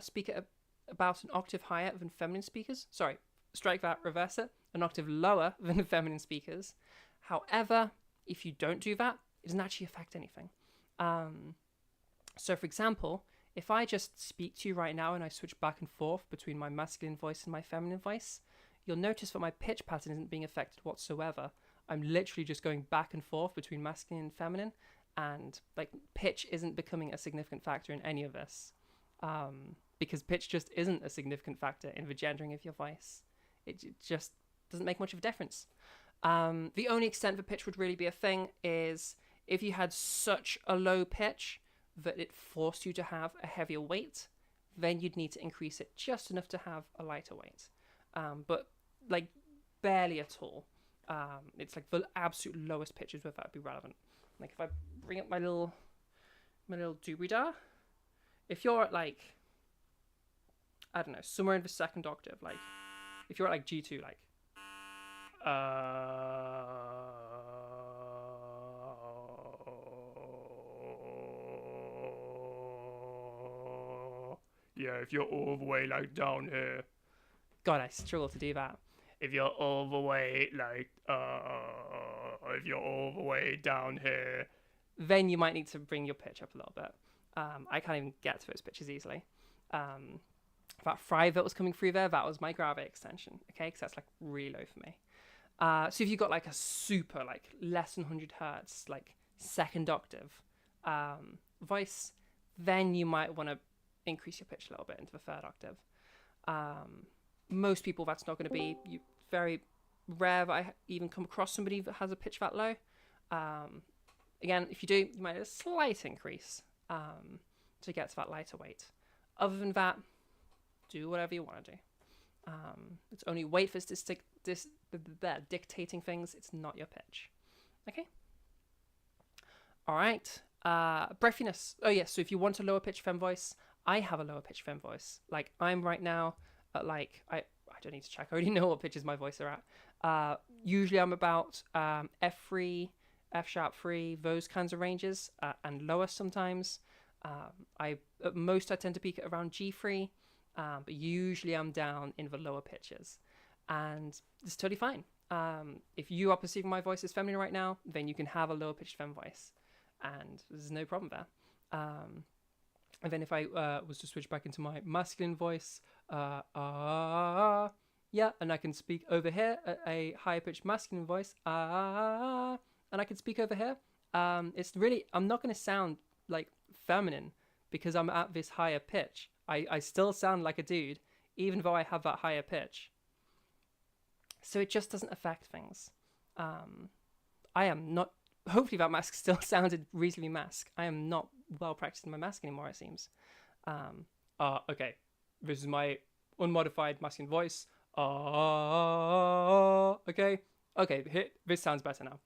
speak at about an octave higher than feminine speakers. Sorry, strike that, reverse it. An octave lower than feminine speakers. However, if you don't do that, it doesn't actually affect anything. So, for example, if I just speak to you right now and I switch back and forth between my masculine voice and my feminine voice, you'll notice that my pitch pattern isn't being affected whatsoever. I'm literally just going back and forth between masculine and feminine, and like pitch isn't becoming a significant factor in any of this. Because pitch just isn't a significant factor in the gendering of your voice. It just doesn't make much of a difference. The only extent that pitch would really be a thing is if you had such a low pitch that it forced you to have a heavier weight, then you'd need to increase it just enough to have a lighter weight. But like barely at all. It's like the absolute lowest pitches where that would be relevant. Like if I bring up my little doobie-da, if you're at like, I don't know, somewhere in the second octave, like if you're at like G2, like yeah, if you're all the way like down here. God, I struggle to do that. If you're all the way like if you're all the way down here, then you might need to bring your pitch up a little bit. I can't even get to those pitches easily. That fry that was coming through there, that was my grave extension, okay? Because that's like really low for me. So if you've got like a super, like less than 100 hertz, like second octave voice, then you might want to increase your pitch a little bit into the third octave. Most people, that's not going to be very rare that I even come across somebody that has a pitch that low. Again, if you do, you might have a slight increase to get to that lighter weight. Other than that, do whatever you want to do. It's only weight that's dictating things. It's not your pitch. Okay. All right. Breathiness. Oh yes. So if you want a lower pitch fem voice, I have a lower pitch fem voice. Like I'm right now at like I don't need to check. I already know what pitches my voice are at. Usually I'm about F3, F sharp 3, those kinds of ranges, and lower sometimes. At most I tend to peak at around G3, but usually I'm down in the lower pitches, and it's totally fine. If you are perceiving my voice as feminine right now, then you can have a lower pitched fem voice, and there's no problem there. And then if I was to switch back into my masculine voice, yeah, and I can speak over here at a higher pitched masculine voice, and I can speak over here. It's really, I'm not going to sound like feminine because I'm at this higher pitch. I still sound like a dude, even though I have that higher pitch. So it just doesn't affect things. I am not, hopefully that mask still sounded reasonably mask. I am not well practiced in my mask anymore, it seems. Okay, this is my unmodified masculine voice. Okay, this sounds better now.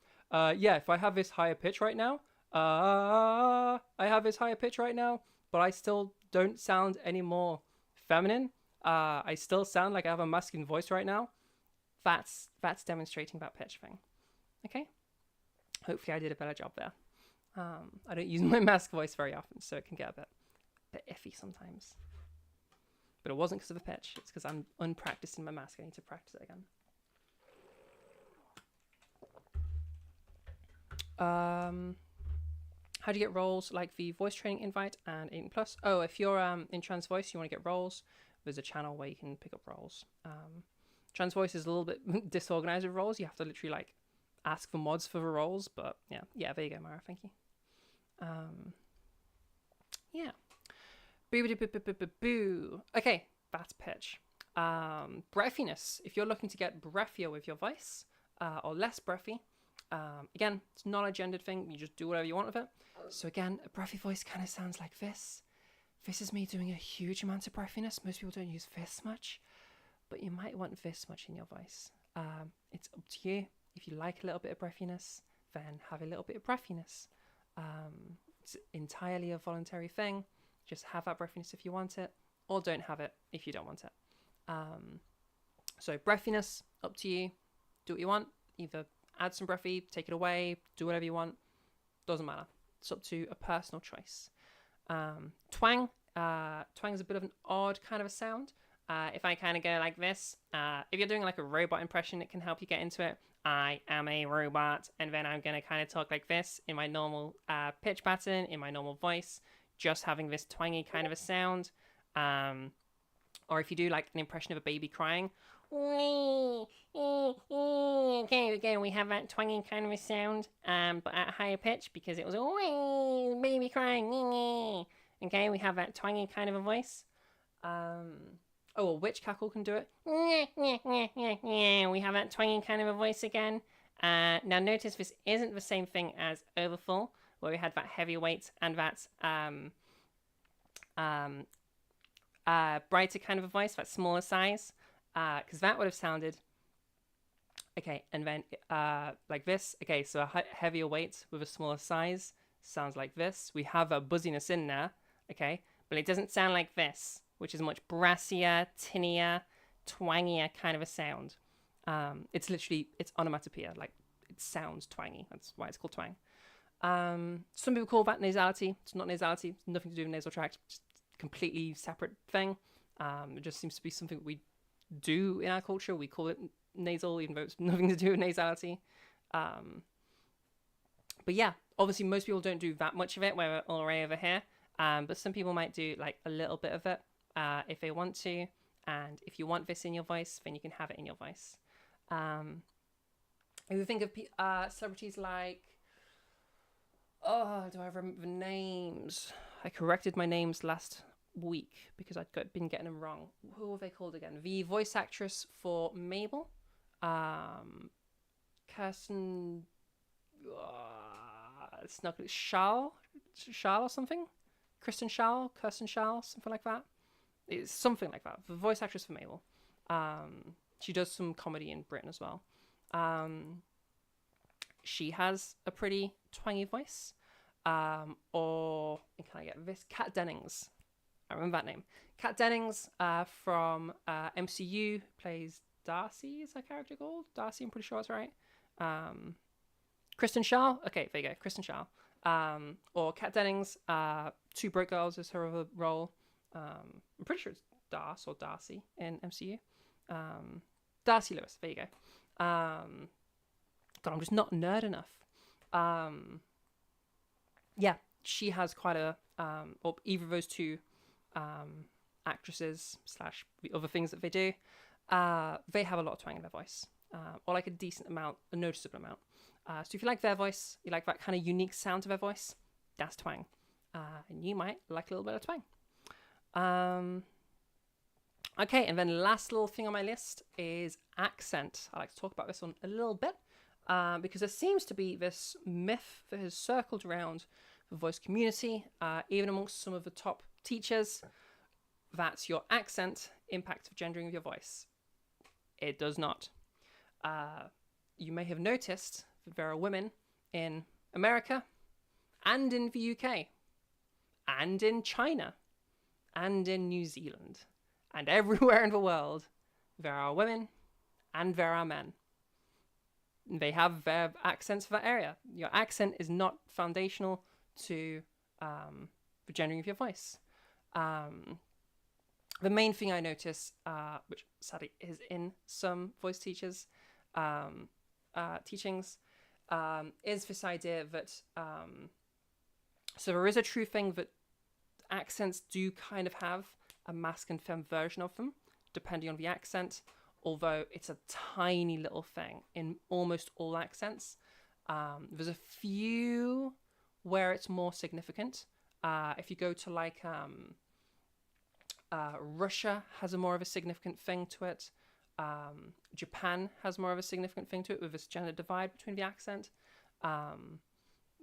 Yeah, if I have this higher pitch right now, I have this higher pitch right now, but I still don't sound any more feminine. I still sound like I have a masculine voice right now. That's demonstrating that pitch thing. Okay? Hopefully I did a better job there. I don't use my mask voice very often, so it can get a bit iffy sometimes. But it wasn't because of the pitch. It's because I'm unpracticed in my mask. I need to practice it again. How do you get roles like the voice training invite and 18+? Oh, if you're in Trans Voice, you want to get roles, there's a channel where you can pick up roles. Trans Voice is a little bit disorganized with roles. You have to literally like ask for mods for the roles, but yeah, there you go, Mara. Thank you. Yeah. Boo. Okay, that's pitch. Breathiness. If you're looking to get breathier with your voice, or less breathy, again, it's not a gendered thing. You just do whatever you want with it. So again, a breathy voice kind of sounds like this. This is me doing a huge amount of breathiness. Most people don't use this much, but you might want this much in your voice. It's up to you. If you like a little bit of breathiness, then have a little bit of breathiness. It's entirely a voluntary thing. Just have that breathiness if you want it, or don't have it if you don't want it. So breathiness, up to you. Do what you want. Either add some breathy, take it away, do whatever you want. Doesn't matter. It's up to a personal choice. Twang. Twang is a bit of an odd kind of a sound. If I kind of go like this, if you're doing like a robot impression, it can help you get into it. I am a robot, and then I'm going to kind of talk like this in my normal pitch pattern, in my normal voice, just having this twangy kind of a sound. Or if you do like an impression of a baby crying, okay, again, we have that twangy kind of a sound, but at a higher pitch because it was a baby crying. Okay, we have that twangy kind of a voice. Oh, a witch cackle can do it. We have that twangy kind of a voice again. Now notice this isn't the same thing as overfull, where we had that heavy weight and that brighter kind of a voice, that smaller size, because that would have sounded okay. And then like this. Okay, so a heavier weight with a smaller size sounds like this. We have a buzziness in there, okay, but it doesn't sound like this, which is a much brassier, tinnier, twangier kind of a sound. It's onomatopoeia, like it sounds twangy. That's why it's called twang. Some people call that nasality. It's not nasality. It's nothing to do with nasal tract. Just completely separate thing. It just seems to be something that we do in our culture. We call it nasal, even though it's nothing to do with nasality. But yeah, obviously most people don't do that much of it. We're all right over here. But some people might do like a little bit of it if they want to. And if you want this in your voice, then you can have it in your voice. If you think of celebrities like, do I remember the names? I corrected my names last week because been getting them wrong. Who were they called again? The voice actress for Mabel, Kirsten. It's not Shal or something. Kirsten Shal, something like that. It's something like that. The voice actress for Mabel. She does some comedy in Britain as well. She has a pretty twangy voice. Or can I get this? Kat Dennings. I remember that name. Kat Dennings from MCU plays Darcy. Is her character called Darcy? I'm pretty sure that's right. Kristen Schaal. Okay, there you go. Kristen Schaal. Or Kat Dennings. Two Broke Girls is her other role. I'm pretty sure it's Darcy in MCU. Darcy Lewis. There you go. God, I'm just not nerd enough. Yeah, she has quite a, or either of those two actresses / the other things that they do, they have a lot of twang in their voice, or like a decent amount, a noticeable amount. So if you like their voice, you like that kind of unique sound to their voice, that's twang. And you might like a little bit of twang. Okay, and then last little thing on my list is accent. I like to talk about this one a little bit because there seems to be this myth that has circled around the voice community, even amongst some of the top teachers, that your accent impacts the gendering of your voice. It does not. You may have noticed that there are women in America and in the UK and in China and in New Zealand and everywhere in the world. There are women and there are men. They have their accents for that area. Your accent is not foundational to the gendering of your voice. The main thing I notice, which sadly is in some voice teachers' teachings, is this idea that so there is a true thing that accents do kind of have a masc and femme version of them, depending on the accent, although it's a tiny little thing in almost all accents. There's a few where it's more significant. If you go to like Russia has a more of a significant thing to it. Japan has more of a significant thing to it with this gender divide between the accent.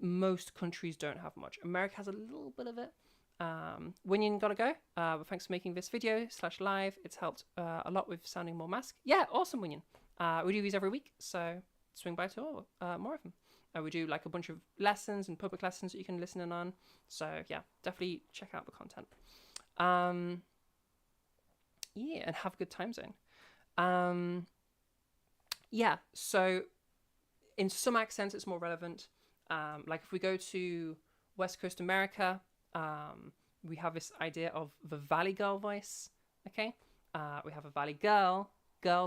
Most countries don't have much. America has a little bit of it. Winyan gotta go. But thanks for making this video /live. It's helped a lot with sounding more mask. Yeah, awesome, Winyan. We do these every week, so swing by to more of them. We do like a bunch of lessons and public lessons that you can listen in on. So yeah, definitely check out the content. Yeah, and have a good time zone. Yeah, so in some accents it's more relevant. Like if we go to West Coast America, we have this idea of the Valley Girl voice. Okay, we have a Valley Girl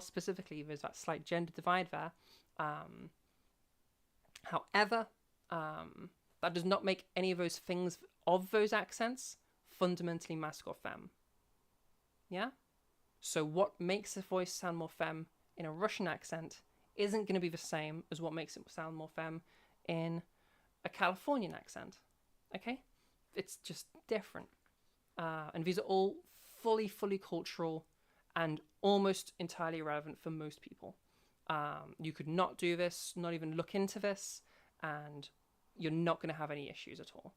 specifically. There's that slight gender divide there. However, that does not make any of those things of those accents fundamentally masc or femme. Yeah? So what makes a voice sound more femme in a Russian accent isn't going to be the same as what makes it sound more femme in a Californian accent. Okay? It's just different. And these are all fully cultural and almost entirely irrelevant for most people. You could not do this, not even look into this, and you're not going to have any issues at all.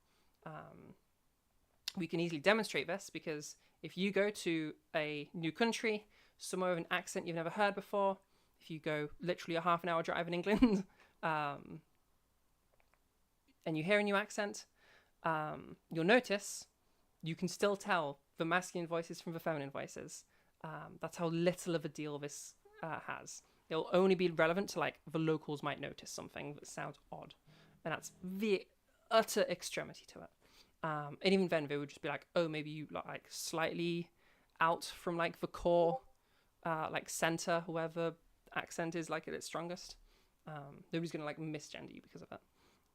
We can easily demonstrate this because if you go to a new country, somewhere with an accent you've never heard before, if you go literally a half an hour drive in England, and you hear a new accent, you'll notice you can still tell the masculine voices from the feminine voices. That's how little of a deal this has. It'll only be relevant to like the locals might notice something that sounds odd, and that's the utter extremity to it. And even then they would just be like, oh, maybe you like slightly out from like the core, like center, whoever accent is like at its strongest. Nobody's gonna like misgender you because of it.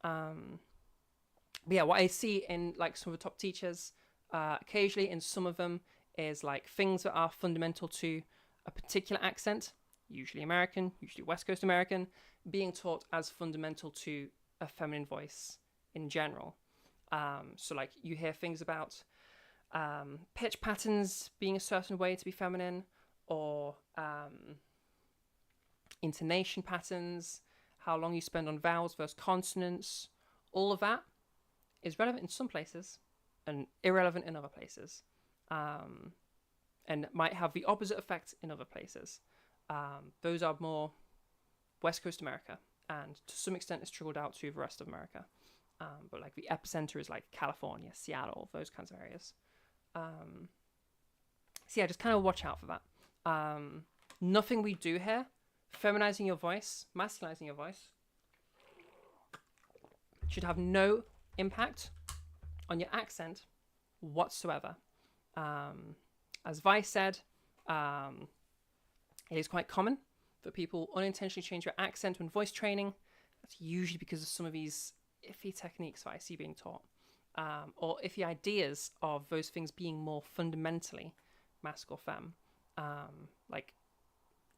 But yeah, what I see in like some of the top teachers, occasionally in some of them, is like things that are fundamental to a particular accent, usually American, usually West Coast American, being taught as fundamental to a feminine voice in general. So like you hear things about pitch patterns being a certain way to be feminine, or intonation patterns, how long you spend on vowels versus consonants, all of that is relevant in some places and irrelevant in other places, and might have the opposite effect in other places. Those are more West Coast America, and to some extent it's trickled out to the rest of America. But like the epicenter is like California, Seattle, those kinds of areas. So yeah, just kind of watch out for that. Nothing we do here, feminizing your voice, masculinizing your voice, should have no impact on your accent whatsoever. As Vi said, it is quite common for people unintentionally change their accent when voice training. That's usually because of some of these iffy techniques that I see being taught, or iffy ideas of those things being more fundamentally masc or femme. Like,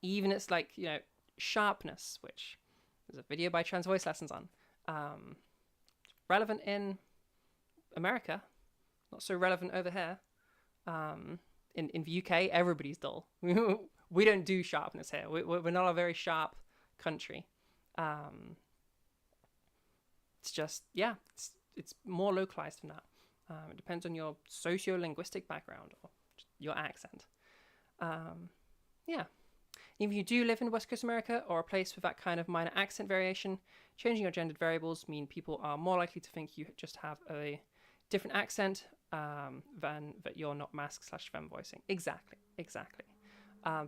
even it's like, you know, sharpness, which there's a video by Trans Voice Lessons on. Relevant in America, not so relevant over here. In the UK, everybody's dull. We don't do sharpness here. We're not a very sharp country. It's just, yeah, it's more localized than that. It depends on your socio-linguistic background or your accent. Yeah. If you do live in West Coast America or a place with that kind of minor accent variation, changing your gendered variables mean people are more likely to think you just have a different accent than that you're not masc/femme voicing. Exactly.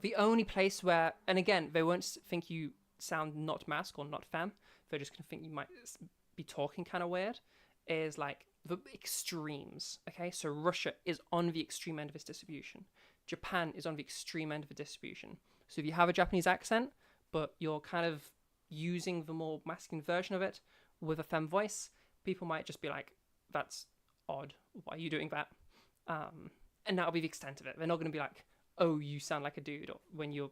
The only place where, and again, they won't think you sound not masc or not femme, they're just going to think you might be talking kind of weird, is like the extremes. Okay, so Russia is on the extreme end of its distribution. Japan is on the extreme end of the distribution. So if you have a Japanese accent, but you're kind of using the more masculine version of it with a femme voice, people might just be like, that's odd. Why are you doing that? And that'll be the extent of it. They're not going to be like, oh, you sound like a dude. Or when you're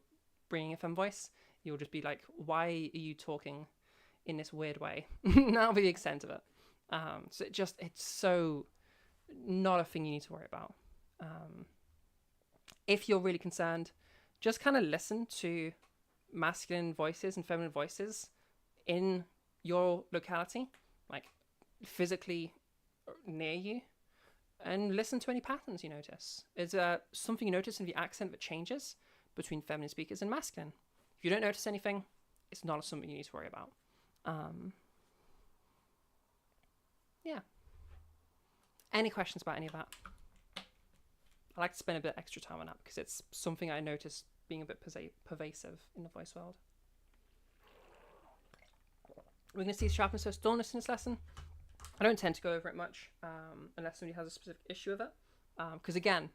bringing a femme voice, you'll just be like, why are you talking in this weird way? That'll be the extent of it. So it's so not a thing you need to worry about. If you're really concerned, just kind of listen to masculine voices and feminine voices in your locality, like physically near you, and listen to any patterns you notice. Is there something you notice in the accent that changes between feminine speakers and masculine? If you don't notice anything, it's not something you need to worry about. Yeah. Any questions about any of that? I like to spend a bit extra time on that because it's something I noticed being a bit pervasive in the voice world. We're going to see sharpness versus dullness in this lesson. I don't tend to go over it much unless somebody has a specific issue with it. Because again,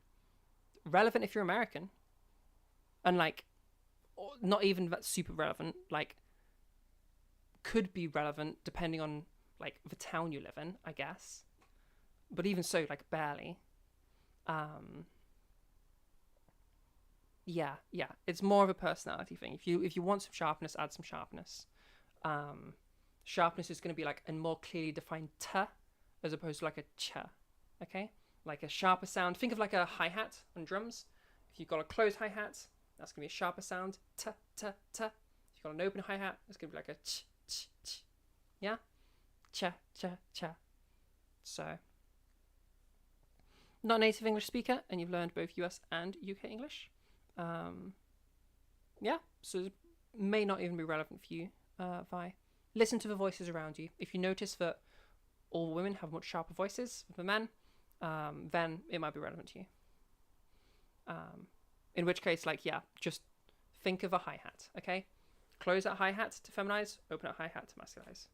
relevant if you're American, and like, not even that super relevant, like, could be relevant depending on like the town you live in, I guess. But even so, like, barely. Yeah, it's more of a personality thing. If you want some sharpness, add some sharpness. Sharpness is going to be like a more clearly defined t as opposed to like a ch. Okay, like a sharper sound. Think of like a hi-hat on drums. If you've got a closed hi-hat, that's going to be a sharper sound. T t t. If you've got an open hi-hat, it's going to be like a ch ch ch. Yeah, ch ch ch. So, not a native English speaker, and you've learned both US and UK English. Yeah, so it may not even be relevant for you, Vi. Listen to the voices around you. If you notice that all women have much sharper voices than men, then it might be relevant to you. In which case, like, yeah, just think of a hi-hat, okay? Close that hi-hat to feminize, open that hi-hat to masculinize.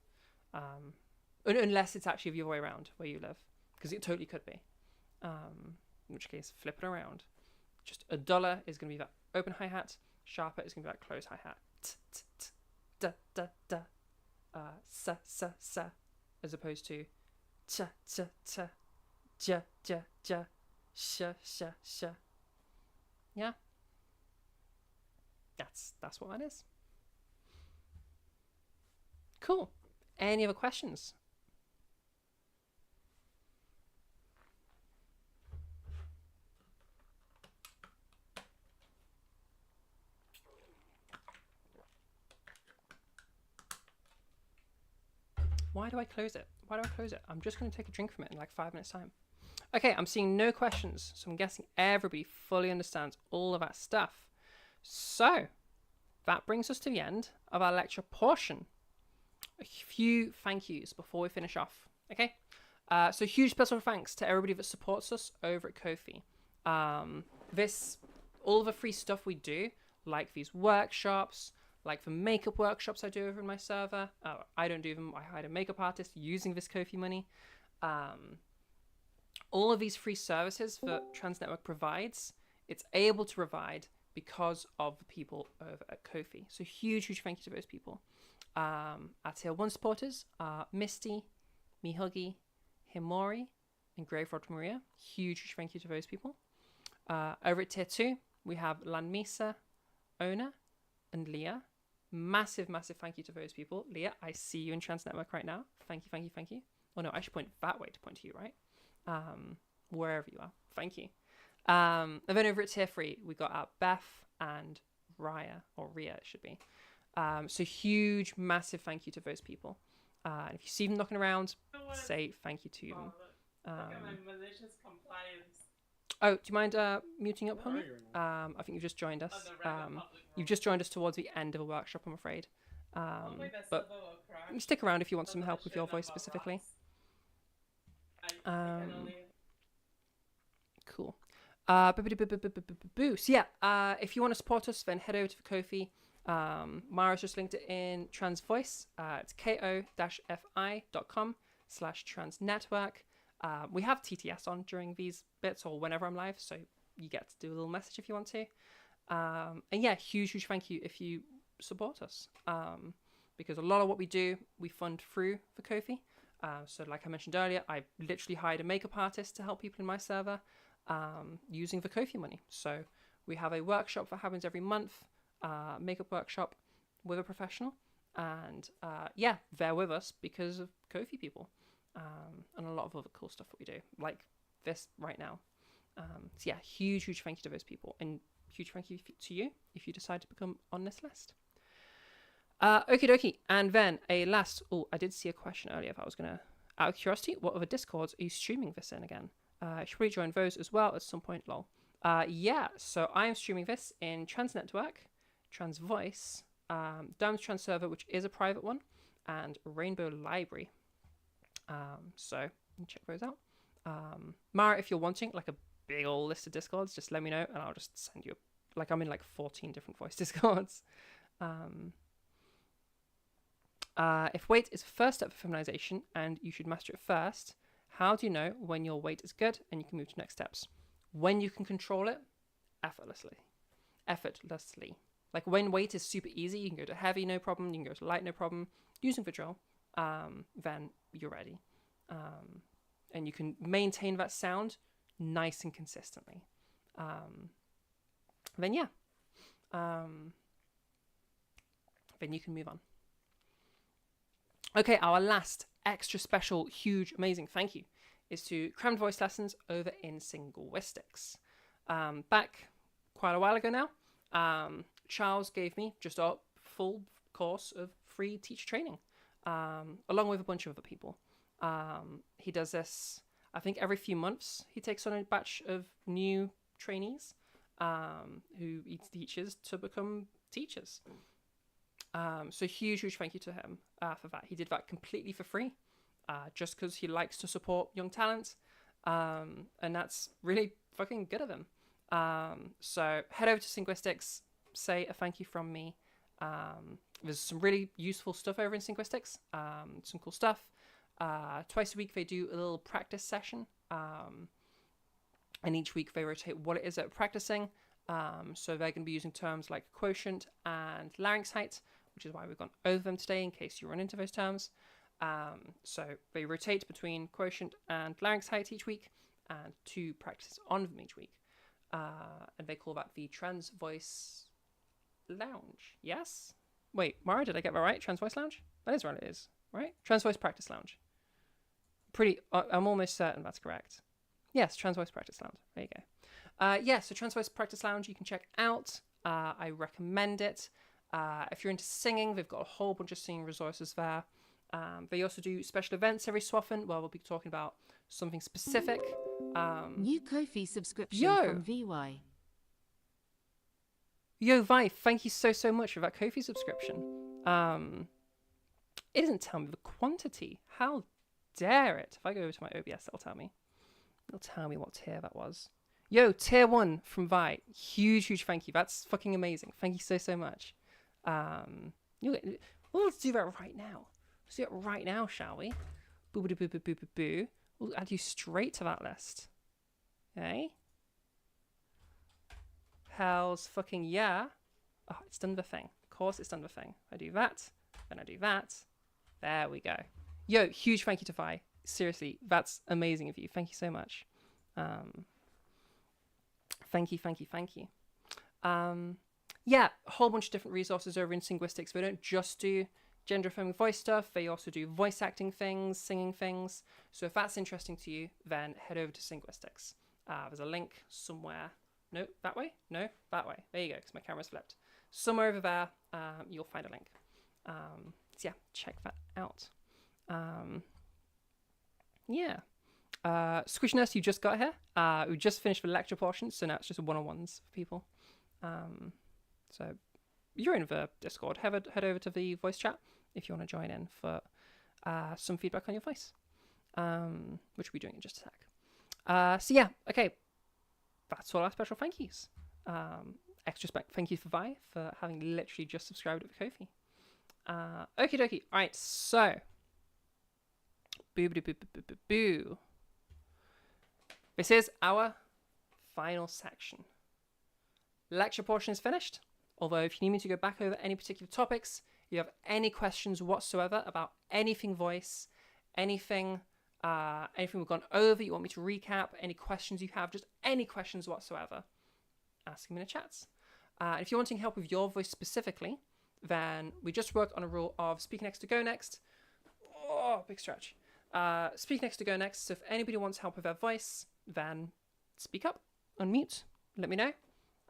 Unless it's actually the other way around where you live, because it totally could be. In which case, flip it around. Just a duller is going to be that open hi-hat, sharper is going to be that closed hi-hat. T, t, t, da, da, da. Sa, sa, sa, as opposed to cha, cha, cha, ja, ja, ja, sha, sha, sha. Yeah? That's what that is. Cool. Any other questions? Why do I close it? I'm just going to take a drink from it in like 5 minutes time. Okay, I'm seeing no questions, so I'm guessing everybody fully understands all of that stuff. So that brings us to the end of our lecture portion. A few thank yous before we finish off. Okay, so huge special thanks to everybody that supports us over at Ko-fi. All the free stuff we do, like these workshops, like the makeup workshops I do over in my server. I don't do them. I hired a makeup artist using this Ko-fi money. All of these free services that Trans Network provides, it's able to provide because of the people over at Ko-fi. So huge thank you to those people. Our Tier 1 supporters are Misty, Mihuggy, Himori, and Grave Rod Maria. Huge thank you to those people. Over at Tier 2, we have Lanmisa, Ona, and Leah. Massive thank you to those people. Leah, I see you in Trans Network right now. Thank you. Oh no, I should point that way to point to you, right? Wherever you are. Thank you. And then over at Tier 3, we got Beth and Rhea, or Rhea it should be. So huge, massive thank you to those people. And if you see them knocking around, say thank you to them. Look at my malicious compliance. Oh, do you mind muting up, homie? I think you've just joined us. You've just joined us towards the end of a workshop, I'm afraid. But you stick around if you want some help with your voice specifically. Cool. So yeah, if you want to support us, then head over to the Ko-fi. Mara's just linked it in Trans Voice. It's ko-fi.com/transnetwork. We have TTS on during these bits or whenever I'm live, so you get to do a little message if you want to. And yeah, huge thank you if you support us. Because a lot of what we do, we fund through the Ko-fi. So like I mentioned earlier, I literally hired a makeup artist to help people in my server using the Ko-fi money. So we have a workshop that happens every month, makeup workshop with a professional. And yeah, they're with us because of Ko-fi people. And a lot of other cool stuff that we do, like this right now. So yeah, huge thank you to those people, and huge thank you to you if you decide to become on this list. Okie dokie, and then a last. Oh, I did see a question earlier. If I was gonna, out of curiosity, what other Discords are you streaming this in again? I should probably join those as well at some point. Lol. Yeah, so I am streaming this in Trans Network, Trans Voice, Diamond Trans Server, which is a private one, and Rainbow Library. So you can check those out. Mara, if you're wanting like a big old list of Discords, just let me know and I'll just send you. Like I'm in like 14 different voice Discords. If weight is the first step for feminization and you should master it first, how do you know when your weight is good and you can move to next steps? When you can control it effortlessly. Like when weight is super easy, you can go to heavy, no problem. You can go to light, no problem. Using the drill, then you're ready. And you can maintain that sound nice and consistently. Then yeah. Then you can move on. Okay, our last extra special, huge, amazing thank you is to Crammed Voice Lessons over in Singlestics. Back quite a while ago now, Charles gave me just a full course of free teacher training, along with a bunch of other people. He does this, I think, every few months. He takes on a batch of new trainees who he teaches to become teachers. So huge thank you to him for that. He did that completely for free, just because he likes to support young talent, and that's really fucking good of him. So head over to Singlestics, say a thank you from me. There's some really useful stuff over in Singlestics, some cool stuff. Twice a week they do a little practice session, and each week they rotate what it is that we're practicing. So they're going to be using terms like quotient and larynx height, which is why we've gone over them today in case you run into those terms. So they rotate between quotient and larynx height each week, and 2 practices on them each week. And they call that the Trans Voice Lounge. Yes? Wait, Mara, did I get that right? Trans Voice Lounge? That is what it is, right? Trans Voice Practice Lounge. I'm almost certain that's correct. Yes, Trans Voice Practice Lounge. There you go. Yeah, so Trans Voice Practice Lounge you can check out. I recommend it. If you're into singing, they've got a whole bunch of singing resources there. They also do special events every so often where we'll be talking about something specific. New Ko-fi subscription Yo! from VY. Yo, Vi, thank you so much for that Ko-fi subscription. It doesn't tell me the quantity. How dare it? If I go over to my OBS, it'll tell me. It'll tell me what tier that was. Yo, tier 1 from Vi. Huge thank you. That's fucking amazing. Thank you so much. Let's do that right now. Let's do it right now, shall we? Boo boo boo boo boo boo boo. We'll add you straight to that list. Okay? Hell's fucking yeah. Oh, it's done the thing. Of course it's done the thing. I do that, then I do that. There we go. Yo, huge thank you to Vi. Seriously, that's amazing of you. Thank you so much. Thank you. Yeah, a whole bunch of different resources over in Linguistics. We don't just do gender affirming voice stuff. They also do voice acting things, singing things. So if that's interesting to you, then head over to Linguistics. There's a link somewhere. No, that way? No, that way. There you go, because my camera's flipped. Somewhere over there, you'll find a link. So yeah, check that out. Yeah. Squishness, you just got here. We just finished the lecture portion, so now it's just one-on-ones for people. So you're in the Discord. Head over to the voice chat if you want to join in for some feedback on your voice, which we'll be doing in just a sec. So yeah, okay. That's all our special thank yous. Extra thank you for Vi for having literally just subscribed at the Ko-fi. Okie dokie. All right, so boo. This is our final section. Lecture portion is finished. Although if you need me to go back over any particular topics, you have any questions whatsoever about anything voice, anything we've gone over, you want me to recap, any questions you have, just any questions whatsoever, ask them in the chats. If you're wanting help with your voice specifically, then we just worked on a rule of speak next to go next. Oh, big stretch. Speak next to go next. So if anybody wants help with their voice, then speak up, unmute, let me know.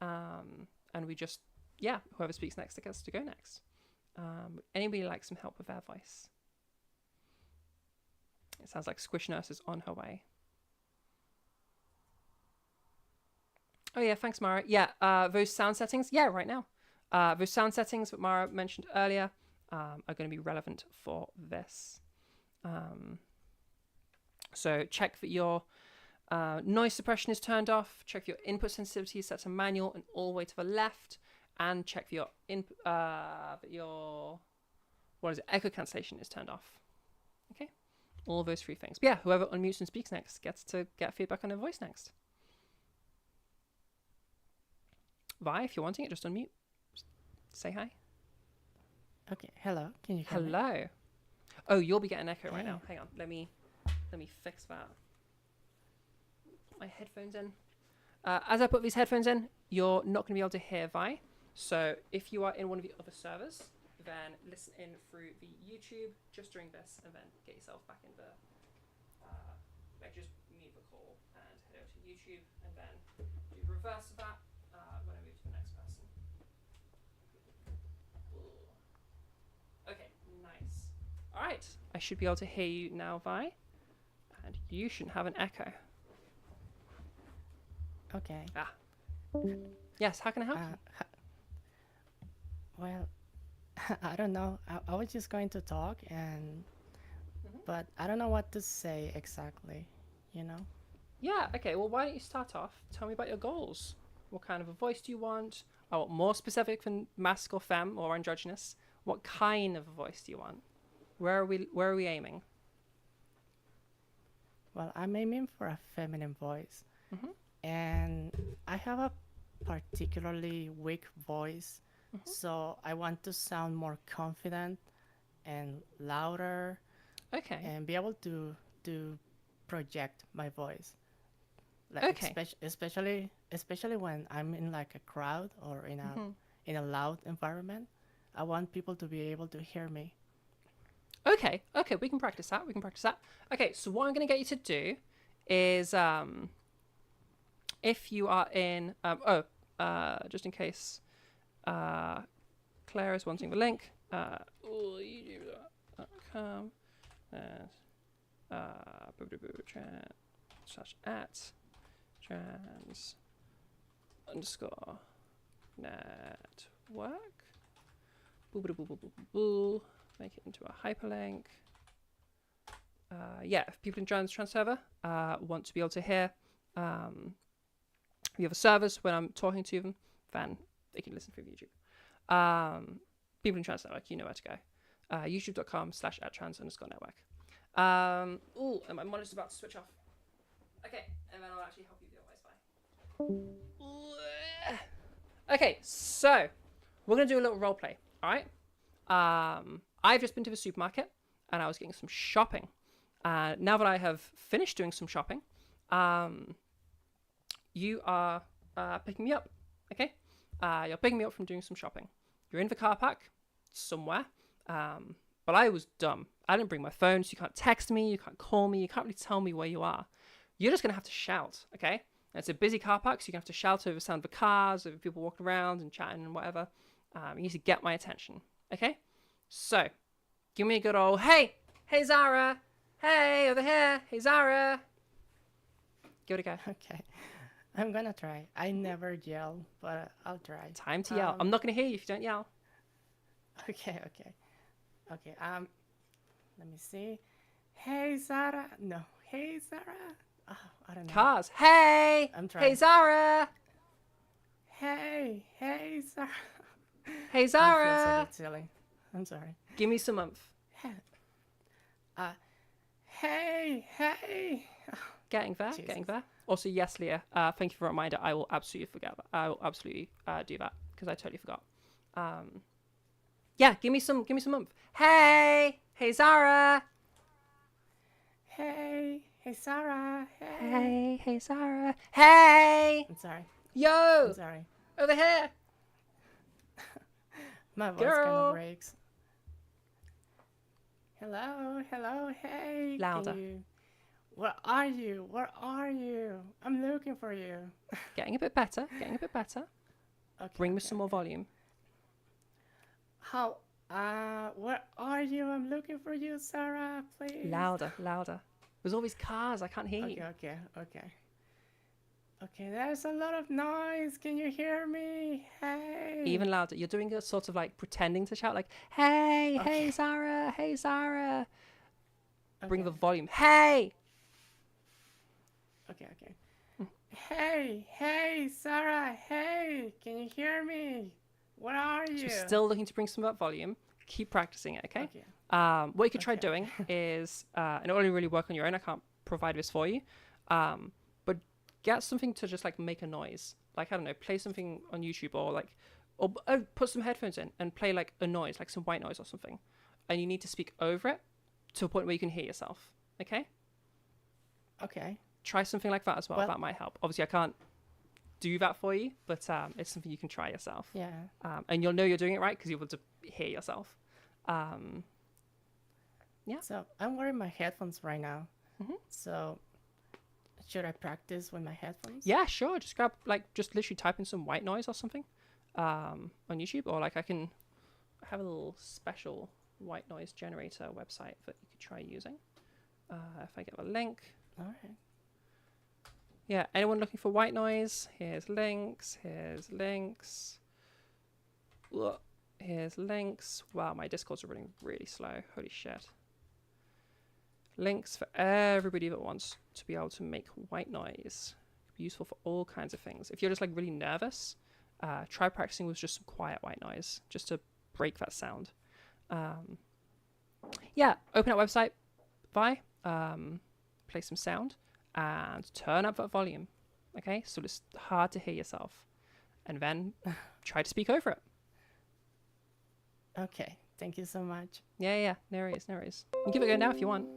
And we just, yeah, whoever speaks next gets to go next. Anybody like some help with their voice? It sounds like Squish Nurse is on her way. Oh yeah, thanks Mara. Yeah, those sound settings, yeah, right now. Those sound settings that Mara mentioned earlier are going to be relevant for this. So check that your noise suppression is turned off, check your input sensitivity is set to manual and all the way to the left, and check that your echo cancellation is turned off. Okay, all those three things. But yeah, whoever unmutes and speaks next gets to get feedback on their voice next. Vi, if you're wanting it, just unmute. Say hi. Okay, hello. Can you hear me? Hello. Oh, you'll be getting echo right now. Hang on, let me fix that. Put my headphones in. As I put these headphones in, you're not going to be able to hear Vi. So if you are in one of the other servers, then listen in through the YouTube just during this, and then get yourself back in the just mute the call and head over to YouTube, and then do the reverse of that when I move to the next person. Okay, nice. All right, I should be able to hear you now, Vi, and you shouldn't have an echo. Okay. Yes, how can I help you? Well, I don't know. I was just going to talk, but I don't know what to say exactly, you know? Yeah, okay, well, why don't you start off? Tell me about your goals. What kind of a voice do you want? Oh, more specific than masc or femme or androgynous. What kind of a voice do you want? Where are we aiming? Well, I'm aiming for a feminine voice. And I have a particularly weak voice, so I want to sound more confident and louder. Okay. And be able to project my voice. Like Okay. Especially when I'm in like a crowd or in a loud environment. I want people to be able to hear me. Okay, we can practice that. Okay, so what I'm going to get you to do is, if you are in, just in case Claire is wanting the link. You do that. youtube.com slash at trans underscore network. Make it into a hyperlink. Yeah, if people in trans server want to be able to hear the other servers when I'm talking to them, then they can listen through YouTube. People in trans network, you know where to go. youtube.com/@trans_network. Ooh, and my monitor's about to switch off. Okay, and then I'll actually help you do it. Okay, so we're gonna do a little role play. All right. I've just been to the supermarket and I was getting some shopping. Now that I have finished doing some shopping, you are picking me up. Okay. You're picking me up from doing some shopping. You're in the car park somewhere. But I was dumb. I didn't bring my phone, so you can't text me, you can't call me, you can't really tell me where you are. You're just gonna have to shout, okay? And it's a busy car park, so you're gonna have to shout over the sound of the cars, over people walking around and chatting and whatever. You need to get my attention, okay? So, give me a good old, hey Zara, hey, over here, hey Zara. Give it a go. Okay. I'm gonna try. I never yell, but I'll try. Time to yell. I'm not gonna hear you if you don't yell. Okay. Let me see. Hey, Zara. No. Hey, Zara. Oh, I don't know. Cars. Hey. I'm trying. Hey, Zara. Hey, Zara. Hey, I Zara. feel so silly. I'm sorry. Give me some oomph. Hey. Getting there. Jesus. Getting there. Also, yes, Leah. Thank you for a reminder. I will absolutely forget that. I will absolutely do that because I totally forgot. Yeah, give me some oomph. Hey, Zara. Hey, Zara. Hey, Zara. Hey, I'm sorry. yo, I'm sorry. over here. My voice kind of breaks. Hello, hey. Louder. Where are you? I'm looking for you. Getting a bit better. Okay, Bring me some more volume. How? Where are you? I'm looking for you, Sarah, please. Louder. There's all these cars. I can't hear you. Okay, there's a lot of noise. Can you hear me? Hey. Even louder. You're doing a sort of like pretending to shout like, hey, Zara. Hey, Zara. Bring the volume. Hey. Okay. Hey, Sarah. Hey, can you hear me? Where are you? So still looking to bring some of that volume. Keep practicing it, okay? What you could try doing is, and it'll only really work on your own. I can't provide this for you. But get something to just like make a noise. Like, I don't know, play something on YouTube or put some headphones in and play like a noise, like some white noise or something. And you need to speak over it to a point where you can hear yourself, okay? Okay. Try something like that as well. That might help. Obviously, I can't do that for you, but it's something you can try yourself. Yeah. And you'll know you're doing it right because you'll be able to hear yourself. Yeah. So I'm wearing my headphones right now. Mm-hmm. So should I practice with my headphones? Yeah, sure. Just just literally type in some white noise or something on YouTube, or like I have a little special white noise generator website that you could try using. If I get a link. All right. Yeah, anyone looking for white noise? Here's links. Ugh. Here's links. Wow, my Discords are running really slow. Holy shit. Links for everybody that wants to be able to make white noise. It could be useful for all kinds of things. If you're just like really nervous, try practicing with just some quiet white noise, just to break that sound. Yeah, open up website, play some sound, and turn up that volume. Okay, so it's hard to hear yourself, and then try to speak over it. Okay, thank you so much. Yeah, no worries. You can give it a go now if you want.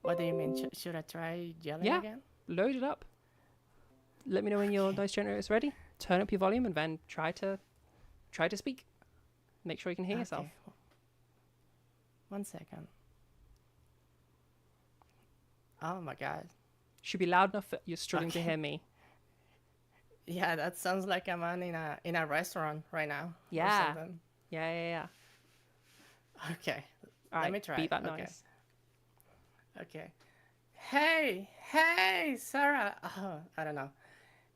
What do you mean? Should I try yelling again? Load it up. Let me know when your noise generator is ready. Turn up your volume and then try to speak. Make sure you can hear yourself. 1 second. Oh my god. Should be loud enough that you're struggling to hear me. Yeah, that sounds like I'm in a restaurant right now. Yeah. Or something. Yeah. Okay. All Let right, me try. beat that Okay. noise. Okay. Hey, Sarah. Oh, I don't know.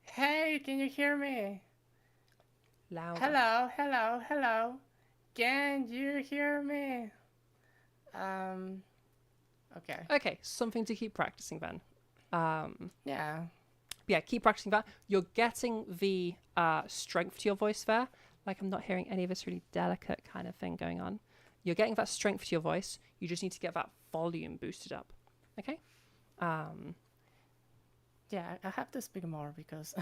Hey, can you hear me? Louder. Hello. Can you hear me? Okay. Okay, something to keep practicing then. Yeah. Yeah, keep practicing that. You're getting the strength to your voice there. Like, I'm not hearing any of this really delicate kind of thing going on. You're getting that strength to your voice. You just need to get that volume boosted up. Okay? Yeah, I have to speak more because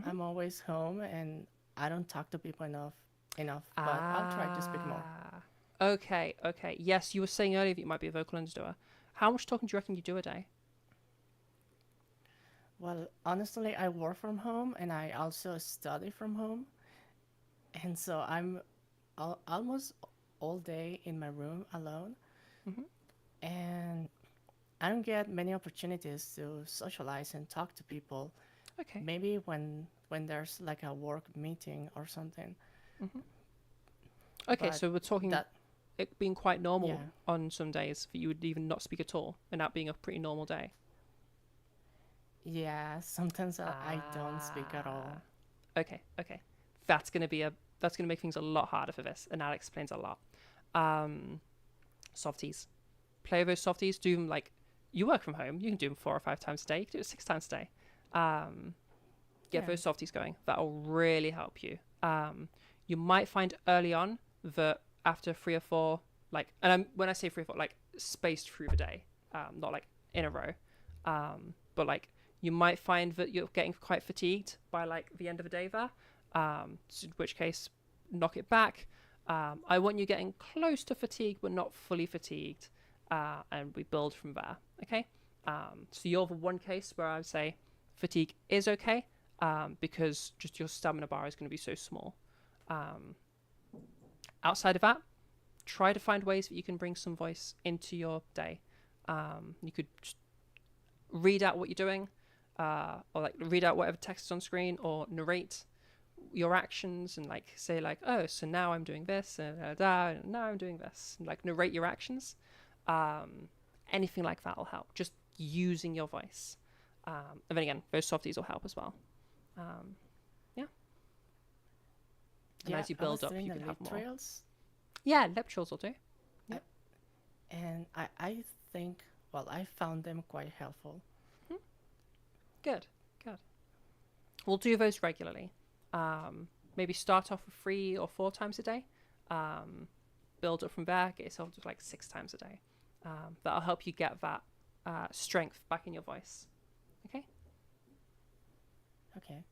I'm always home and I don't talk to people enough. But I'll try to speak more. Okay. Yes, you were saying earlier that you might be a vocal underdoer. How much talking do you reckon you do a day? Well, honestly, I work from home and I also study from home. And so I'm almost all day in my room alone. And I don't get many opportunities to socialize and talk to people. Okay. Maybe when there's like a work meeting or something. Okay, But so we're talking that, it being quite normal yeah. on some days that you would even not speak at all, and that being a pretty normal day. Yeah, sometimes I don't speak at all. Okay. That's gonna make things a lot harder for this, and that explains a lot. Softies. Play with those softies. Do them like you work from home. You can do them 4 or 5 times a day. You can do it 6 times a day. Get those softies going. That'll really help you. You might find early on that after 3 or 4, like, and when I say 3 or 4, like spaced through the day, not like in a row, but like you might find that you're getting quite fatigued by like the end of the day there. In which case, knock it back. I want you getting close to fatigue, but not fully fatigued, and we build from there. Okay. So you're the one case where I would say fatigue is okay, because just your stamina bar is going to be so small. Outside of that, try to find ways that you can bring some voice into your day. You could just read out what you're doing, or like read out whatever text is on screen, or narrate your actions and like say like, oh, so now I'm doing this, and now I'm doing this, and like narrate your actions. Anything like that will help. Just using your voice, and then again, those softies will help as well. Yeah. And Yeah, as you I was build up, doing you the can have lip more. trails, Yeah, lip trills will do. and I think, well, I found them quite helpful. Good. We'll do those regularly. Maybe start off with 3 or 4 times a day. Build up from there. Get yourself to like 6 times a day. That'll help you get that strength back in your voice. Okay. Okay.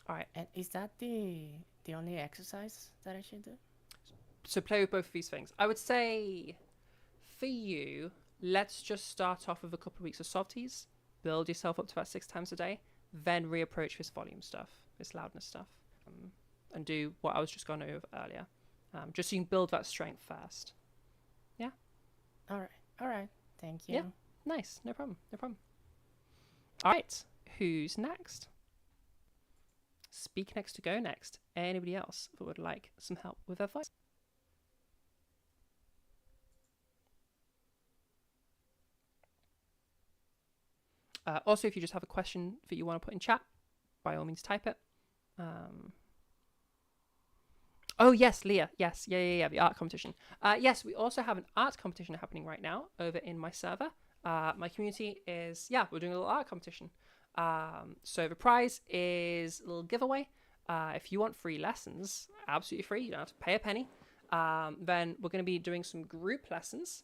All right. And is that the only exercise that I should do? So play with both of these things. I would say for you, let's just start off with a couple of weeks of softies. Build yourself up to about 6 times a day. Then reapproach this volume stuff, this loudness stuff, and do what I was just going over earlier. Just so you can build that strength first. Yeah. All right. Thank you. Yeah. Nice. No problem. All right. Who's next? Speak next to go next. Anybody else that would like some help with their voice? Also, if you just have a question that you want to put in chat, by all means type it. Oh, yes, Leah. Yes. Yeah. The art competition. Yes, we also have an art competition happening right now over in my server. My community is, we're doing a little art competition. So the prize is a little giveaway. If you want free lessons, absolutely free, you don't have to pay a penny. Then we're going to be doing some group lessons.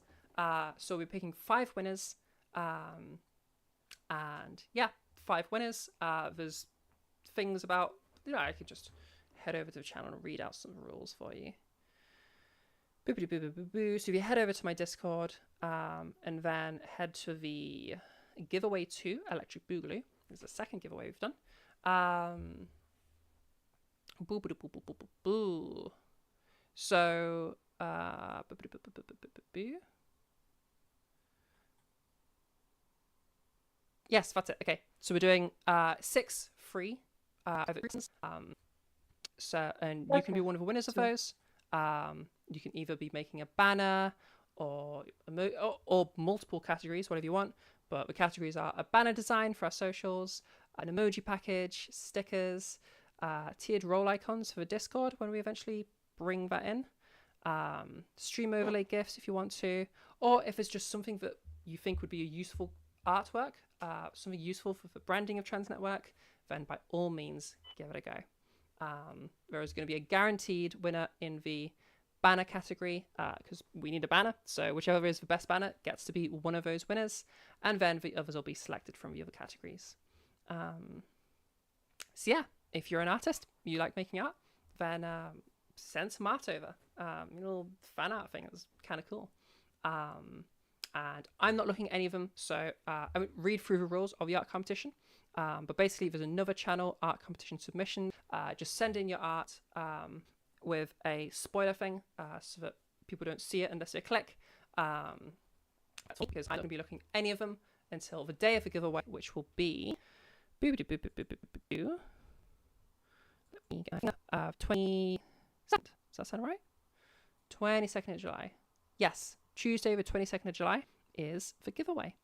So we're picking 5 winners. And 5 winners. There's things about, I could just head over to the channel and read out some rules for you. So if you head over to my Discord, and then head to the giveaway 2, Electric Boogaloo. This is the second giveaway we've done. So, yes, that's it. Okay, so we're doing 6 free and you can be one of the winners of those. You can either be making a banner or multiple categories, whatever you want. But the categories are a banner design for our socials, an emoji package, stickers, tiered role icons for the Discord when we eventually bring that in, stream overlay GIFs if you want to, or if it's just something that you think would be a useful artwork, something useful for the branding of Trans Network, then by all means, give it a go. There is going to be a guaranteed winner in the banner category because we need a banner. So whichever is the best banner gets to be one of those winners. And then the others will be selected from the other categories. So yeah, if you're an artist, you like making art, then send some art over. A little fan art thing. It was kind of cool. And I'm not looking at any of them. So I won't read through the rules of the art competition. But basically, there's another channel, art competition submission. Just send in your art with a spoiler thing so that people don't see it unless they click. Because I'm going to be looking at any of them until the day of the giveaway, which will be 22nd. Does that sound right? 22nd of July. Yes, Tuesday, the 22nd of July is the giveaway.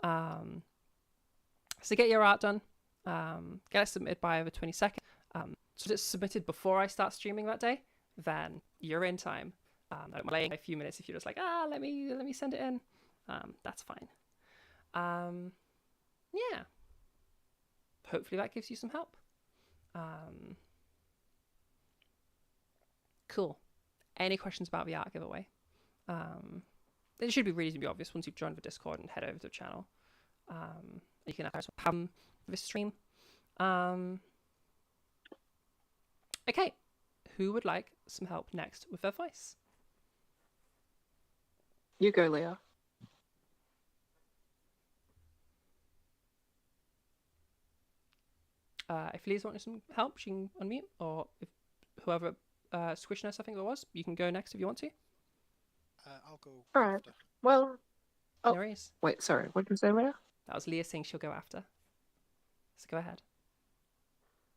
So get your art done, get it submitted by the 22nd. So if it's submitted before I start streaming that day, then you're in time. I'm delaying a few minutes if you're just like, let me send it in. That's fine. Yeah. Hopefully that gives you some help. Cool. Any questions about the art giveaway? It should be reasonably obvious once you've joined the Discord and head over to the channel. You can have this stream. Okay, who would like some help next with their voice? You go, Leah. If Leah's wanting some help, she can unmute, or if whoever Squishness, I think it was, you can go next if you want to. I'll go. All right. After. Well. Oh, no worries. Wait, sorry. What did you say, Leah? That was Leah saying she'll go after. So go ahead.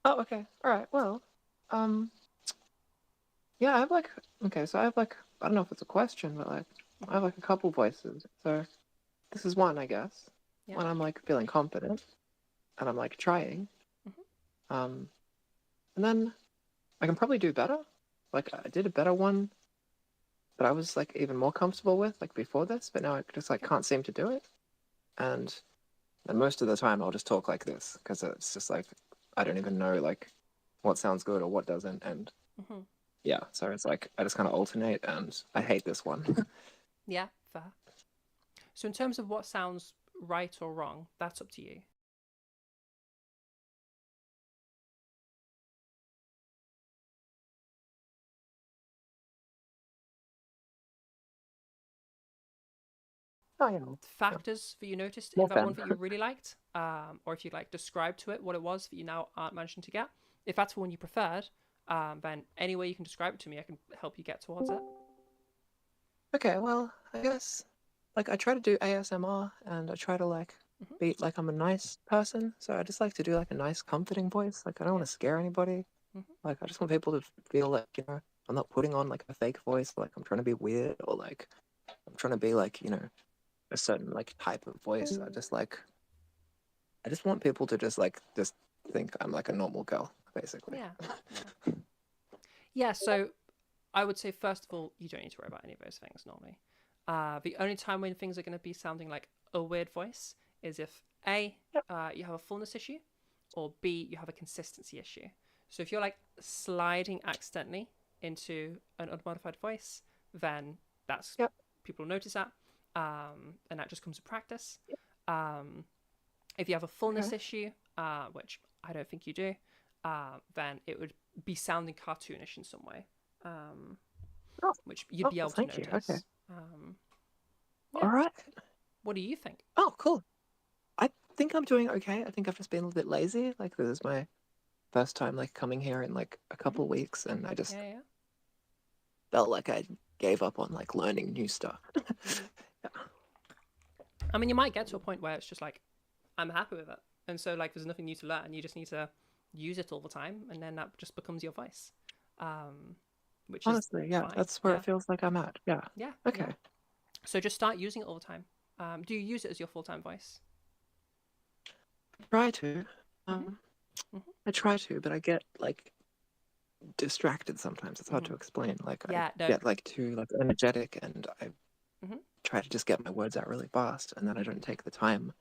Oh, okay. All right. Well, yeah, I have so I have I don't know if it's a question, but I have a couple voices. So this is one, I guess. Yeah. When I'm feeling confident and I'm trying. Mm-hmm. And then I can probably do better. I did a better one that I was even more comfortable with before this, but now I just can't seem to do it. And most of the time I'll just talk like this because it's just I don't even know what sounds good or what doesn't, and mm-hmm. Yeah, so it's I just kind of alternate, and I hate this one. Yeah, fair. So in terms of what sounds right or wrong, that's up to you. Factors that you noticed in that one that you really liked, or if you describe to it what it was that you now aren't managing to get. If that's the one you preferred, then any way you can describe it to me, I can help you get towards it. Okay, well, I guess I try to do ASMR, and I try to mm-hmm. be I'm a nice person, so I just like to do a nice, comforting voice. I don't want to scare anybody. Mm-hmm. I just want people to feel I'm not putting on a fake voice, I'm trying to be weird, or I'm trying to be a certain type of voice. I just want people to just think I'm a normal girl, basically. Yeah. Yeah, so I would say first of all, you don't need to worry about any of those things normally. The only time when things are going to be sounding like a weird voice is if A, you have a fullness issue, or B, you have a consistency issue. So if you're sliding accidentally into an unmodified voice, then that's people notice that. And that just comes with practice. If you have a fullness issue, which I don't think you do, then it would be sounding cartoonish in some way, which you'd be able to notice. Okay. Yeah. All right. What do you think? Oh, cool. I think I'm doing okay. I think I've just been a little bit lazy. This is my first time coming here in a couple of weeks, and I just felt like I gave up on learning new stuff. Yeah. I mean, you might get to a point where it's just I'm happy with it, and so there's nothing new to learn. You just need to use it all the time, and then that just becomes your voice. Which honestly, is yeah, fine. that's where it feels like I'm at. Yeah. Yeah. Okay. Yeah. So just start using it all the time. Do you use it as your full-time voice? Try to. I try to, but I get like distracted sometimes. It's hard to explain. Like I get like too like energetic, and I try to just get my words out really fast, and then I don't take the time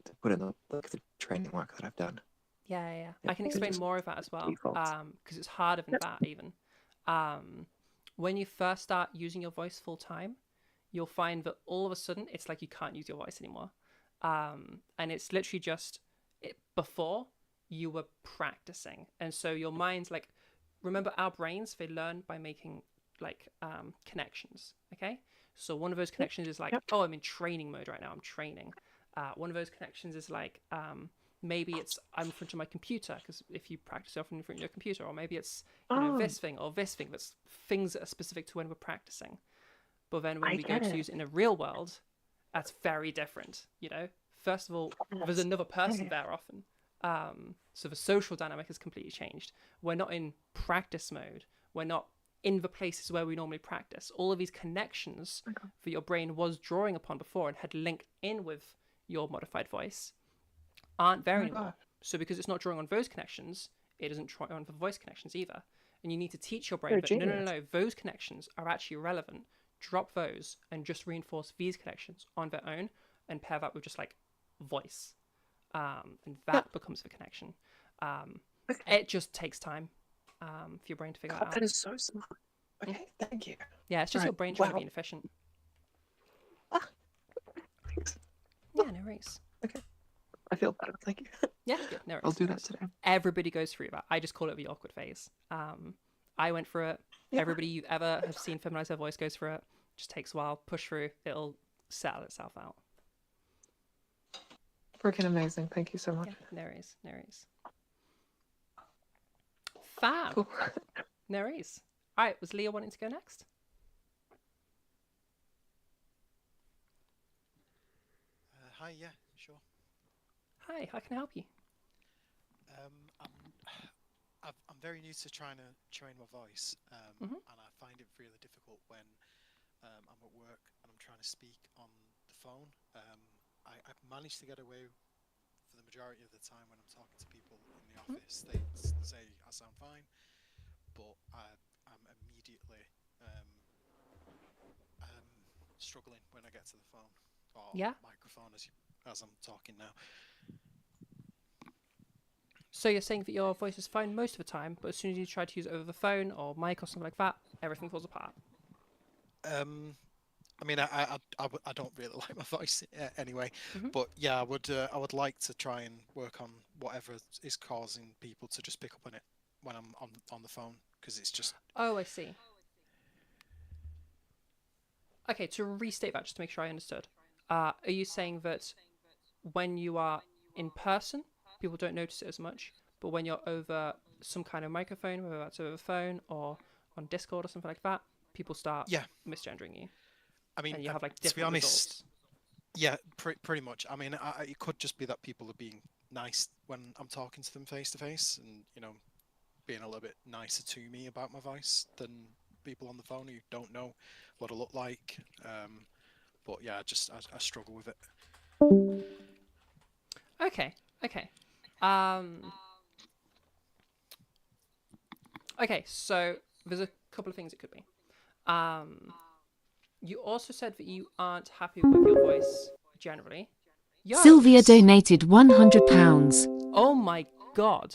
to put in the training work that I've done. Yeah. I can explain more of that as well, because it's harder than that even. When you first start using your voice full time, you'll find that all of a sudden it's like you can't use your voice anymore. And it's literally just before you were practicing. And so your mind's like, remember our brains, they learn by making like connections. Okay. So one of those connections is like, oh, I'm in training mode right now. I'm training. One of those connections is like, maybe it's I'm in front of my computer, because if you practice often in front of your computer, or maybe it's this thing or this thing. That's things that are specific to when we're practicing. But then when we go to use it in a real world, that's very different. First of all, there's another person there often. So the social dynamic has completely changed. We're not in practice mode. We're not in the places where we normally practice. All of these connections that your brain was drawing upon before and had linked in with your modified voice aren't there anymore. So because it's not drawing on those connections, it doesn't draw on the voice connections either. And you need to teach your brain that no, those connections are actually relevant. Drop those and just reinforce these connections on their own, and pair that with just like voice. And that becomes the connection. It just takes time for your brain to figure that out. That is so smart. Okay, thank you. Yeah, it's just your brain trying to be inefficient. Thanks. Yeah, no worries. Okay. I feel better. Thank you. Yeah, good. No worries. I'll do that today. Everybody goes through that. I just call it the awkward phase. I went through it. Yeah. Everybody you ever have seen feminize their voice goes through it. Just takes a while. Push through. It'll settle itself out. Freaking amazing. Thank you so much. Yeah, no worries. Fab. Cool. No worries. All right, was Leah wanting to go next? Hi, yeah, sure. Hi, how can I help you? I'm very new to trying to train my voice, and I find it really difficult when I'm at work and I'm trying to speak on the phone. I've managed to get away for the majority of the time when I'm talking to people in the office. They say I sound fine, but I'm immediately struggling when I get to the phone or microphone as I'm talking now. So you're saying that your voice is fine most of the time, but as soon as you try to use it over the phone or mic or something like that, everything falls apart? I mean, I don't really like my voice anyway, but yeah, I would like to try and work on whatever is causing people to just pick up on it when I'm on the phone, because it's just... Oh, I see. Okay, to restate that, just to make sure I understood. Are you saying that when you are in person, people don't notice it as much, but when you're over some kind of microphone, whether that's over the phone or on Discord or something like that, people start misgendering you? I mean, and you have like to be honest, results. Yeah, pretty much. I mean, it could just be that people are being nice when I'm talking to them face to face, and being a little bit nicer to me about my voice than people on the phone who don't know what I look like. But yeah, I struggle with it. Okay. Okay, so there's a couple of things it could be. You also said that you aren't happy with your voice generally. Sylvia donated £100. Oh my god.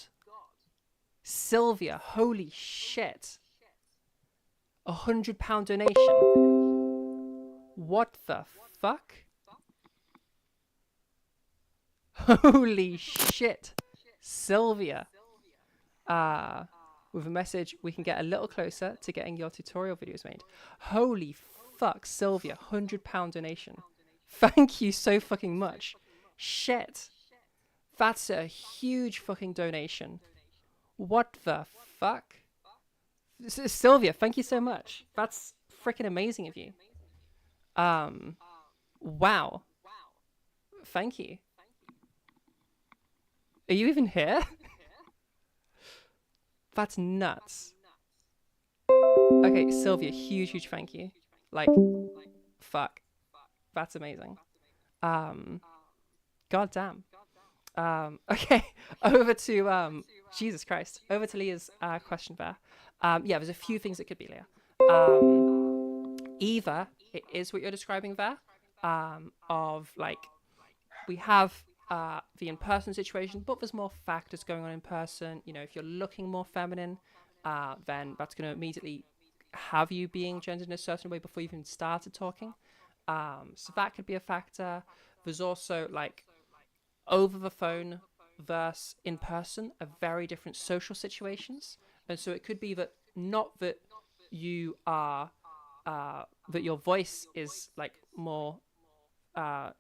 Sylvia, holy shit. £100 donation. What the fuck? Holy shit. Sylvia. With a message, we can get a little closer to getting your tutorial videos made. Holy fuck, Sylvia, £100 donation. Thank you so fucking much. Shit. That's a huge fucking donation. What the fuck? Sylvia, thank you so much. That's freaking amazing of you. Wow. Thank you. Are you even here? That's nuts. Okay, Sylvia, huge thank you. Like, fuck. That's amazing. God damn. Okay, over to Jesus Christ. Over to Leah's question there. Yeah, there's a few things that could be, Leah. Either it is what you're describing there, of like we have the in-person situation, but there's more factors going on in person. You know, if you're looking more feminine, then that's going to immediately have you being gendered in a certain way before you even started talking. So that could be a factor. There's also like over the phone versus in person are very different social situations, and so it could be that not that you are that your voice is like more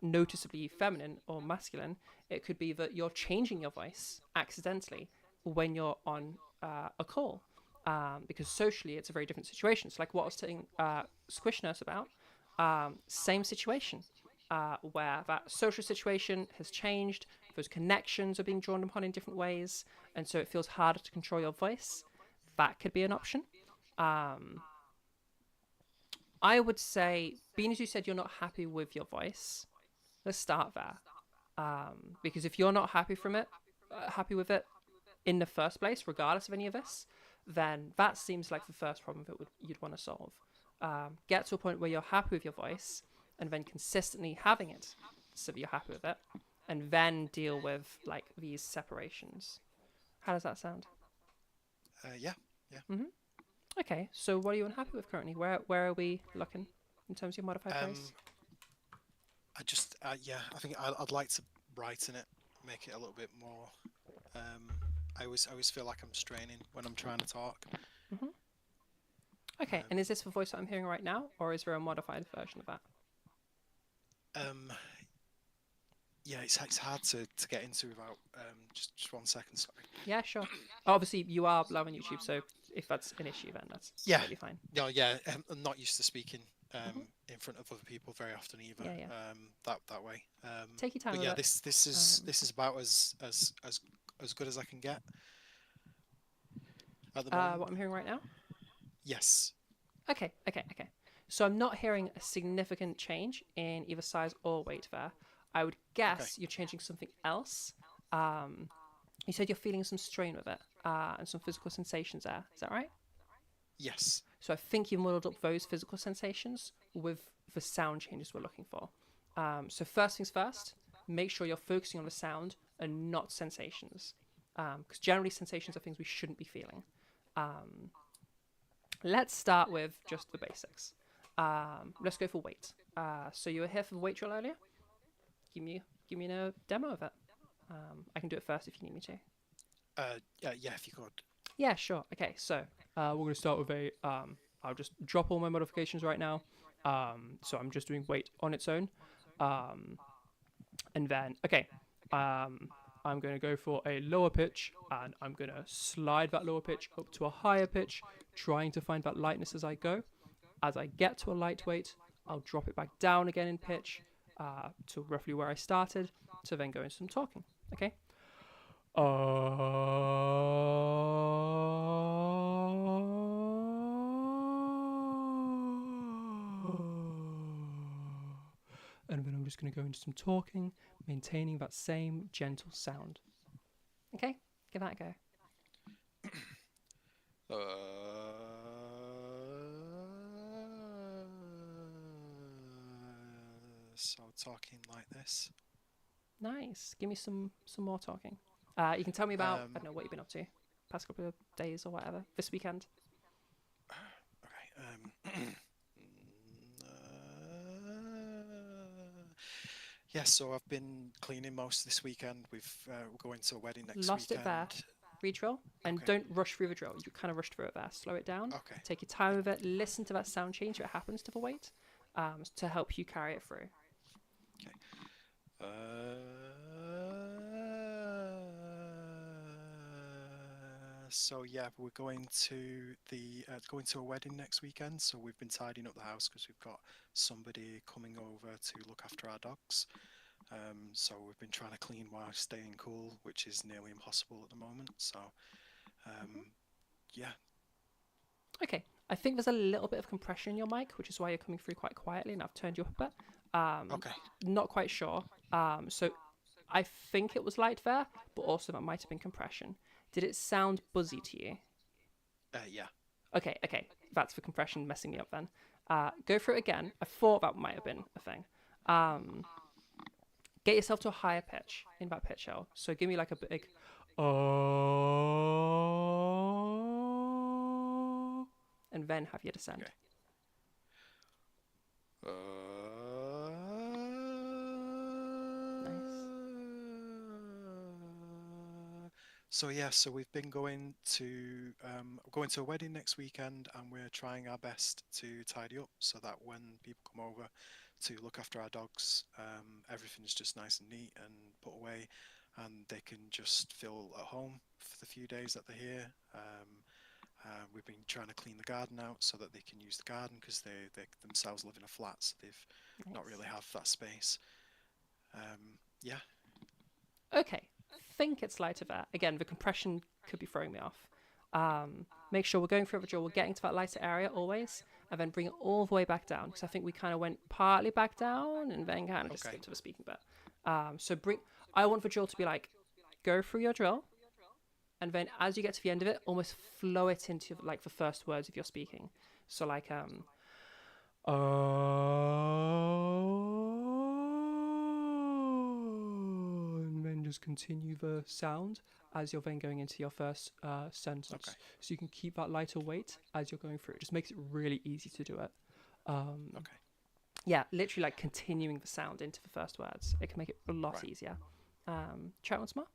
noticeably feminine or masculine. It could be that you're changing your voice accidentally when you're on a call, because socially it's a very different situation. So like what I was telling Squish Nurse about, same situation, where that social situation has changed, those connections are being drawn upon in different ways, and so it feels harder to control your voice. That could be an option. I would say, being as you said you're not happy with your voice, let's start there. Because if you're not happy with it in the first place, regardless of any of this, then that seems like the first problem that you'd want to solve. Get to a point where you're happy with your voice, and then consistently having it so that you're happy with it, and then deal with like these separations. How does that sound? Yeah. Mm-hmm. Okay, so what are you unhappy with currently? Where are we looking in terms of your modified voice? I just, I think I'd like to brighten it, make it a little bit more. I always feel like I'm straining when I'm trying to talk. Mm-hmm. Okay, and is this the voice that I'm hearing right now, or is there a modified version of that? Yeah, it's hard to get into without just 1 second, sorry. Yeah, sure. Obviously, you are live on YouTube, so if that's an issue, then that's totally fine. No, I'm not used to speaking in front of other people very often either. Yeah. That way. Take your time. But yeah, with it. this is about as good as I can get at the moment. What I'm hearing right now? Yes. Okay. So I'm not hearing a significant change in either size or weight there. I would guess you're changing something else. You said you're feeling some strain with it and some physical sensations there. Is that right? Yes. So I think you've modeled up those physical sensations with the sound changes we're looking for. So first things first, make sure you're focusing on the sound and not sensations. Because generally sensations are things we shouldn't be feeling. Let's start with just the basics. Let's go for weight. So you were here for the weight drill earlier? Give me a demo of it. I can do it first if you need me to. Yeah, if you could. Yeah, sure. Okay, so we're going to start with a. I'll just drop all my modifications right now. So I'm just doing weight on its own. And then, I'm going to go for a lower pitch, and I'm going to slide that lower pitch up to a higher pitch, trying to find that lightness as I go. As I get to a lightweight, I'll drop it back down again in pitch to roughly where I started, to then go into some talking. Okay? And then I'm just going to go into some talking, maintaining that same gentle sound. Okay? Give that a go. So talking like this. Nice. Give me some more talking. You can tell me about, I don't know, what you've been up to past couple of days or whatever, this weekend. Okay. Yeah, so I've been cleaning most this weekend. We're going to a wedding next weekend. Lost it there. Re-drill, and don't rush through the drill. You kind of rushed through it there. Slow it down. Okay. Take your time with it. Listen to that sound change if it happens to the weight, to help you carry it through. Okay. So yeah, we're going to a wedding next weekend. So we've been tidying up the house because we've got somebody coming over to look after our dogs. So we've been trying to clean while staying cool, which is nearly impossible at the moment. So yeah. Okay, I think there's a little bit of compression in your mic, which is why you're coming through quite quietly, and I've turned you up a bit. Okay. Not quite sure. So I think it was light there, but also that might have been compression. Did it sound buzzy to you? Yeah. Okay, that's the compression messing me up then. Go for it again. I thought that might have been a thing. Get yourself to a higher pitch in that pitch hill. So give me like a big oh, and then have your descent. Okay. Nice. So yeah, so we've been going to a wedding next weekend, and we're trying our best to tidy up so that when people come over to look after our dogs, everything's just nice and neat and put away, and they can just feel at home for the few days that they're here. We've been trying to clean the garden out so that they can use the garden, because they themselves live in a flat, so they've not really have that space. Yeah. Okay, think it's lighter there. Again, the compression could be throwing me off. Make sure we're going through the jaw. We're getting to that lighter area always, and then bring it all the way back down, because I think we kind of went partly back down and then kind of just skipped to the speaking bit. I want the drill to be like, go through your drill, and then as you get to the end of it, almost flow it into like the first words of your speaking. So like and then just continue the sound as you're then going into your first sentence. Okay. So you can keep that lighter weight as you're going through. It just makes it really easy to do it. Okay. Yeah, literally like continuing the sound into the first words. It can make it a lot easier. Try it once more.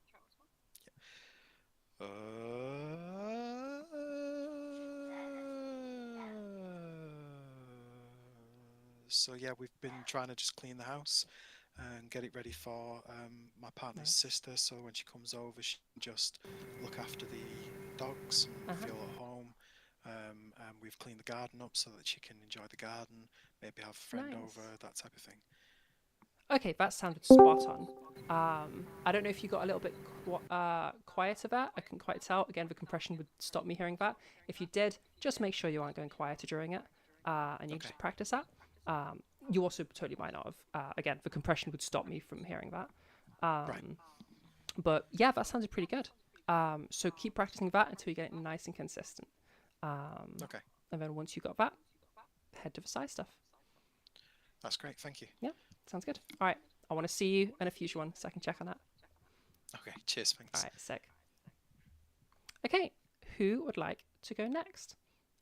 So yeah, we've been trying to just clean the house and get it ready for my partner's sister. So when she comes over, she can just look after the dogs and feel at home. And we've cleaned the garden up so that she can enjoy the garden, maybe have a friend over, that type of thing. Okay, that sounded spot on. I don't know if you got a little bit quieter there. I couldn't quite tell. Again, the compression would stop me hearing that. If you did, just make sure you aren't going quieter during it, and you just practice that. You also totally might not have. Again, the compression would stop me from hearing that. But yeah, that sounded pretty good. So keep practicing that until you get it nice and consistent. Okay. And then once you got that, head to the side stuff. That's great. Thank you. Yeah, sounds good. All right. I want to see you in a future one so I can check on that. Okay. Cheers. Thanks. All right. Sick. Okay. Who would like to go next?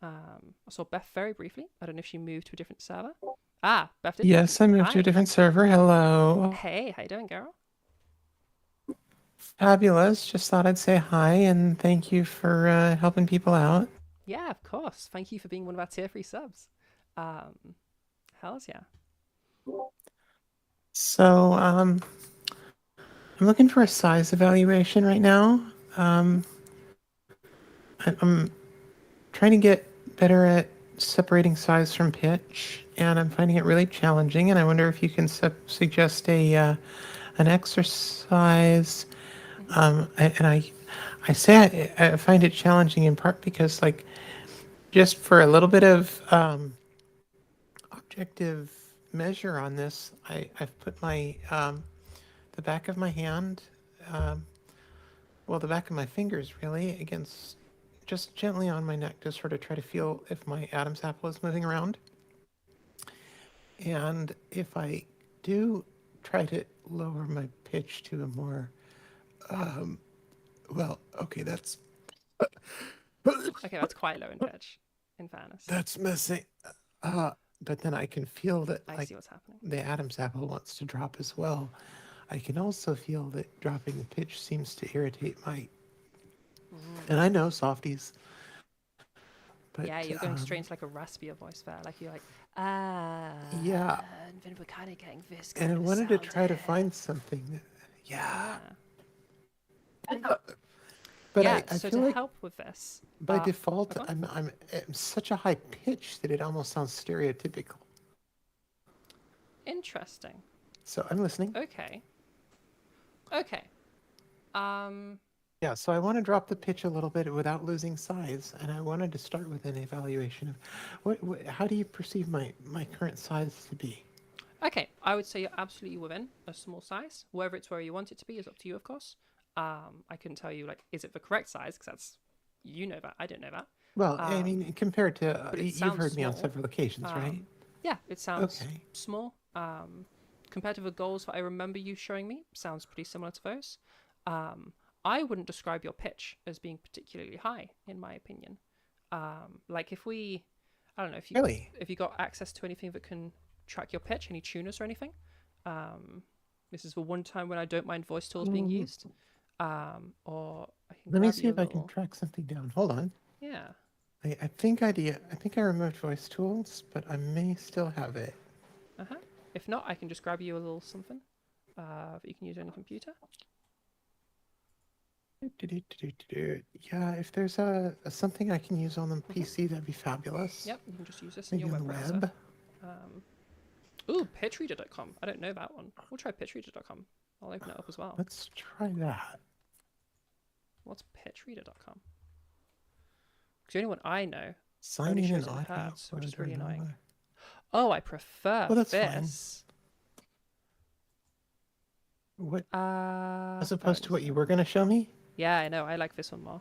I saw Beth very briefly. I don't know if she moved to a different server. Beth did. Yes, I moved to a different server. Hello. Hey, how you doing, girl? Fabulous. Just thought I'd say hi and thank you for helping people out. Yeah, of course. Thank you for being one of our tier 3 subs. Hells yeah. So, I'm looking for a size evaluation right now. I'm trying to get better at separating size from pitch, and I'm finding it really challenging. And I wonder if you can suggest an exercise. I say I find it challenging in part because, like, just for a little bit of objective measure on this, I've put my the back of my hand, the back of my fingers really, against just gently on my neck to sort of try to feel if my Adam's apple is moving around. And if I do try to lower my pitch to a more, that's... Okay, that's quite low in pitch, in fairness. That's messy. But then I can feel that I see what's happening. The Adam's apple wants to drop as well. I can also feel that dropping the pitch seems to irritate my... And I know softies. But, yeah, you're going straight into like a raspier voice there. Like you're like, yeah. And then we're kind of getting this. And I wanted to try to find something. But yeah, I so feel to like help with this, by default, I'm such a high pitch that it almost sounds stereotypical. Interesting. So I'm listening. Okay. Yeah, so I want to drop the pitch a little bit without losing size, and I wanted to start with an evaluation of how do you perceive my current size to be? Okay, I would say you're absolutely within a small size. Whether it's where you want it to be is up to you, of course. I couldn't tell you, like, is it the correct size? Because that's, you know that, I don't know that. Well, I mean, compared to, you've heard me on small. several occasions, right? Yeah, it sounds Okay. small. Compared to the goals that I remember you showing me, sounds pretty similar to those. I wouldn't describe your pitch as being particularly high, in my opinion. Like if we, I don't know if you Really? if you got access to anything that can track your pitch, any tuners or anything. This is the one time when I don't mind voice tools being used. Or I can Let me grab see you a if I can little- track something down. Hold on. Yeah. I think I removed voice tools, but I may still have it. If not, I can just grab you a little something that you can use on your computer. Yeah, if there's a something I can use on the PC, that'd be fabulous. Yep, you can just use this Maybe in your on web the browser. web. Ooh, pitchreader.com. I don't know that one. We'll try pitchreader.com. I'll open it up as well. Let's try that. What's pitchreader.com? Because the only one I know Sign only in shows and in audio. Hertz, which is really whatever. annoying. Oh, I prefer Well, that's fine. this. What? As Oh, opposed to what you were going to show me? Yeah, I know. I like this one more.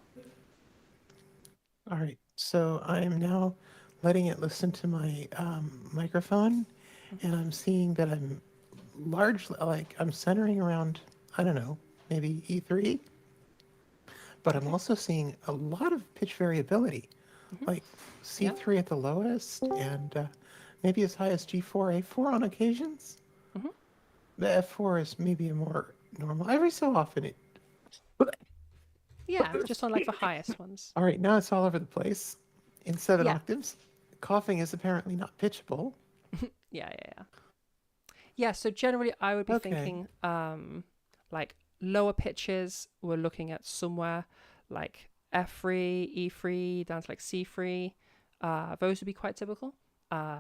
All right. So I'm now letting it listen to my microphone, and I'm seeing that I'm largely, like, I'm centering around, I don't know, maybe E3. But I'm also seeing a lot of pitch variability, like C3 at the lowest, and maybe as high as G4, A4 on occasions. The F4 is maybe a more normal. Every so often it. Yeah, just on like the highest ones. All right, now it's all over the place. In 7 Yeah. octaves, coughing is apparently not pitchable. Yeah. Yeah, so generally I would be Okay. thinking like lower pitches, we're looking at somewhere like F3, E3, down to like C3. Those would be quite typical.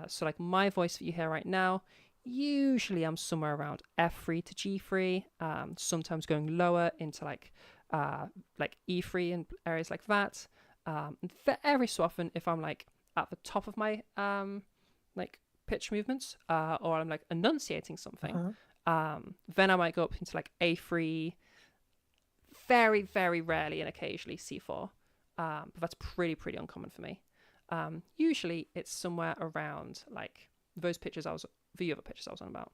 So like my voice that you hear right now, usually I'm somewhere around F3 to G3, sometimes going lower into like E3 and areas like that. Every so often, if I'm like at the top of my like pitch movements, or I'm like enunciating something, then I might go up into like A3, very, very rarely and occasionally C4. But that's pretty uncommon for me. Usually it's somewhere around like the other pitches I was on about,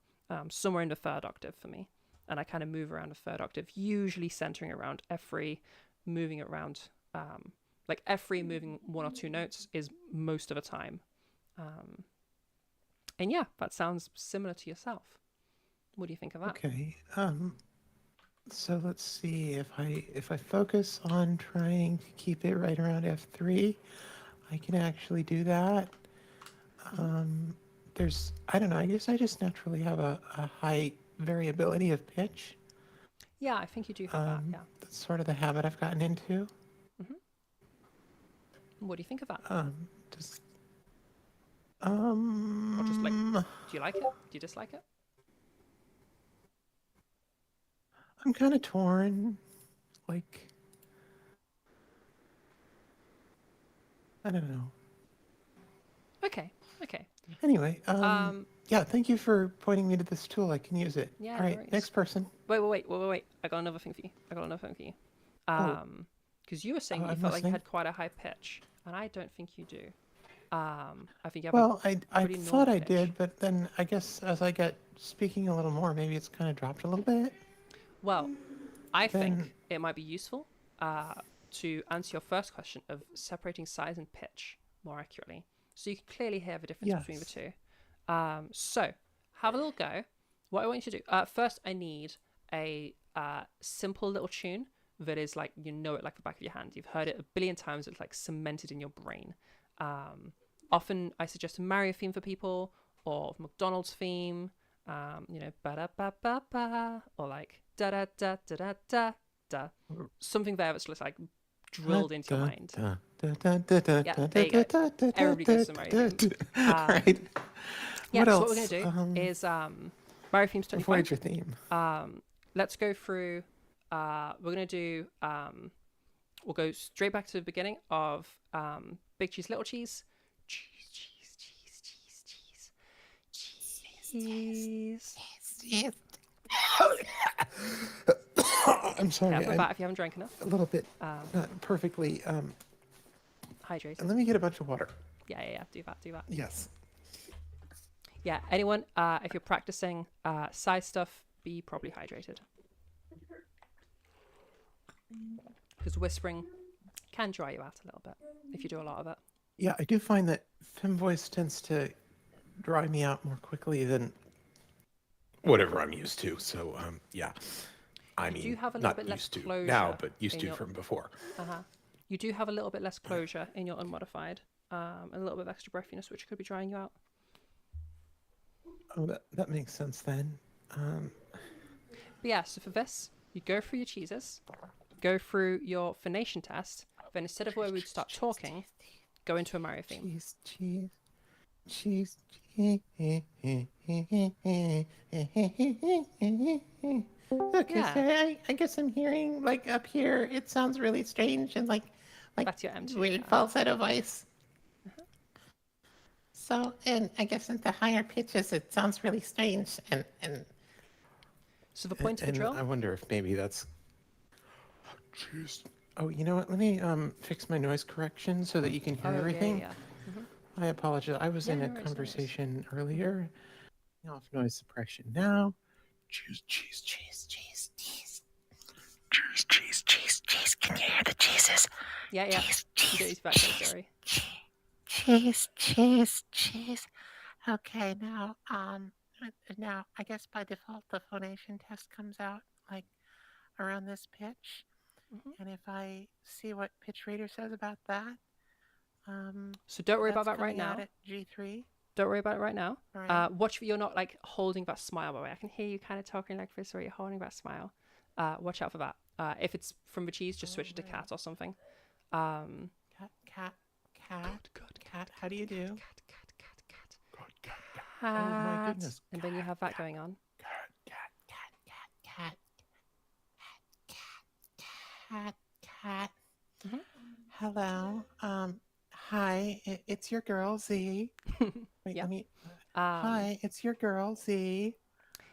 somewhere in the third octave for me. And I kind of move around the third octave, usually centering around F3, moving it around, like F3 moving 1 or 2 notes is most of the time. And yeah, that sounds similar to yourself. What do you think of that? Okay. So let's see if I focus on trying to keep it right around F3, I can actually do that. I don't know, I guess I just naturally have a high variability of pitch. Yeah, I think you do have that, yeah. That's sort of the habit I've gotten into. What do you think of that? Or just like, do you like it? Do you dislike it? I'm kind of torn. Like, I don't know. Okay. Anyway, yeah, thank you for pointing me to this tool. I can use it. Yeah, All no right, worries. next person. Wait. I got another thing for you. Because you were saying that you I'm felt like you listening. had quite a high pitch, and I don't think you do. I think you have Well, I pretty thought normal I pitch. did, but then I guess as I get speaking a little more, maybe it's kind of dropped a little bit. Well, I think Then- it might be useful to answer your first question of separating size and pitch more accurately, so you can clearly hear the difference between the two. So have a little go. What I want you to do, first I need a simple little tune that is like, you know it like the back of your hand. You've heard it a billion times. It's like cemented in your brain. Often I suggest a Mario theme for people, or McDonald's theme, you know, ba-da-ba-ba-ba, or like da-da-da-da-da-da, something there that's just like drilled into your mind. Yeah, there you go. Everybody gets the Mario theme. Right. Yeah, What so else? what we're going to do is Mario theme's 25. Voyager theme. Let's go through we're going to do, we'll go straight back to the beginning of big cheese, little cheese. Cheese. I'm sorry. Careful about if you haven't drank enough. A little bit not perfectly hydrated. Let me get a bunch of water. Yeah. Do that. Yes. Yeah. Anyone, if you're practicing size stuff, be properly hydrated. Because whispering can dry you out a little bit if you do a lot of it. Yeah, I do find that fem voice tends to dry me out more quickly than whatever I'm used to. So, yeah. I mean, do have a little not bit less used to closure now, but used in to your- from before. You do have a little bit less closure in your unmodified, and a little bit of extra breathiness, which could be drying you out. Oh, that makes sense then. But yeah, so for this, you go through your cheeses, go through your phonation test, then instead of where we'd start talking, go into a Mario theme. Cheese. Okay, Yeah. so I guess I'm hearing, like, up here, it sounds really strange and like That's your M2. weird falsetto voice. So, and I guess at the higher pitches, it sounds really strange and So the point of the drill? I wonder if maybe that's... Jeez. Oh, you know what? Let me fix my noise correction so that you can hear everything. Yeah. I apologize. I was in a conversation earlier. Off noise suppression now. Cheese. Can you hear the cheeses? Yeah. You don't use back sorry. Cheese. Okay, now I guess by default the phonation test comes out like around this pitch. And if I see what pitch reader says about that, so don't worry about that right now. At G3. Don't worry about it right now. Right. Watch for you're not like holding that smile, by the way. I can hear you kind of talking like this, or you're holding that smile. Watch out for that. If it's from the cheese, just switch it to cat or something. Cat. How do you do? Cat. Oh my goodness. And then you have that going on. Cat. Hello. Hi, it's your girl Z. Wait, Yeah. Hi, it's your girl Z.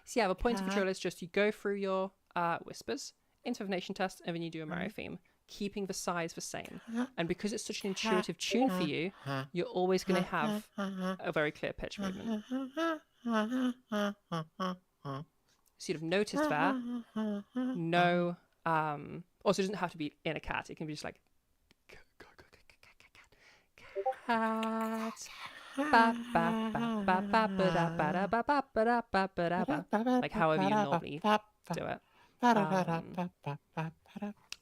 So yeah, the point of the drill is just you go through your whispers into a nation test, and then you do a Mario theme, keeping the size the same. And because it's such an intuitive tune for you, you're always going to have a very clear pitch movement. So you'd have noticed that. No. Also, it doesn't have to be in a cat. It can be just like cat. Like however you normally do it.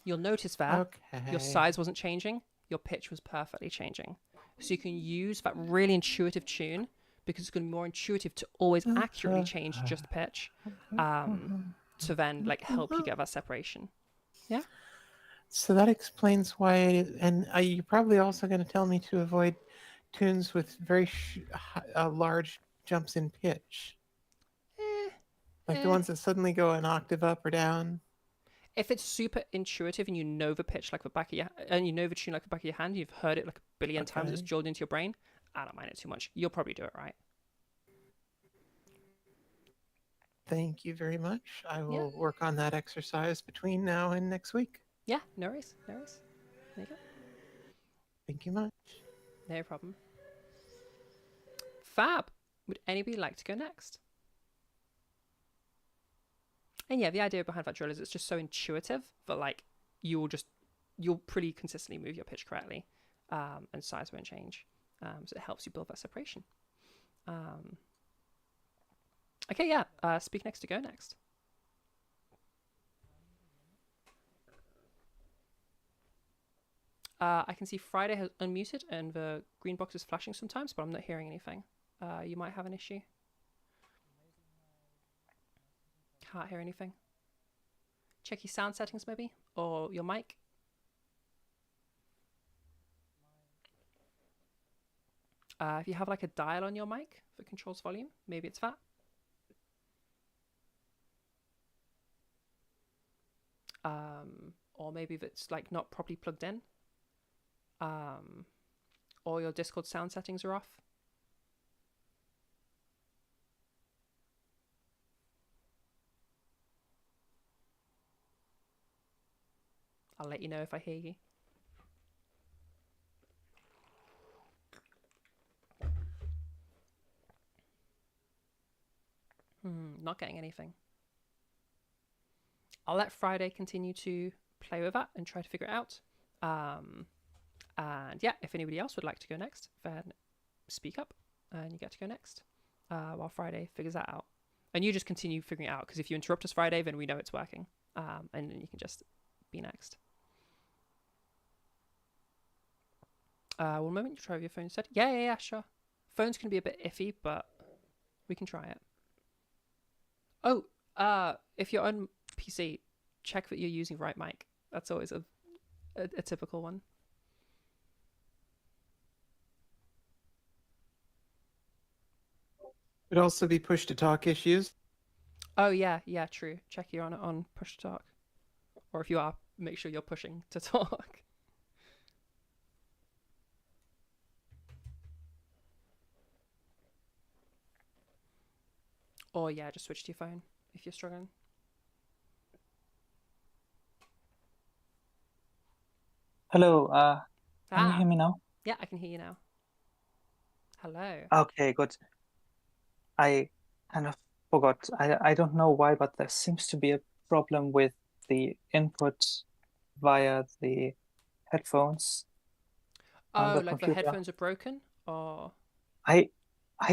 You'll notice that your size wasn't changing, your pitch was perfectly changing. So you can use that really intuitive tune because it's going to be more intuitive to always accurately change just the pitch to then like help you get that separation. Yeah. So that explains why, and you're probably also going to tell me to avoid tunes with very large jumps in pitch. Like the ones that suddenly go an octave up or down. If it's super intuitive and you know the pitch like the back of your and you know the tune like the back of your hand, you've heard it like a billion times, it's drilled into your brain, I don't mind it too much. You'll probably do it right. Thank you very much. I will work on that exercise between now and next week. Yeah, no worries. There you go. Thank you much. No problem. Fab. Would anybody like to go next? And yeah, the idea behind that drill is it's just so intuitive that like you'll pretty consistently move your pitch correctly, and size won't change. So it helps you build that separation. Okay, yeah. Speak next to go next. I can see Friday has unmuted and the green box is flashing sometimes, but I'm not hearing anything. You might have an issue. Can't hear anything. Check your sound settings maybe, or your mic. If you have like a dial on your mic that controls volume, maybe it's that. or maybe if it's like not properly plugged in, or your Discord sound settings are off. I'll let you know if I hear you. Not getting anything. I'll let Friday continue to play with that and try to figure it out. And yeah, if anybody else would like to go next, then speak up and you get to go next while Friday figures that out. And you just continue figuring it out, because if you interrupt us Friday, then we know it's working. And then you can just be next. One moment, you try with your phone instead. Yeah, sure. Phones can be a bit iffy, but we can try it. Oh, if you're on PC, check that you're using right mic. That's always a typical one. Could also be push to talk issues. Oh yeah, true. Check you're on push to talk, or if you are, make sure you're pushing to talk. Or yeah, just switch to your phone if you're struggling. Hello, can you hear me now? Yeah, I can hear you now. Hello. Okay, good. I kind of forgot. I don't know why, but there seems to be a problem with the input via the headphones on the like computer. the headphones are broken, or I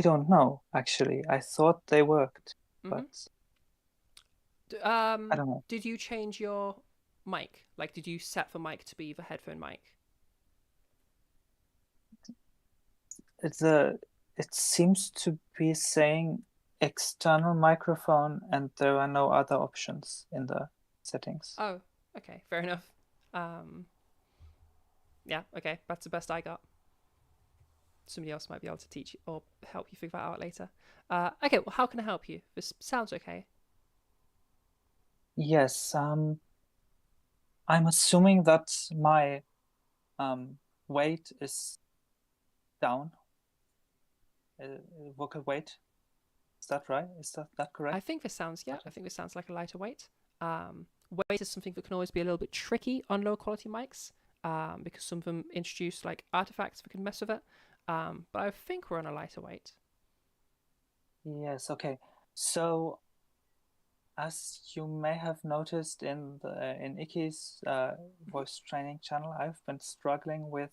don't know actually. I thought they worked, but I don't know. Did you change your mic? Like, did you set the mic to be the headphone mic? It seems to be saying external microphone, and there are no other options in the settings. Oh, okay, fair enough. Yeah, okay, that's the best I got. Somebody else might be able to teach you or help you figure that out later. Okay, well, how can I help you? This sounds okay. Yes, I'm assuming that my weight is down. Vocal weight. Is that right? Is that correct? I think this sounds like a lighter weight. Weight is something that can always be a little bit tricky on low quality mics, because some of them introduce like artifacts that can mess with it. But I think we're on a lighter weight. Yes, okay. So as you may have noticed in Icky's voice training channel, I've been struggling with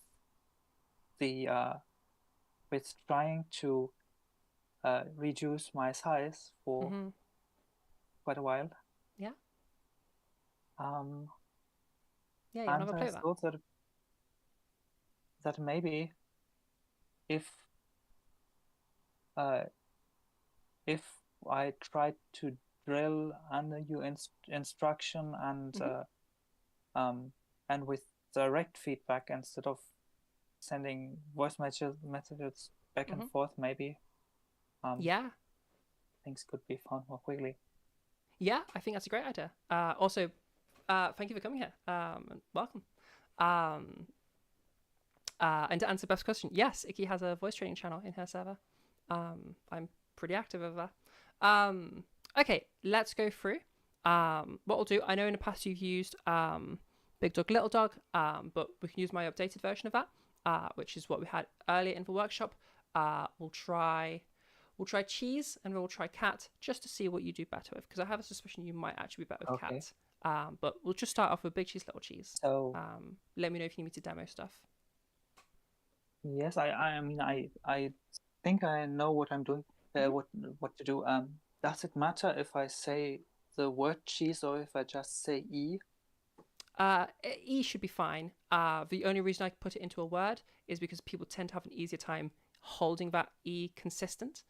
trying to reduce my size for quite a while. Yeah. Yeah, you want to have a play I thought that maybe if I tried to drill under your instruction and with direct feedback instead of sending voice messages back and forth, maybe things could be found more quickly. Yeah, I think that's a great idea. Also, thank you for coming here. And welcome. And to answer Beth's question, yes, Icky has a voice training channel in her server. I'm pretty active over there. Okay, let's go through. What we'll do, I know in the past you've used Big Dog, Little Dog, but we can use my updated version of that, which is what we had earlier in the workshop. We'll try cheese and we'll try cat just to see what you do better with, because I have a suspicion you might actually be better with cat. But we'll just start off with big cheese, little cheese. So let me know if you need me to demo stuff. Yes, I mean I think I know what I'm doing. What to do. Does it matter if I say the word cheese or if I just say E? E should be fine. The only reason I put it into a word is because people tend to have an easier time holding that E consistent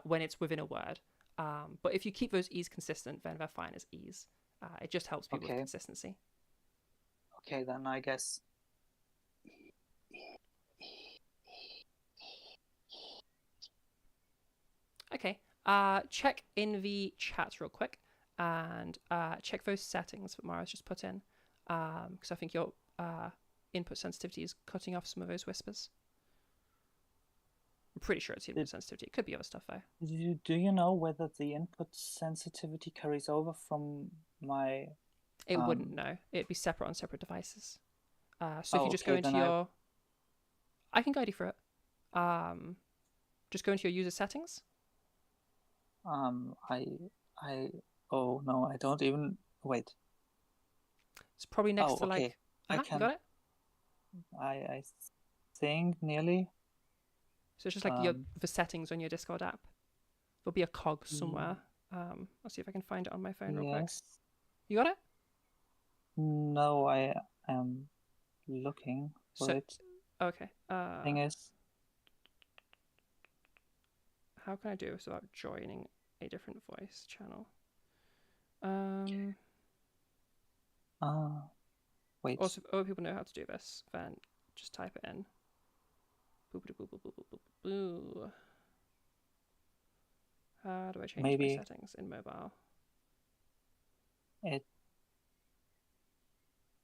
when it's within a word. But if you keep those E's consistent, then they're fine as E's. It just helps people with consistency. Okay, then I guess. Okay. Check in the chat real quick. and check those settings that Mara's just put in, because I think your input sensitivity is cutting off some of those whispers. I'm pretty sure it's input sensitivity. It could be other stuff though. Do you know whether the input sensitivity carries over from my... It wouldn't, no. It'd be separate on separate devices. So if you just go into your... I can guide you through it. Just go into your user settings. Oh no, I don't even... Wait. It's probably next to like... I can... You got it? I think nearly. So it's just like the settings on your Discord app. There'll be a cog somewhere. I'll see if I can find it on my phone real quick. You got it? No, I am looking for it. Okay. Thing is, how can I do this without joining a different voice channel? Wait. Also, if other people know how to do this, then just type it in. Boo. How do I change my settings in mobile?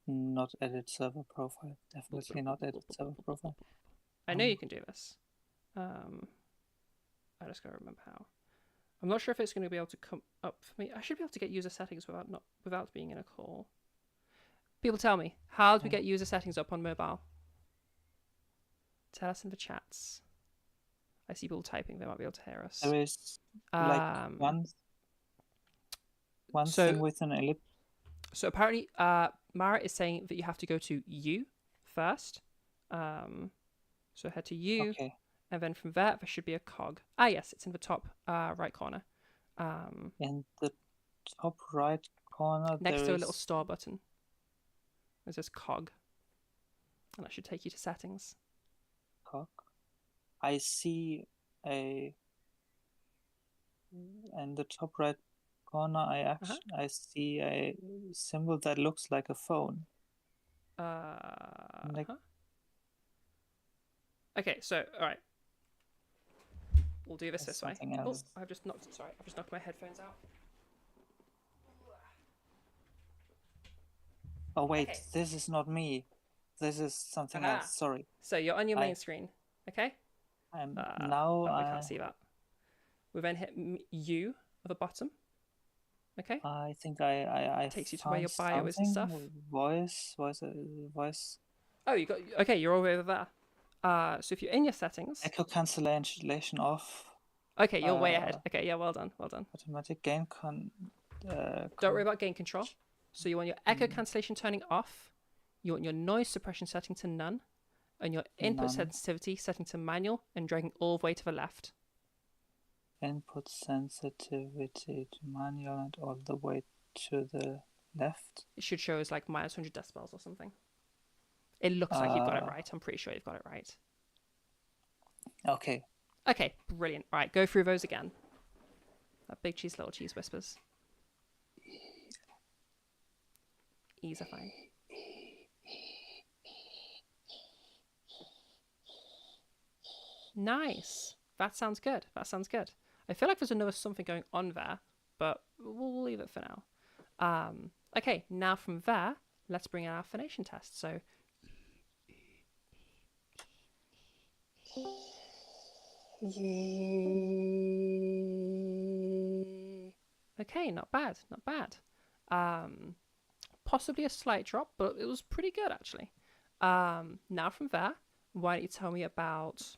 Not edit server profile. Definitely not edit server profile. I know you can do this. I just gotta remember how. I'm not sure if it's going to be able to come up for me. I should be able to get user settings without being in a call. People tell me, how do we get user settings up on mobile? Tell us in the chats. I see people typing. They might be able to hear us. There is like one thing with an ellipse. So apparently, Mara is saying that you have to go to you first. So head to you, and then from there should be a cog. Yes, it's in the top right corner. In the top right corner, next to a little star button. There's this cog, and that should take you to settings. Cog. I see in the top right corner. I see a symbol that looks like a phone. Okay, so all right, we'll do this way. Oh, I've just knocked my headphones out. Oh wait, this is not me. This is something else. Sorry. So you're on your main screen, okay? Now I can't see that. We then hit U at the bottom. Okay. I think I takes you to where your bio is and stuff. Voice. Oh, you got okay. You're all over there. So if you're in your settings, echo cancellation off. Okay, you're way ahead. Okay, yeah, well done. Automatic gain Don't worry about gain control. So you want your echo cancellation turning off. You want your noise suppression setting to none, and your input sensitivity setting to manual, and dragging all the way to the left. Input sensitivity to manual and all the way to the left. It should show as like minus 100 decibels or something. It looks like you've got it right. I'm pretty sure you've got it right. Okay. Okay, brilliant. All right, go through those again. That big cheese, little cheese whispers. E's are fine. Nice. That sounds good. I feel like there's another something going on there, but we'll leave it for now. Okay, now from there, let's bring in our phonation test. So, okay, not bad. Possibly a slight drop, but it was pretty good actually. Now from there, why don't you tell me about,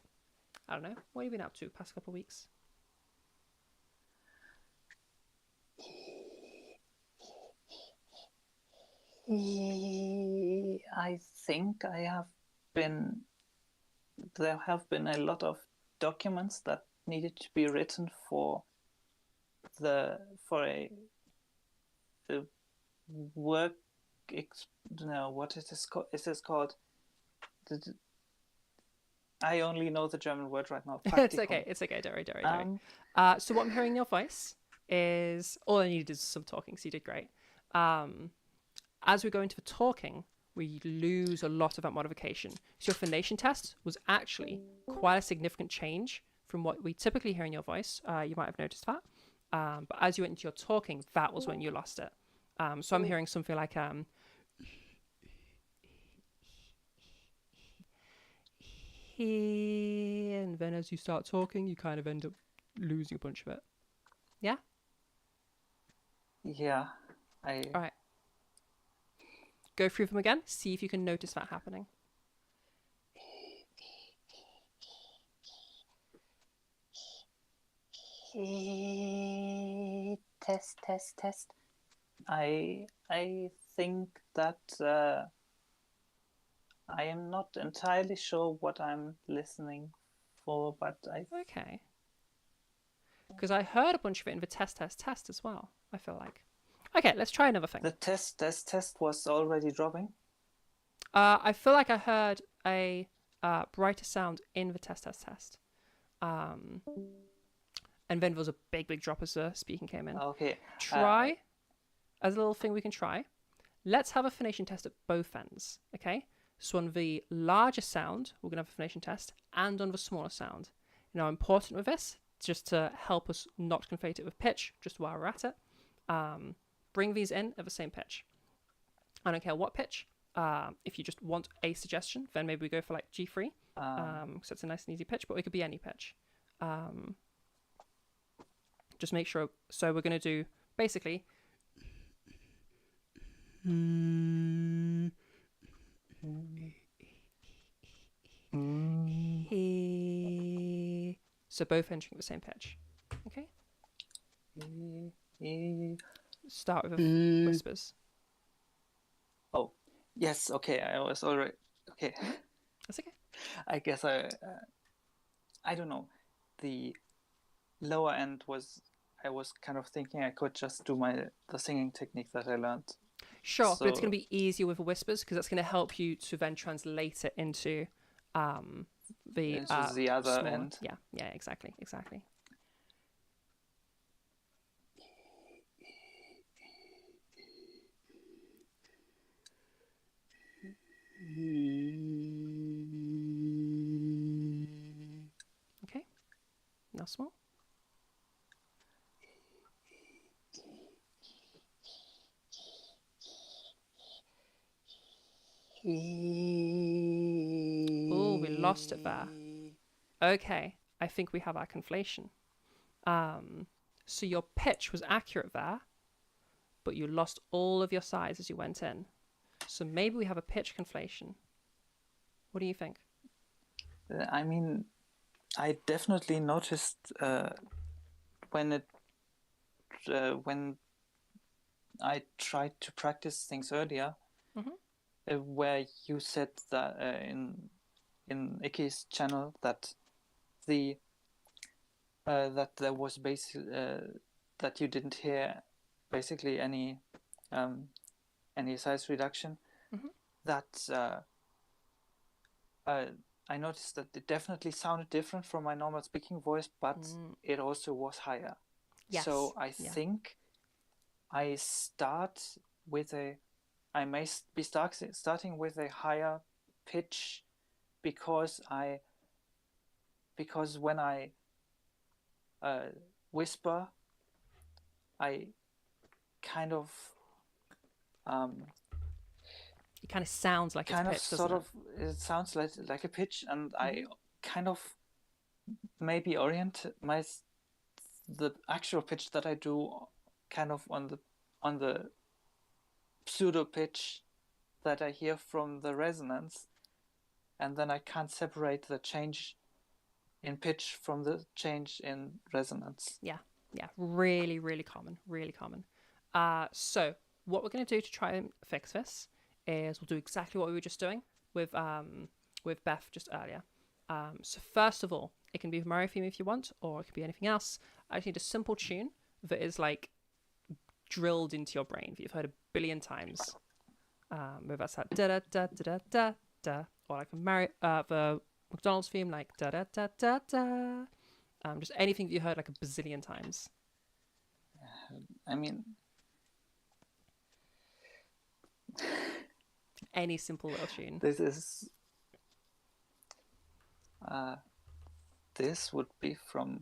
I don't know, what have you been up to the past couple of weeks? I think there have been a lot of documents that needed to be written for the work. What is this called? Is this called? I only know the German word right now. It's okay. Don't worry. So what I'm hearing in your voice is, all I needed is some talking, so you did great. As we go into the talking, we lose a lot of that modification. So your phonation test was actually quite a significant change from what we typically hear in your voice. You might have noticed that. But as you went into your talking, that was when you lost it. So I'm hearing something like he, and then as you start talking, you kind of end up losing a bunch of it. Yeah? Yeah. All right. Go through them again. See if you can notice that happening. Test. I think that I am not entirely sure what I'm listening for, but Okay. Because I heard a bunch of it in the test as well, I feel like. Okay, let's try another thing. The test was already dropping. I feel like I heard a brighter sound in the test. And then there was a big drop as the speaking came in. Okay. Try, as a little thing we can try, let's have a phonation test at both ends, okay? So on the larger sound, we're going to have a phonation test, and on the smaller sound. Now, important with this, just to help us not conflate it with pitch, just while we're at it, bring these in at the same pitch. I don't care what pitch. If you just want a suggestion, then maybe we go for like G3, because it's a nice and easy pitch, but it could be any pitch. Just make sure. So we're going to do basically. So both entering the same pitch. Okay. Start with whispers. Oh, yes. Okay, I was already okay. That's okay. I guess I don't know. The lower end was. I was kind of thinking I could just do the singing technique that I learned. Sure, but it's going to be easier with whispers because that's going to help you to then translate it into the other smaller end. Yeah, exactly. Okay, now small. Oh, we lost it there. Okay, I think we have our conflation. So your pitch was accurate there, but you lost all of your size as you went in. So maybe we have a pitch conflation. What do you think? I mean, I definitely noticed when I tried to practice things earlier, where you said that in Ike's channel that that there was basically that you didn't hear basically any size reduction. That I noticed that it definitely sounded different from my normal speaking voice, but it also was higher. Yes. So I think I may be starting with a higher pitch because when I whisper, I kind of it kind of sounds like it's pitch, doesn't it? It sounds like a pitch, and I kind of maybe orient the actual pitch that I do kind of on the pseudo pitch that I hear from the resonance, and then I can't separate the change in pitch from the change in resonance. Yeah, really common. So what we're going to do to try and fix this is we'll do exactly what we were just doing with Beth just earlier. So first of all, it can be Mario theme if you want, or it can be anything else. I just need a simple tune that is like drilled into your brain that you've heard a billion times. Whether that's that da da da da da da, or like the McDonald's theme, like da da da da da. Just anything that you heard like a bazillion times. I mean, any simple little tune. This would be from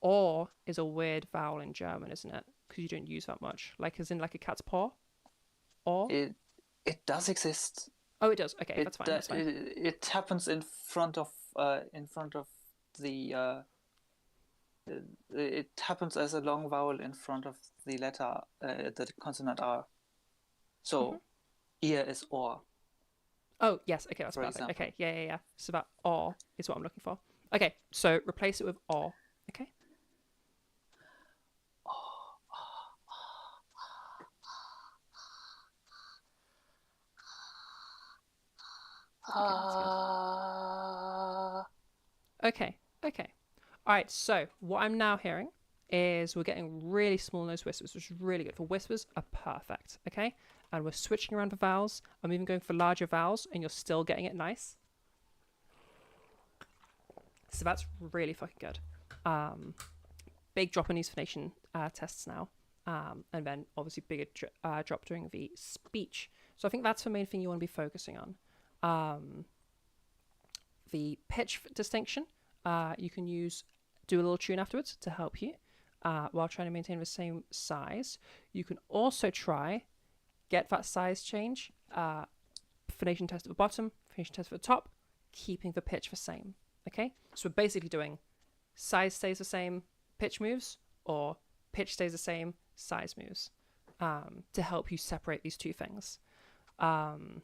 Or is a weird vowel in German, isn't it? Because you don't use that much. Like as in like a cat's paw? Or? It does exist. Oh, it does. Okay, that's fine. That's fine. It happens in front of the it happens as a long vowel in front of the letter, the consonant R. So ear is or. Oh, yes. Okay, that's perfect. Okay, yeah. So that or is what I'm looking for. Okay, so replace it with or. Okay. Okay. All right, so what I'm now hearing is we're getting really small nose whispers, which is really good. For whispers are perfect, okay? And we're switching around the vowels. I'm even going for larger vowels, and you're still getting it nice. So that's really fucking good. Big drop in these phonation tests now. And then obviously bigger drop during the speech. So I think that's the main thing you want to be focusing on. The pitch distinction, you can do a little tune afterwards to help you while trying to maintain the same size. You can also try get that size change, phonation test at the bottom, phonation test at the top, keeping the pitch the same. Okay, so we're basically doing size stays the same, pitch moves, or pitch stays the same, size moves, to help you separate these two things. Another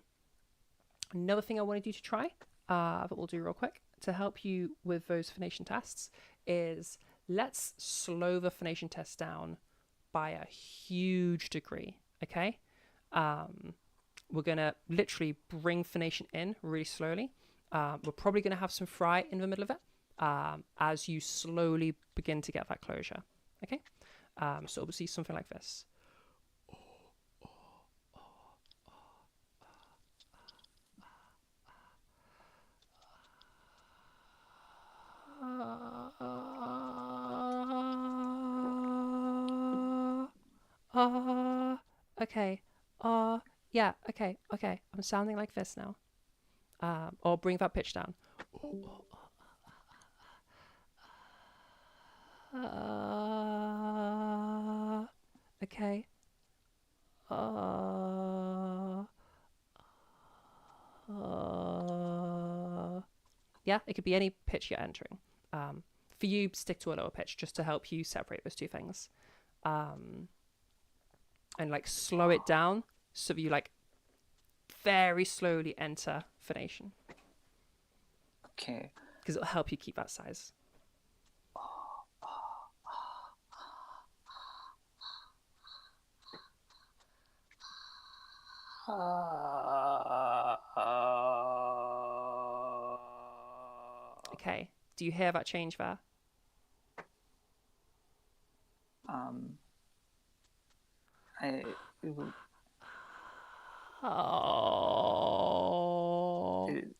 thing I wanted you to try, that we'll do real quick to help you with those phonation tests, is let's slow the phonation test down by a huge degree. Okay, we're gonna literally bring phonation in really slowly. We're probably gonna have some fry in the middle of it as you slowly begin to get that closure. Okay, so we'll see something like this. Okay. Yeah, okay. I'm sounding like this now. Or bring that pitch down. Okay. Yeah, it could be any pitch you're entering. For you, stick to a lower pitch just to help you separate those two things. And like slow it down so that you like very slowly enter phonation. Okay. Because it'll help you keep that size. Okay. Do you hear that change there?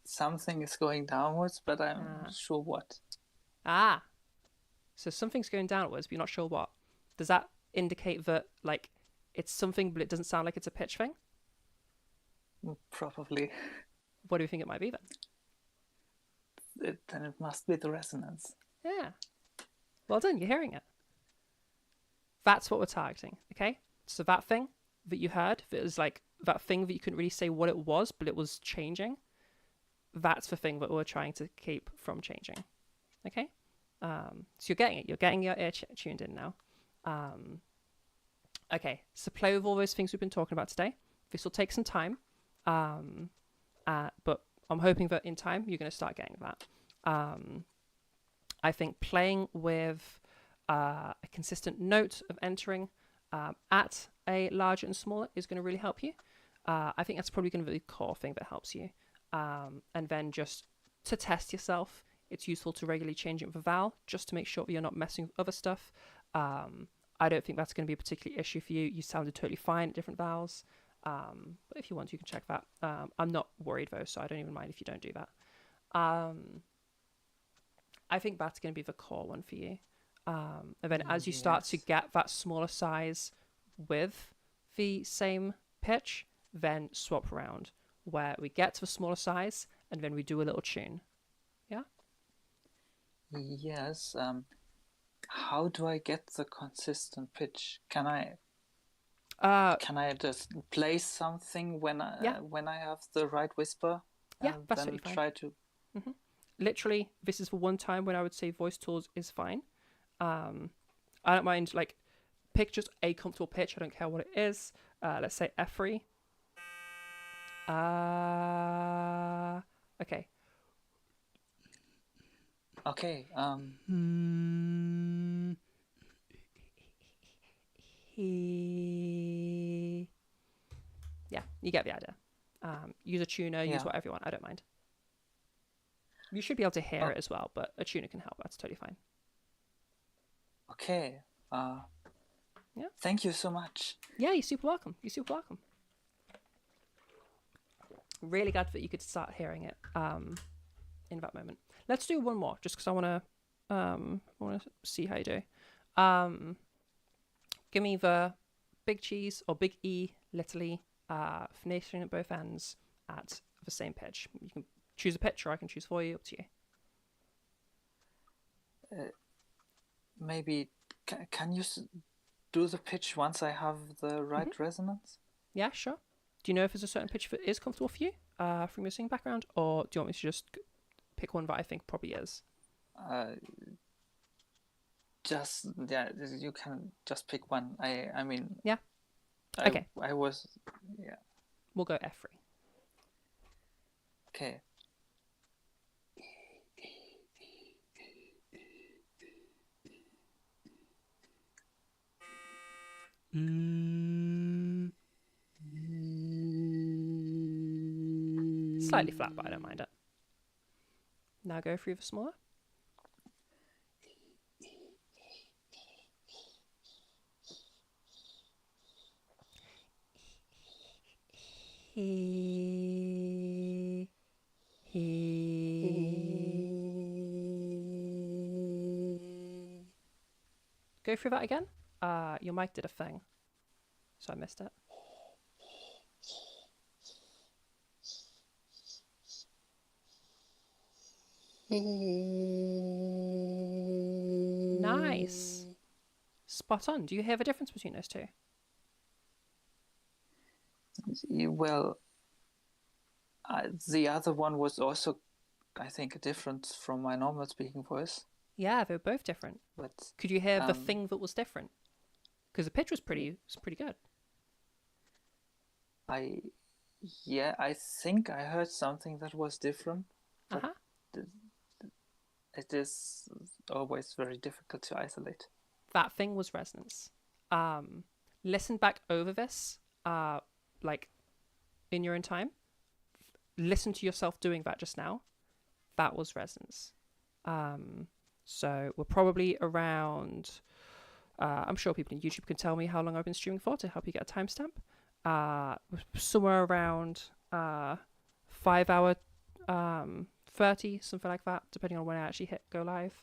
Something is going downwards, but I'm not sure what. So something's going downwards, but you're not sure what. Does that indicate that like it's something, but it doesn't sound like it's a pitch thing? Probably. What do you think it might be then? Then it must be the resonance. Yeah. Well done, you're hearing it. That's what we're targeting, okay? So that thing that you heard, that was like that thing that you couldn't really say what it was, but it was changing, that's the thing that we're trying to keep from changing, okay? So you're getting it. You're getting your ear tuned in now. Okay, so play with all those things we've been talking about today. This will take some time, but I'm hoping that in time you're going to start getting that. I think playing with a consistent note of entering at a larger and smaller is going to really help you. I think that's probably going to be the core thing that helps you. And then just to test yourself, it's useful to regularly change it with a vowel just to make sure that you're not messing with other stuff. I don't think that's going to be a particular issue for you. You sounded totally fine at different vowels. But if you want, you can check that. I'm not worried though, so I don't even mind if you don't do that. I think that's going to be the core one for you. And then as you start to get that smaller size with the same pitch, then swap around where we get to the smaller size and then we do a little tune. Yeah? Yes. How do I get the consistent pitch? Can I just play something when I have the right whisper? Yeah, and that's then totally fine. try to. Literally, this is for one time when I would say voice tools is fine. I don't mind, like, pick just a comfortable pitch. I don't care what it is. Let's say F3. Okay. Okay. Yeah, you get the idea. Use a tuner, use Yeah. whatever you want. I don't mind. You should be able to hear it as well, but a tuner can help. That's totally fine. Okay. Yeah. Thank you so much. Yeah, you're super welcome. You're super welcome. Really glad that you could start hearing it in that moment. Let's do one more, just because I want to see how you do. Give me the big cheese or big E, little E, phonation at both ends at the same pitch. You can choose a pitch, or I can choose for you. Up to you. Maybe can you do the pitch once I have the right resonance? Yeah, sure. Do you know if there's a certain pitch that is comfortable for you from your singing background, or do you want me to just pick one that I think probably is? You can just pick one. I mean. Yeah. Okay. I was. Yeah. We'll go F3. Okay. Slightly flat, but I don't mind it. Now go through the smaller. Go through that again. Your mic did a thing, so I missed it. Nice. Spot on. Do you hear the difference between those two? Well, the other one was also, I think, different from my normal speaking voice. Yeah, they were both different. But could you hear the thing that was different? Because the pitch was pretty good. I think I heard something that was different. But it is always very difficult to isolate. That thing was resonance. Listen back over this, like in your own time. Listen to yourself doing that just now. That was resonance. So we're probably around. I'm sure people in YouTube can tell me how long I've been streaming for to help you get a timestamp. Somewhere around 5 hour 30, something like that, depending on when I actually hit go live.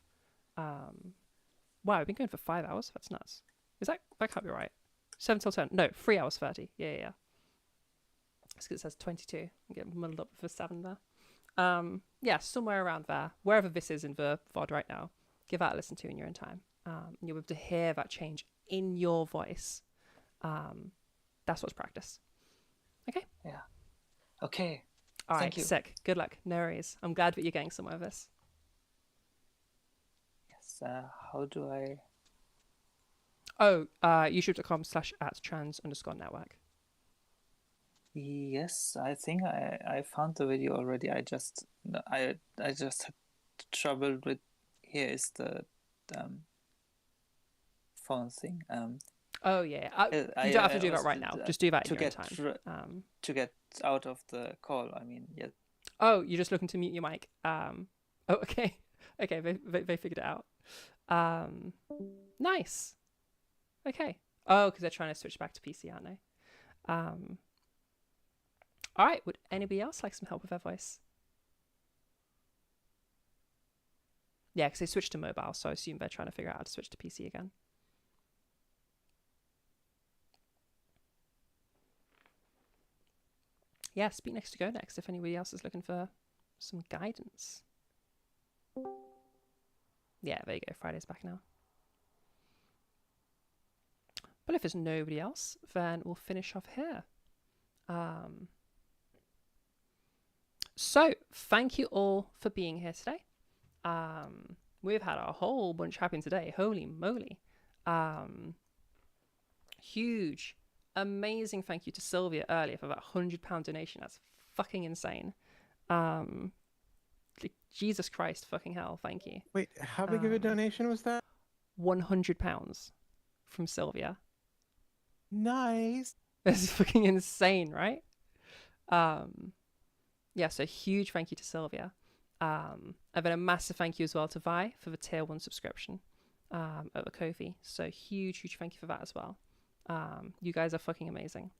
Wow, I've been going for 5 hours. That's nuts. That can't be right. 7 till 10. No, 3 hours 30. Yeah. It's because it says 22. I'm getting muddled up with the 7 there. Yeah, somewhere around there. Wherever this is in the VOD right now, give that a listen to in your own time. You'll be able to hear that change in your voice. That's what's practice. Okay? Yeah. Okay. All right, Thank you. Sick. Good luck. No worries. I'm glad that you're getting somewhere with this. Yes. How do I? Oh, youtube.com/@trans_network. Yes, I think I found the video already. I just had trouble with. Here is the phone thing. Oh yeah, you don't have to do that right now. Just do that in your own time. To get out of the call, I mean, yeah. Oh, you're just looking to mute your mic. Oh, okay. Okay, they figured it out. Nice. Okay. Oh, because they're trying to switch back to PC, aren't they? All right. Would anybody else like some help with their voice? Yeah, because they switched to mobile, so I assume they're trying to figure out how to switch to PC again. Yeah, Speak Next to Go Next if anybody else is looking for some guidance. Yeah, there you go. Friday's back now. But if there's nobody else, then we'll finish off here. So thank you all for being here today. We've had a whole bunch happen today. Holy moly. Huge, amazing thank you to Sylvia earlier for that £100 donation. That's fucking insane. Jesus Christ fucking hell, thank you. Wait, how big of a donation was that? £100 from Sylvia. Nice. That's fucking insane, right? Yeah, so huge thank you to Sylvia. And then a massive thank you as well to Vi for the tier 1 subscription at the Ko-fi. So huge thank you for that as well. You guys are fucking amazing.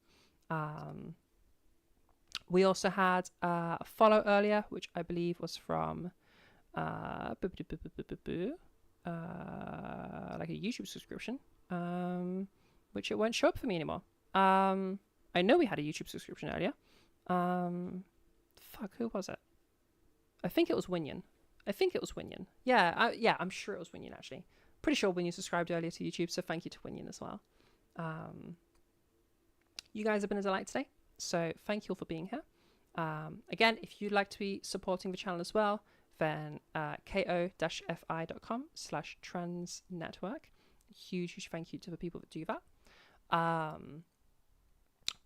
We also had a follow earlier, which I believe was from like a YouTube subscription, which it won't show up for me anymore. I know we had a YouTube subscription earlier. Fuck, who was it? I think it was Winyan. Yeah, I'm sure it was Winyan, actually. Pretty sure Winyan subscribed earlier to YouTube, so thank you to Winyan as well. You guys have been a delight today, so thank you all for being here. Again, if you'd like to be supporting the channel as well, then ko-fi.com/transnetwork. Huge thank you to the people that do that.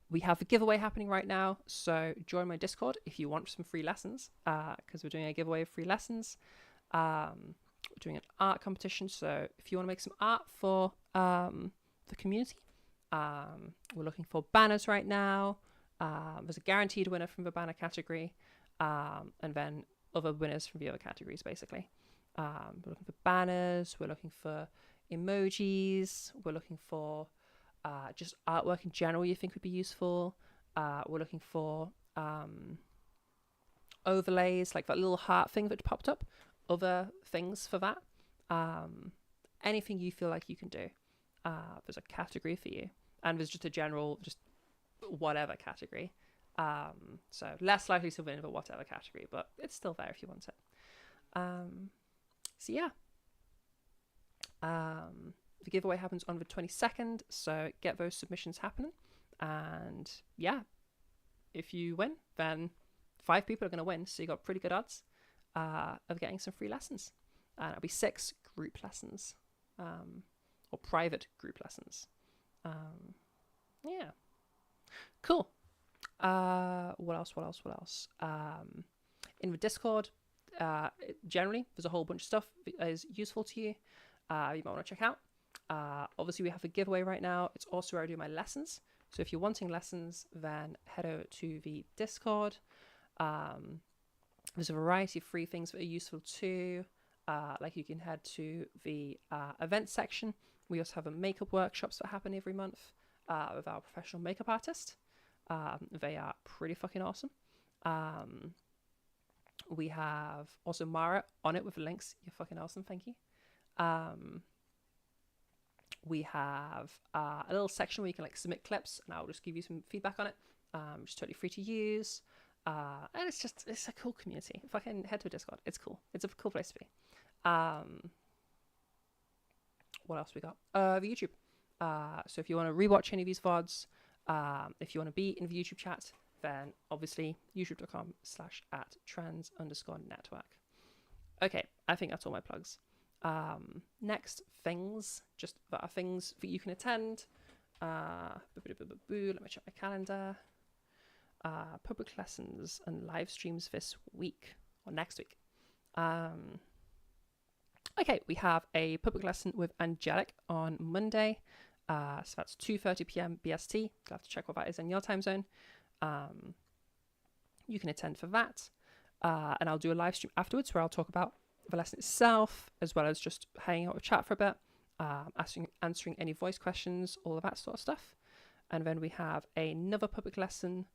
We have a giveaway happening right now, so join my Discord if you want some free lessons, because we're doing a giveaway of free lessons. We're doing an art competition, so if you want to make some art for the community, we're looking for banners right now. There's a guaranteed winner from the banner category, and then other winners from the other categories, basically. We're looking for banners, we're looking for emojis, we're looking for just artwork in general you think would be useful. We're looking for overlays, like that little heart thing that popped up, other things for that. Anything you feel like you can do. There's a category for you, and there's just a general, just whatever category. So less likely to win the whatever category, but it's still there if you want it. So yeah. The giveaway happens on the 22nd, so get those submissions happening. And yeah, if you win, then 5 people are going to win, so you got pretty good odds of getting some free lessons. And it'll be 6 group lessons, or private group lessons. Yeah, cool. What else? In the Discord, generally, there's a whole bunch of stuff that is useful to you. You might want to check out. Obviously, we have a giveaway right now. It's also where I do my lessons. So if you're wanting lessons, then head over to the Discord. There's a variety of free things that are useful too. Like you can head to the event section. We also have a makeup workshops that happen every month with our professional makeup artist. They are pretty fucking awesome. We have also Mara on it with the links. You're fucking awesome. Thank you. We have a little section where you can like submit clips, and I'll just give you some feedback on it. It's totally free to use, and it's a cool community. If I can head to a Discord, it's cool. It's a cool place to be. What else we got? The YouTube. So if you want to rewatch any of these VODs, if you want to be in the YouTube chat, then obviously youtube.com/@trans_network. Okay, I think that's all my plugs. Next things, just that are things that you can attend. Let me check my calendar. Public lessons and live streams this week or next week. Okay, we have a public lesson with Angelic on Monday. So that's 2:30 p.m. BST. You'll have to check what that is in your time zone. You can attend for that. And I'll do a live stream afterwards where I'll talk about the lesson itself, as well as just hanging out with chat for a bit, answering any voice questions, all of that sort of stuff. And then we have another public lesson.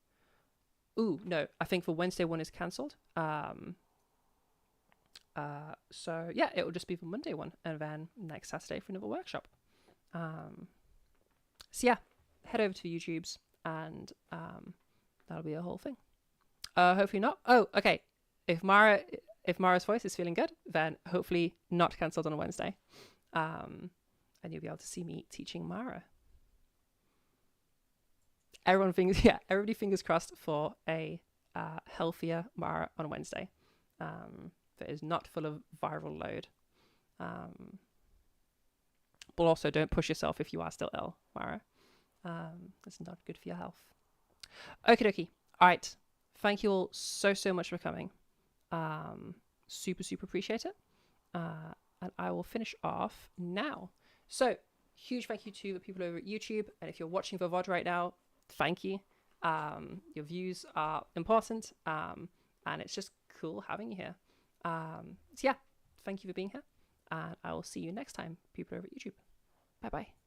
Ooh, no, I think the Wednesday one is cancelled. So yeah, it will just be the Monday one, and then next Saturday for another workshop. So yeah, head over to YouTube's, and that'll be a whole thing. Hopefully not. Oh, okay. If Mara if Mara's voice is feeling good, then hopefully not cancelled on a Wednesday. And you'll be able to see me teaching Mara. Everybody fingers crossed for a healthier Mara on Wednesday that is not full of viral load. But also don't push yourself if you are still ill, Mara. It's not good for your health. Okie dokie. All right. Thank you all so much for coming. Super appreciate it. And I will finish off now. So huge thank you to the people over at YouTube. And if you're watching the VOD right now, thank you. Your views are important. And it's just cool having you here. So yeah, thank you for being here. And I will see you next time, people over at YouTube. Bye-bye.